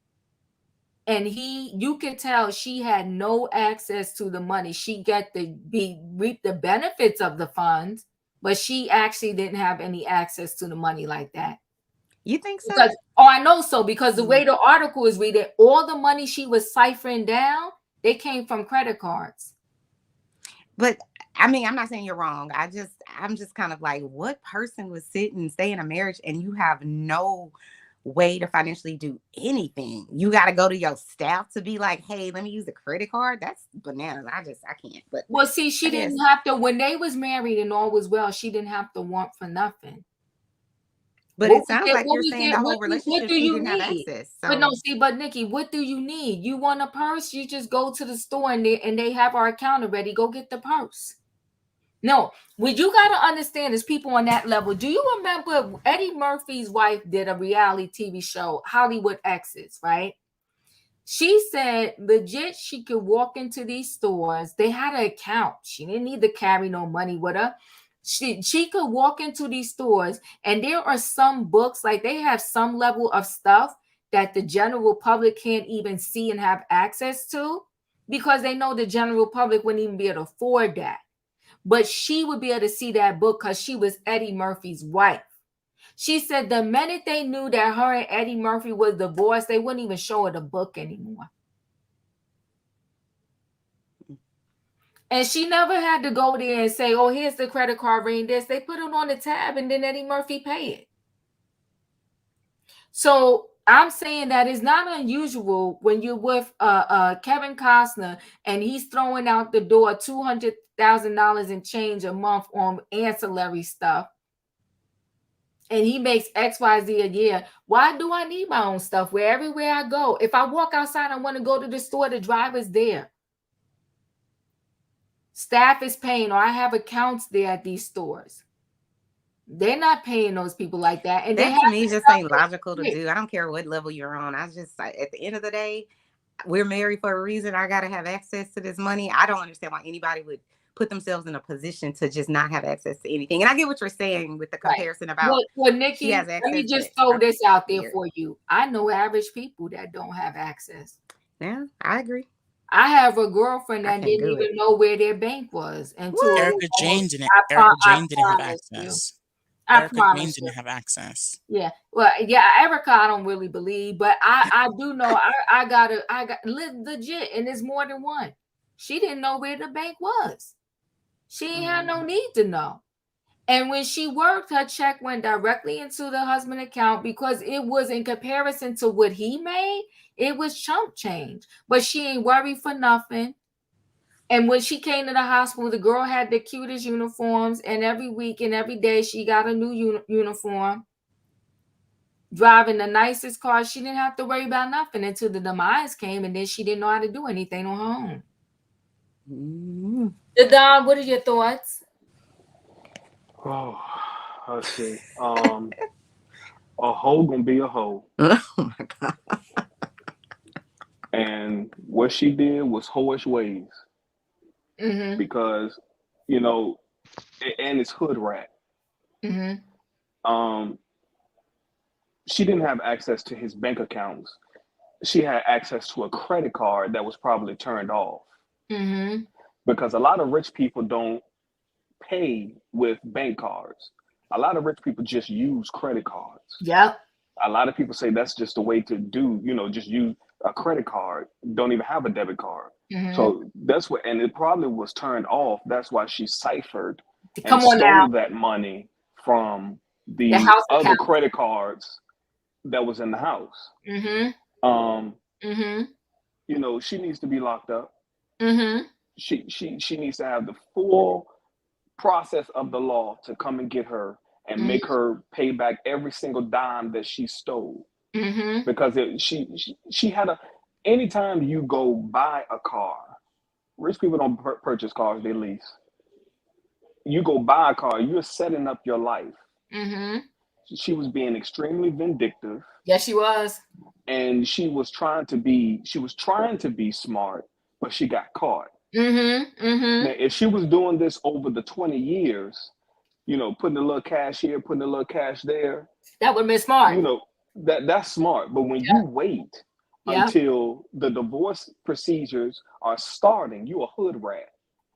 [SPEAKER 1] And you can tell she had no access to the money. She got to reap the benefits of the funds, but she actually didn't have any access to the money like that.
[SPEAKER 10] You think so?
[SPEAKER 1] I know so, because the way the article is reading, all the money she was ciphering down, they came from credit cards.
[SPEAKER 10] But I mean, I'm not saying you're wrong. I'm just kind of like, what person would sit and stay in a marriage and you have no way to financially do anything? You got to go to your staff to be like, hey, let me use a credit card. That's bananas. I can't. But
[SPEAKER 1] well, see, she didn't have to. When they was married and all was well, she didn't have to want for nothing.
[SPEAKER 10] But it sounds like you're saying the whole relationship she didn't have access. So.
[SPEAKER 1] But no, see, but Nikki, what do you need? You want a purse? You just go to the store and they have our account already. Go get the purse. No, what you got to understand is people on that level. Do you remember Eddie Murphy's wife did a reality TV show, Hollywood Exes, right? She said legit she could walk into these stores. They had an account. She didn't need to carry no money with her. She could walk into these stores, and there are some books, like they have some level of stuff that the general public can't even see and have access to, because they know the general public wouldn't even be able to afford that. But she would be able to see that book because she was Eddie Murphy's wife. She said the minute they knew that her and Eddie Murphy was divorced, they wouldn't even show her the book anymore. And she never had to go there and say, oh, here's the credit card, ring this. They put it on the tab and then Eddie Murphy pay it. So I'm saying that it's not unusual when you're with Kevin Costner and he's throwing out the door $200,000 in change a month on ancillary stuff, and he makes XYZ a year. Why do I need my own stuff? Where everywhere I go, if I walk outside, I want to go to the store, the driver's there. Staff is paying, or I have accounts there at these stores. They're not paying those people like that. And they
[SPEAKER 10] That
[SPEAKER 1] have
[SPEAKER 10] to me
[SPEAKER 1] to
[SPEAKER 10] just
[SPEAKER 1] stop
[SPEAKER 10] ain't
[SPEAKER 1] this
[SPEAKER 10] logical to
[SPEAKER 1] shit.
[SPEAKER 10] do. I don't care what level you're on. At the end of the day, we're married for a reason. I gotta have access to this money. I don't understand why anybody would put themselves in a position to just not have access to anything. And I get what you're saying with the
[SPEAKER 1] Right.
[SPEAKER 10] comparison about
[SPEAKER 1] Well,
[SPEAKER 10] she
[SPEAKER 1] Nikki,
[SPEAKER 10] has
[SPEAKER 1] let me
[SPEAKER 10] access, but
[SPEAKER 1] just throw this out there
[SPEAKER 10] weird.
[SPEAKER 1] for you. I know average people that don't have access.
[SPEAKER 10] Yeah, I agree.
[SPEAKER 1] I have a girlfriend
[SPEAKER 10] I
[SPEAKER 1] that
[SPEAKER 10] can't
[SPEAKER 1] didn't
[SPEAKER 10] do it.
[SPEAKER 1] even know where their bank was until
[SPEAKER 10] What?
[SPEAKER 3] Erica Jane didn't.
[SPEAKER 1] I
[SPEAKER 3] Erica Jane didn't have
[SPEAKER 1] promise you.
[SPEAKER 3] access.
[SPEAKER 1] I
[SPEAKER 3] Erica Jane
[SPEAKER 1] promise you.
[SPEAKER 3] didn't have access.
[SPEAKER 1] Yeah. Well, yeah, Erica, I don't really believe, but I do know I got legit, and it's more than one. She didn't know where the bank was. She ain't had no need to know. And when she worked, her check went directly into the husband account because it was in comparison to what he made, it was chump change. But she ain't worried for nothing. And when she came to the hospital, the girl had the cutest uniforms, and every week and every day she got a new uniform, driving the nicest car. She didn't have to worry about nothing until the demise came, and then she didn't know how to do anything on her own.
[SPEAKER 10] Mm-hmm.
[SPEAKER 1] Don, what are your thoughts?
[SPEAKER 11] Oh, let's see. A hoe gonna be a hoe,
[SPEAKER 10] Oh my God.
[SPEAKER 11] and what she did was hoish ways
[SPEAKER 1] Mm-hmm.
[SPEAKER 11] because, you know, and it's hood rat.
[SPEAKER 1] Mm-hmm.
[SPEAKER 11] Um, she didn't have access to his bank accounts. She had access to a credit card that was probably turned off
[SPEAKER 1] Mm-hmm.
[SPEAKER 11] because a lot of rich people don't pay with bank cards. A lot of rich people just use credit cards.
[SPEAKER 1] Yep.
[SPEAKER 11] A lot of people say that's just the way to do, just use a credit card, don't even have a debit card.
[SPEAKER 1] Mm-hmm.
[SPEAKER 11] So that's what, and it probably was turned off. That's why she ciphered and
[SPEAKER 1] Come on now.
[SPEAKER 11] stole that money from
[SPEAKER 1] The
[SPEAKER 11] the
[SPEAKER 1] house
[SPEAKER 11] other
[SPEAKER 1] account.
[SPEAKER 11] credit cards that was in the house.
[SPEAKER 1] Mm-hmm.
[SPEAKER 11] Um,
[SPEAKER 1] Mm-hmm.
[SPEAKER 11] she needs to be locked up.
[SPEAKER 1] Mm-hmm.
[SPEAKER 11] She needs to have the full process of the law to come and get her and make her pay back every single dime that she stole.
[SPEAKER 1] Mm-hmm.
[SPEAKER 11] Because she had anytime you go buy a car, rich people don't purchase cars, they lease. You go buy a car, you're setting up your life.
[SPEAKER 1] Mm-hmm.
[SPEAKER 11] She was being extremely vindictive,
[SPEAKER 1] Yes, she was.
[SPEAKER 11] and she was trying to be smart, but she got caught.
[SPEAKER 1] Mm-hmm. Mm-hmm.
[SPEAKER 11] Now, if she was doing this over the 20 years, putting a little cash here, putting a little cash there,
[SPEAKER 1] That would have been smart.
[SPEAKER 11] that's smart. But when you
[SPEAKER 1] Yep.
[SPEAKER 11] wait
[SPEAKER 1] Yep.
[SPEAKER 11] until the divorce procedures are starting, you a hood rat.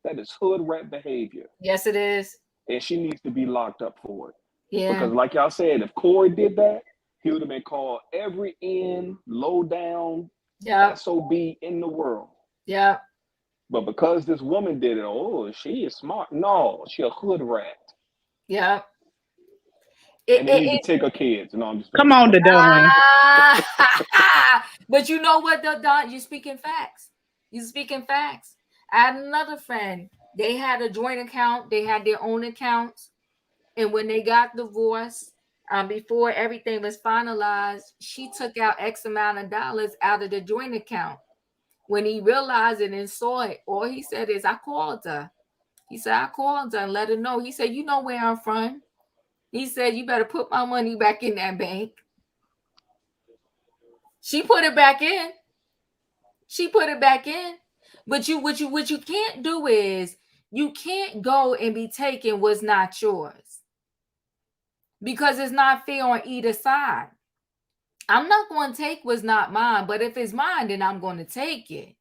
[SPEAKER 11] That is hood rat behavior.
[SPEAKER 1] Yes, it is.
[SPEAKER 11] And she needs to be locked up for it.
[SPEAKER 1] Yeah.
[SPEAKER 11] Because like y'all said, if Corey did that, he would have been called every low down
[SPEAKER 1] Yep.
[SPEAKER 11] SOB in the world.
[SPEAKER 1] Yep.
[SPEAKER 11] But because this woman did it, oh, she is smart. No, she a hood rat.
[SPEAKER 1] Yep.
[SPEAKER 11] And they need to take her kids. No, I'm just
[SPEAKER 6] Come on, the Don.
[SPEAKER 1] But you know what, though, Don? You're speaking facts. You're speaking facts. I had another friend. They had a joint account. They had their own accounts. And when they got divorced, before everything was finalized, she took out X amount of dollars out of the joint account. When he realized it and saw it, all he said is, I called her. He said, I called her and let her know. He said, you know where I'm from. He said, you better put my money back in that bank. She put it back in. She put it back in. But what you can't do is you can't go and be taking what's not yours. Because it's not fair on either side. I'm not going to take what's not mine, but if it's mine, then I'm going to take it.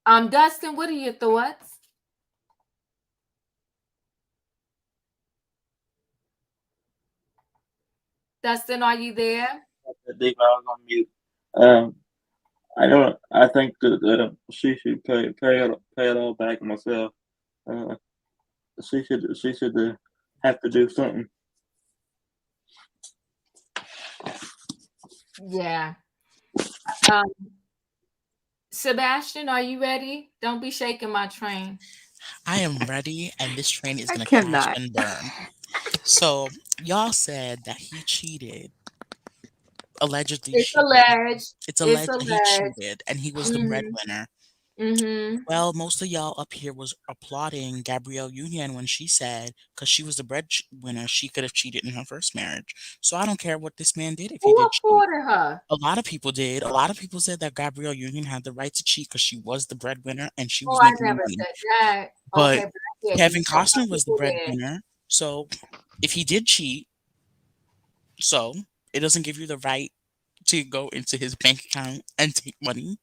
[SPEAKER 1] Dustin, what are your thoughts? Dustin, are you there?
[SPEAKER 4] I think I was on mute. Um, I don't. I think that she should pay it all back myself. Uh, she should have to do something.
[SPEAKER 1] Yeah. Sebastian, are you ready? Don't be shaking my train.
[SPEAKER 3] I am ready, and this train is
[SPEAKER 10] I
[SPEAKER 3] gonna crash
[SPEAKER 10] cannot.
[SPEAKER 3] and burn. So y'all said that he cheated. Allegedly
[SPEAKER 1] It's
[SPEAKER 3] cheated.
[SPEAKER 1] alleged.
[SPEAKER 3] It's
[SPEAKER 1] It's
[SPEAKER 3] alleged that he
[SPEAKER 1] alleged.
[SPEAKER 3] cheated, and he was the
[SPEAKER 1] Mhm.
[SPEAKER 3] breadwinner.
[SPEAKER 1] Mm-hmm.
[SPEAKER 3] Well, most of y'all up here was applauding Gabrielle Union when she said, because she was the breadwinner, she could have cheated in her first marriage. So I don't care what this man did if he
[SPEAKER 1] Who
[SPEAKER 3] did cheat.
[SPEAKER 1] applauded her?
[SPEAKER 3] A lot of people did. A lot of people said that Gabrielle Union had the right to cheat because she was the breadwinner and she
[SPEAKER 1] Oh,
[SPEAKER 3] was
[SPEAKER 1] I
[SPEAKER 3] making the
[SPEAKER 1] never
[SPEAKER 3] money.
[SPEAKER 1] said that. Okay,
[SPEAKER 3] But
[SPEAKER 1] but I hear you.
[SPEAKER 3] Kevin
[SPEAKER 1] But some
[SPEAKER 3] Costner was the
[SPEAKER 1] people did.
[SPEAKER 3] breadwinner. So if he did cheat, so it doesn't give you the right to go into his bank account and take money.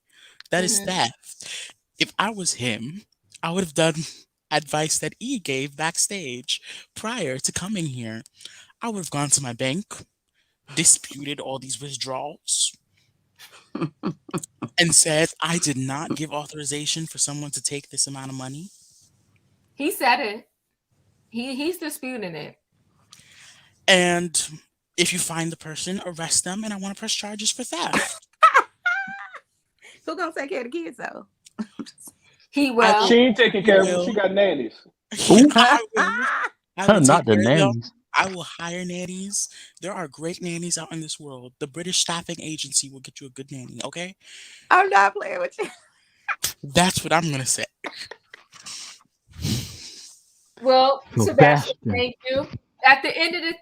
[SPEAKER 3] That is
[SPEAKER 1] Mm-hmm.
[SPEAKER 3] theft. If I was him, I would have done advice that E gave backstage prior to coming here. I would have gone to my bank, disputed all these withdrawals, and said I did not give authorization for someone to take this amount of money.
[SPEAKER 1] He said it. He's disputing it.
[SPEAKER 3] And if you find the person, arrest them, and I want to press charges for theft.
[SPEAKER 10] Who gonna take care of the kids though?
[SPEAKER 1] He
[SPEAKER 3] I
[SPEAKER 1] will.
[SPEAKER 11] She
[SPEAKER 3] will.
[SPEAKER 11] ain't taking
[SPEAKER 3] He
[SPEAKER 11] care of them. She
[SPEAKER 3] will.
[SPEAKER 11] got nannies.
[SPEAKER 3] Yeah, I will. I will
[SPEAKER 9] Not
[SPEAKER 3] take
[SPEAKER 9] the
[SPEAKER 3] care of them.
[SPEAKER 9] nannies.
[SPEAKER 3] I will hire nannies. There are great nannies out in this world. The British staffing agency will get you a good nanny, okay?
[SPEAKER 10] I'm not playing with you.
[SPEAKER 3] That's what I'm gonna say.
[SPEAKER 1] Well, Sebastian,
[SPEAKER 9] Sebastian.
[SPEAKER 1] thank you. At the end of the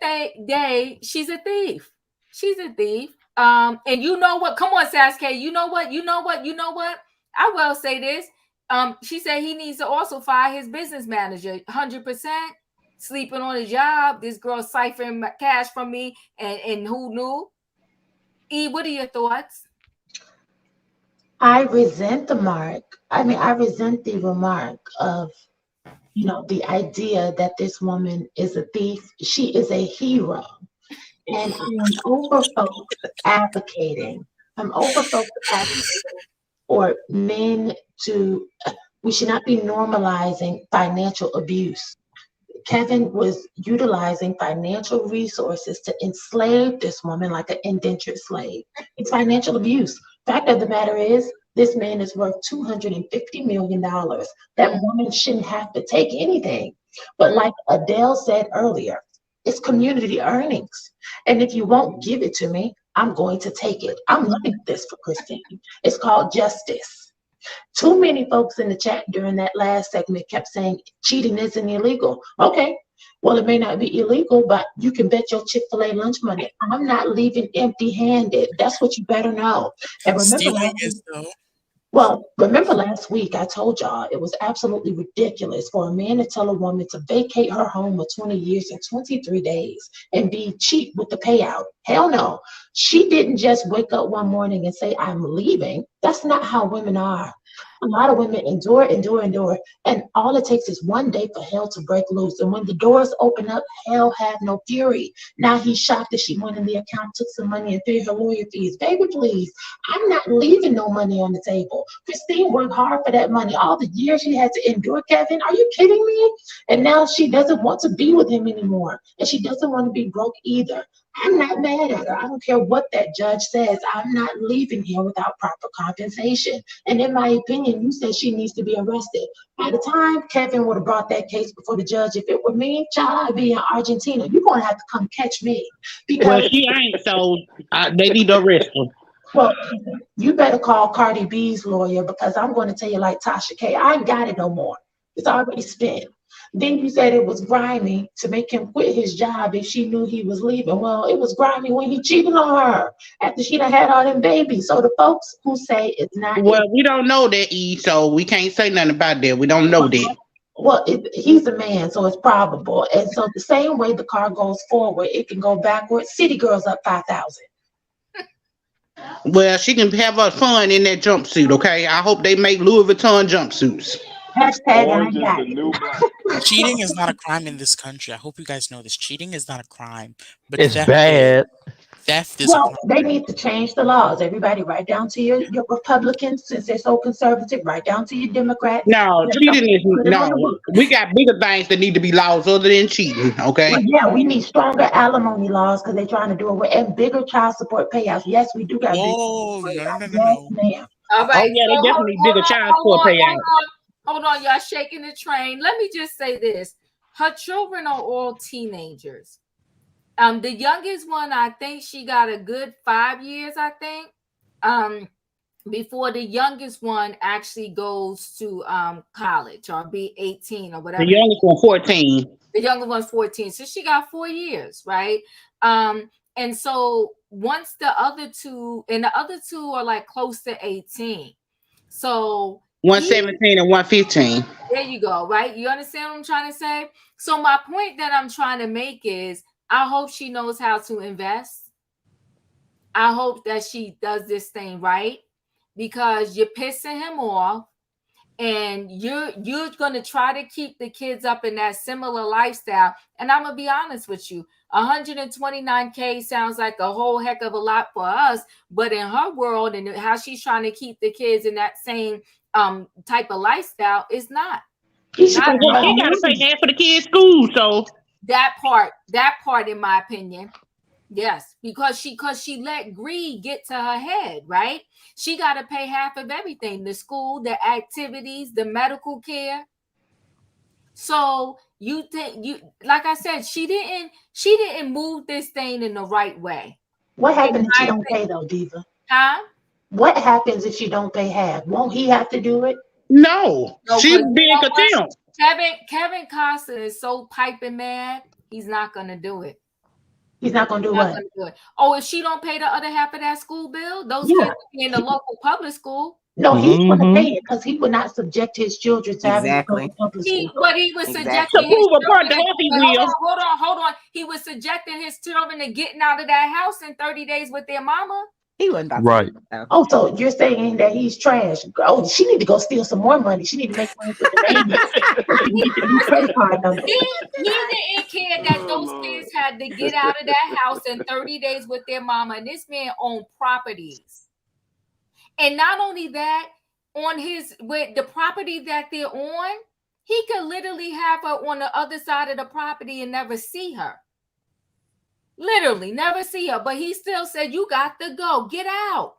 [SPEAKER 1] day, she's a thief. She's a thief. And you know what? Come on, Sasuke. You know what? You know what? You know what? I will say this. She said he needs to also fire his business manager. 100% sleeping on the job. This girl siphoning cash from me, and who knew? E, what are your thoughts?
[SPEAKER 2] I resent I resent the remark of, the idea that this woman is a thief. She is a hero. And I am over folks advocating. I'm over folks advocating for men to, we should not be normalizing financial abuse. Kevin was utilizing financial resources to enslave this woman like an indentured slave. It's financial abuse. Fact of the matter is, this man is worth $250 million. That woman shouldn't have to take anything. But like Adele said earlier, it's community earnings. And if you won't give it to me, I'm going to take it. I'm running this for Christine. It's called justice. Too many folks in the chat during that last segment kept saying cheating isn't illegal. Okay, well, it may not be illegal, but you can bet your Chick-fil-A lunch money I'm not leaving empty-handed. That's what you better know. And remember
[SPEAKER 3] Stealing
[SPEAKER 2] last week,
[SPEAKER 3] is though.
[SPEAKER 2] I told y'all it was absolutely ridiculous for a man to tell a woman to vacate her home for 20 years and 23 days and be cheap with the payout. Hell no. She didn't just wake up one morning and say, I'm leaving. That's not how women are. A lot of women endure, and all it takes is one day for hell to break loose. And when the doors open up, hell have no fury. Now he's shocked that she went in the account, took some money, and paid her lawyer fees. Baby, please, I'm not leaving no money on the table. Christine worked hard for that money. All the years she had to endure, Kevin, are you kidding me? And now she doesn't want to be with him anymore. And she doesn't want to be broke either. I'm not mad at her. I don't care what that judge says. I'm not leaving here without proper compensation. And in my opinion, you said she needs to be arrested. By the time Kevin would have brought that case before the judge, if it were me, child, I'd be in Argentina. You're going to have to come catch me.
[SPEAKER 6] Well,
[SPEAKER 2] Because,
[SPEAKER 6] she ain't, so they need to arrest her.
[SPEAKER 2] well, you better call Cardi B's lawyer because I'm going to tell you like Tasha K, I ain't got it no more. It's already spent. Then you said it was grimy to make him quit his job if she knew he was leaving. Well, it was grimy when he cheated on her after she done had all them babies. So the folks who say it's not,
[SPEAKER 6] Well, we don't know that, E, so we can't say nothing about that. We don't know that.
[SPEAKER 2] he's a man, so it's probable. And so the same way the car goes forward, it can go backwards. City Girls up 5,000.
[SPEAKER 6] Well, she can have her fun in that jumpsuit, okay? I hope they make Louis Vuitton jumpsuits.
[SPEAKER 2] Hashtag I
[SPEAKER 11] Orange is
[SPEAKER 2] got
[SPEAKER 11] the
[SPEAKER 2] it.
[SPEAKER 11] new black.
[SPEAKER 3] Cheating is not a crime in this country. I hope you guys know this. Cheating is not a crime, but
[SPEAKER 9] It's
[SPEAKER 3] theft is.
[SPEAKER 9] bad.
[SPEAKER 3] Theft is a
[SPEAKER 2] Well,
[SPEAKER 3] crime.
[SPEAKER 2] they need to change the laws. Everybody, right down to your Republicans, since they're so conservative, right down to your Democrats.
[SPEAKER 6] No,
[SPEAKER 2] Just
[SPEAKER 6] cheating is
[SPEAKER 2] put it on the
[SPEAKER 6] no.
[SPEAKER 2] book.
[SPEAKER 6] We got bigger things that need to be laws other than cheating,
[SPEAKER 2] Well,
[SPEAKER 6] okay?
[SPEAKER 2] yeah, we need stronger alimony laws because they're trying to do away and bigger child support payouts. Yes, we do got big
[SPEAKER 3] Whoa,
[SPEAKER 2] child
[SPEAKER 3] no, no,
[SPEAKER 2] support
[SPEAKER 3] no,
[SPEAKER 2] payouts.
[SPEAKER 3] no,
[SPEAKER 2] Yes,
[SPEAKER 3] no.
[SPEAKER 2] ma'am.
[SPEAKER 1] All
[SPEAKER 6] Oh
[SPEAKER 1] right.
[SPEAKER 6] yeah,
[SPEAKER 1] So
[SPEAKER 6] they
[SPEAKER 1] hold,
[SPEAKER 6] definitely need
[SPEAKER 1] hold
[SPEAKER 6] bigger
[SPEAKER 1] on,
[SPEAKER 6] child
[SPEAKER 1] hold
[SPEAKER 6] support
[SPEAKER 1] on, hold
[SPEAKER 6] payout.
[SPEAKER 1] on, hold on. Y'all shaking the train. Let me just say this: her children are all teenagers. The youngest one, I think she got a good 5 years. I think. before the youngest one actually goes to college or be 18 or
[SPEAKER 6] The
[SPEAKER 1] whatever.
[SPEAKER 6] youngest one, 14.
[SPEAKER 1] The younger one's 14, so she got 4 years, right? And so once the other two, and the other two are like close to 18, so
[SPEAKER 6] One
[SPEAKER 1] he,
[SPEAKER 6] 17 and 115.
[SPEAKER 1] there you go, right? You understand what I'm trying to say? So my point that I'm trying to make is, I hope she knows how to invest. I hope that she does this thing right, because you're pissing him off, and you're going to try to keep the kids up in that similar lifestyle. And I'm going to be honest with you, 129K sounds like a whole heck of a lot for us, but in her world and how she's trying to keep the kids in that same type of lifestyle, is not.
[SPEAKER 2] He should go
[SPEAKER 6] Well, she
[SPEAKER 2] home.
[SPEAKER 6] got to pay half for the kids' school, so
[SPEAKER 1] That part, in my opinion. Yes, because she let greed get to her head, right? She got to pay half of everything: the school, the activities, the medical care. So you think, you, like I said, she didn't move this thing in the right way.
[SPEAKER 2] What
[SPEAKER 1] In
[SPEAKER 2] happens if she
[SPEAKER 1] my
[SPEAKER 2] don't pay
[SPEAKER 1] opinion.
[SPEAKER 2] though, Diva?
[SPEAKER 1] Huh?
[SPEAKER 2] What happens if she don't pay half? Won't he have to do it?
[SPEAKER 6] no,
[SPEAKER 1] No,
[SPEAKER 6] she
[SPEAKER 1] because you
[SPEAKER 6] being
[SPEAKER 1] know what?
[SPEAKER 6] contempt.
[SPEAKER 1] Kevin Costner is so piping mad, he's not gonna do it.
[SPEAKER 2] He's not gonna do
[SPEAKER 1] Not
[SPEAKER 2] what?
[SPEAKER 1] gonna do it. Oh, if she don't pay the other half of that school bill, those
[SPEAKER 2] Yeah.
[SPEAKER 1] kids will be in the local public school.
[SPEAKER 2] No, he's gonna
[SPEAKER 9] Mm-hmm.
[SPEAKER 2] pay it because he would not subject his children to having to go to
[SPEAKER 10] Exactly.
[SPEAKER 2] public
[SPEAKER 1] He,
[SPEAKER 2] school.
[SPEAKER 1] but he was
[SPEAKER 10] Exactly.
[SPEAKER 6] To
[SPEAKER 1] subjecting his
[SPEAKER 6] prove a point to
[SPEAKER 1] children.
[SPEAKER 6] us, he
[SPEAKER 1] Wait,
[SPEAKER 6] will.
[SPEAKER 1] hold on. He was subjecting his children to getting out of that house in 30 days with their mama.
[SPEAKER 10] He wasn't about
[SPEAKER 9] Right.
[SPEAKER 10] to. So.
[SPEAKER 2] Oh, so you're saying that he's trash? Oh, she need to go steal some more money. She need to make friends with the babies so she can get the new credit card number.
[SPEAKER 1] He didn't care that
[SPEAKER 11] Oh,
[SPEAKER 1] those
[SPEAKER 11] Lord.
[SPEAKER 1] kids had to get out of that house in 30 days with their mama. And this man owned properties. And not only that, on his, with the property that they're on, he could literally have her on the other side of the property and never see her. Literally never see her. But he still said, you got to go, get out.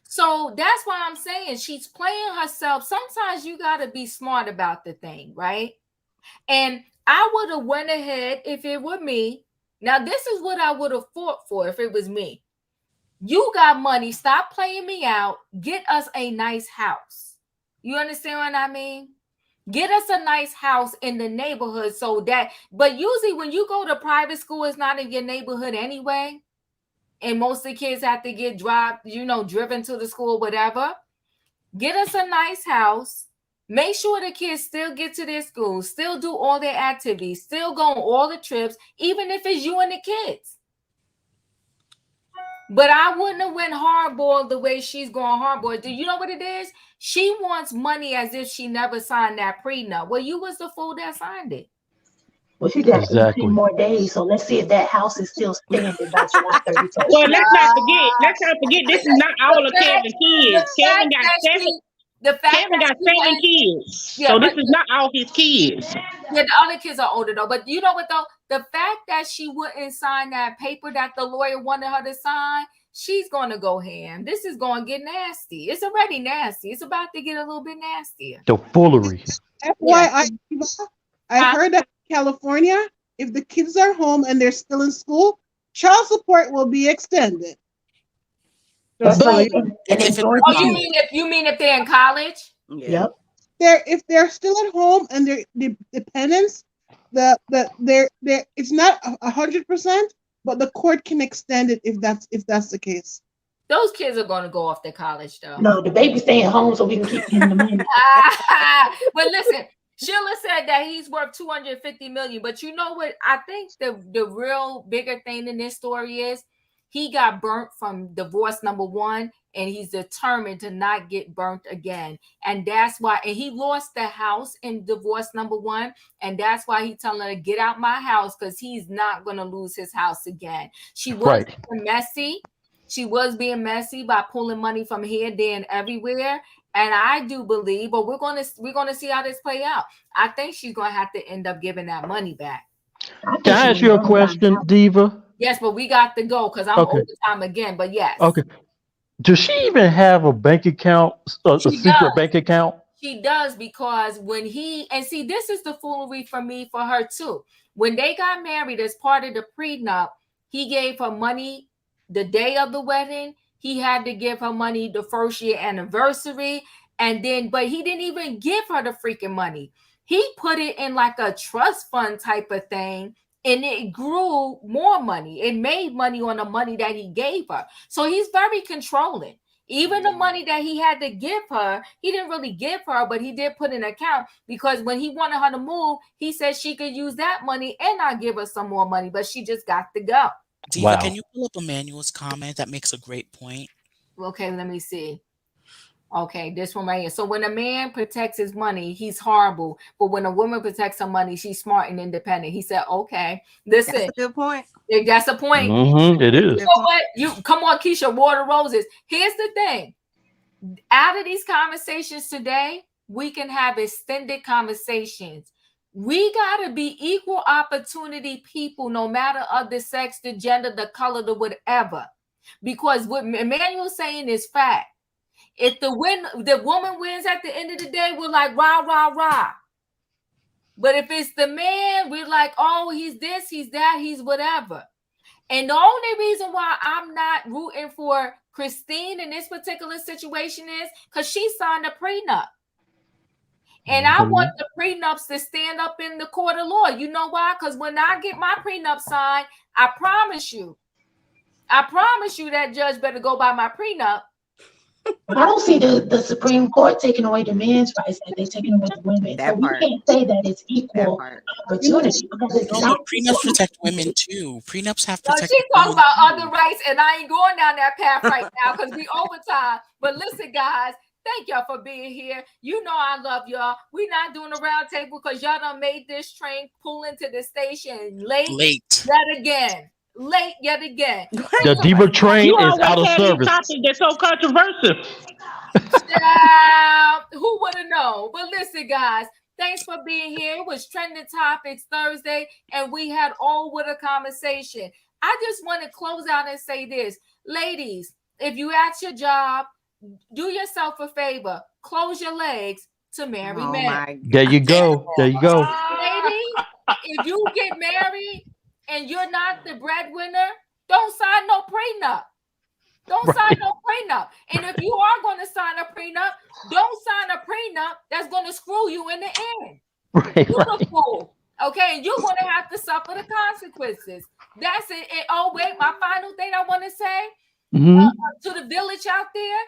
[SPEAKER 1] So that's why I'm saying she's playing herself. Sometimes you got to be smart about the thing, right? And I would have went ahead if it were me. Now, this is what I would have fought for if it was me. You got money. Stop playing me out. Get us a nice house. You understand what I mean? Get us a nice house in the neighborhood so that, but usually when you go to private school, it's not in your neighborhood anyway. And most of the kids have to get driven to the school, whatever. Get us a nice house. Make sure the kids still get to their school, still do all their activities, still go on all the trips, even if it's you and the kids. But I wouldn't have went hardball the way she's going hardball. Do you know what it is? She wants money as if she never signed that prenup. Well, you was the fool that signed it.
[SPEAKER 2] Well, she got 18
[SPEAKER 9] Exactly.
[SPEAKER 2] more days, so let's see if that house is still standing by July 31st.
[SPEAKER 6] Well, let's not forget. This is not all of Kevin's kids. Kevin got seven. Kevin got 7 kids,
[SPEAKER 1] Yeah,
[SPEAKER 6] so
[SPEAKER 1] but
[SPEAKER 6] this is not all his kids.
[SPEAKER 1] yeah, the other kids are older though. But you know what though? The fact that she wouldn't sign that paper that the lawyer wanted her to sign, she's gonna go ham. This is gonna get nasty. It's already nasty. It's about to get a little bit nastier.
[SPEAKER 9] The foolery.
[SPEAKER 7] FYI, I heard that in California, if the kids are home and they're still in school, child support will be extended.
[SPEAKER 2] That's
[SPEAKER 7] Just so
[SPEAKER 2] right.
[SPEAKER 7] you-
[SPEAKER 2] And
[SPEAKER 3] If
[SPEAKER 2] it's
[SPEAKER 3] it-
[SPEAKER 2] going
[SPEAKER 1] Oh,
[SPEAKER 2] to
[SPEAKER 1] you mean if they're in college?
[SPEAKER 10] Yeah.
[SPEAKER 2] Yep.
[SPEAKER 7] if they're still at home and they're dependents, they're it's not 100%, but the court can extend it if that's the case.
[SPEAKER 1] Those kids are gonna go off to college though.
[SPEAKER 2] No, the baby's staying home so we can keep getting the money.
[SPEAKER 1] But listen, Sheila said that he's worth 250 million. But you know what? I think the real bigger thing in this story is he got burnt from divorce number 1, and he's determined to not get burnt again. And that's why, and he lost the house in divorce number 1, and that's why he's telling her to get out my house, because he's not gonna lose his house again. She was being messy. She was being messy by pulling money from here, there, and everywhere. And I do believe, but we're gonna see how this play out. I think she's gonna have to end up giving that money back.
[SPEAKER 9] Can I ask you a question, Diva?
[SPEAKER 1] Yes, but we got to go because I'm overtime again. But yes.
[SPEAKER 9] Okay. Does she even have a bank account, a secret bank account?
[SPEAKER 1] She does, because when see, this is the foolery for me, for her too. When they got married as part of the prenup, he gave her money the day of the wedding. he had to give her money the first year anniversary. And then, but he didn't even give her the freaking money. He put it in like a trust fund type of thing, and it grew more money. It made money on the money that he gave her. So he's very controlling. Even the money that he had to give her, he didn't really give her, but he did put in an account, because when he wanted her to move, he said she could use that money and not give her some more money, but she just got to go.
[SPEAKER 3] Diva,
[SPEAKER 9] Wow.
[SPEAKER 3] can you pull up Emmanuel's comment? That makes a great point.
[SPEAKER 1] Okay, let me see. Okay, this one right here. So when a man protects his money, he's horrible. But when a woman protects her money, she's smart and independent. He said, okay, listen.
[SPEAKER 10] That's a good point.
[SPEAKER 1] That's a point.
[SPEAKER 9] It is.
[SPEAKER 1] You know what? You come on, Keisha, water roses. Here's the thing. Out of these conversations today, we can have extended conversations. We got to be equal opportunity people, no matter of the sex, the gender, the color, the whatever. Because what Emmanuel's saying is fact. If the woman wins at the end of the day, we're like, rah, rah, rah. But if it's the man, we're like, oh, he's this, he's that, he's whatever. And the only reason why I'm not rooting for Christine in this particular situation is because she signed a prenup. And I want the prenups to stand up in the court of law. You know why? Because when I get my prenup signed, I promise you that judge better go by my prenup.
[SPEAKER 2] But I don't see the Supreme Court taking away the men's rights, that they're taking away the women. So we can't say that it's equal opportunity, because it's not.
[SPEAKER 3] But prenups protect women too. Prenups have
[SPEAKER 1] No,
[SPEAKER 3] protected
[SPEAKER 1] she's talking
[SPEAKER 3] women
[SPEAKER 1] about
[SPEAKER 3] too.
[SPEAKER 1] other rights, and I ain't going down that path right now because we overtime. But listen, guys, thank y'all for being here. You know I love y'all. We're not doing a round table because y'all done made this train pull into the station late. Yet again.
[SPEAKER 9] The Diva train
[SPEAKER 6] You
[SPEAKER 9] is
[SPEAKER 6] always
[SPEAKER 9] out of
[SPEAKER 6] have these
[SPEAKER 9] service.
[SPEAKER 6] topics that's so controversial.
[SPEAKER 1] Child, who would have known? But listen, guys, thanks for being here. It was Trending Topics Thursday, and we had all with a conversation. I just want to close out and say this. Ladies, if you at your job, do yourself a favor. Close your legs to marry men.
[SPEAKER 9] There you go. There you go.
[SPEAKER 1] Lady, if you get married and you're not the breadwinner, don't sign no prenup. Don't sign no prenup. And if you are going to sign a prenup, don't sign a prenup that's going to screw you in the end. You look fool. Okay, and you're going to have to suffer the consequences. That's it. And, oh, wait, my final thing I want to say to the village out there,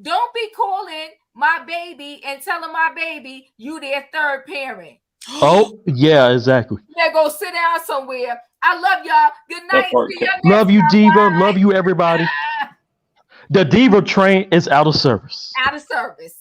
[SPEAKER 1] don't be calling my baby and telling my baby you their third parent.
[SPEAKER 9] Oh, yeah, exactly.
[SPEAKER 1] They're going to sit down somewhere. I love y'all. Good night. See y'all next
[SPEAKER 9] Love you,
[SPEAKER 1] time.
[SPEAKER 9] Diva.
[SPEAKER 1] Bye.
[SPEAKER 9] Love you, everybody. The Diva train is out of service.
[SPEAKER 1] Out of service.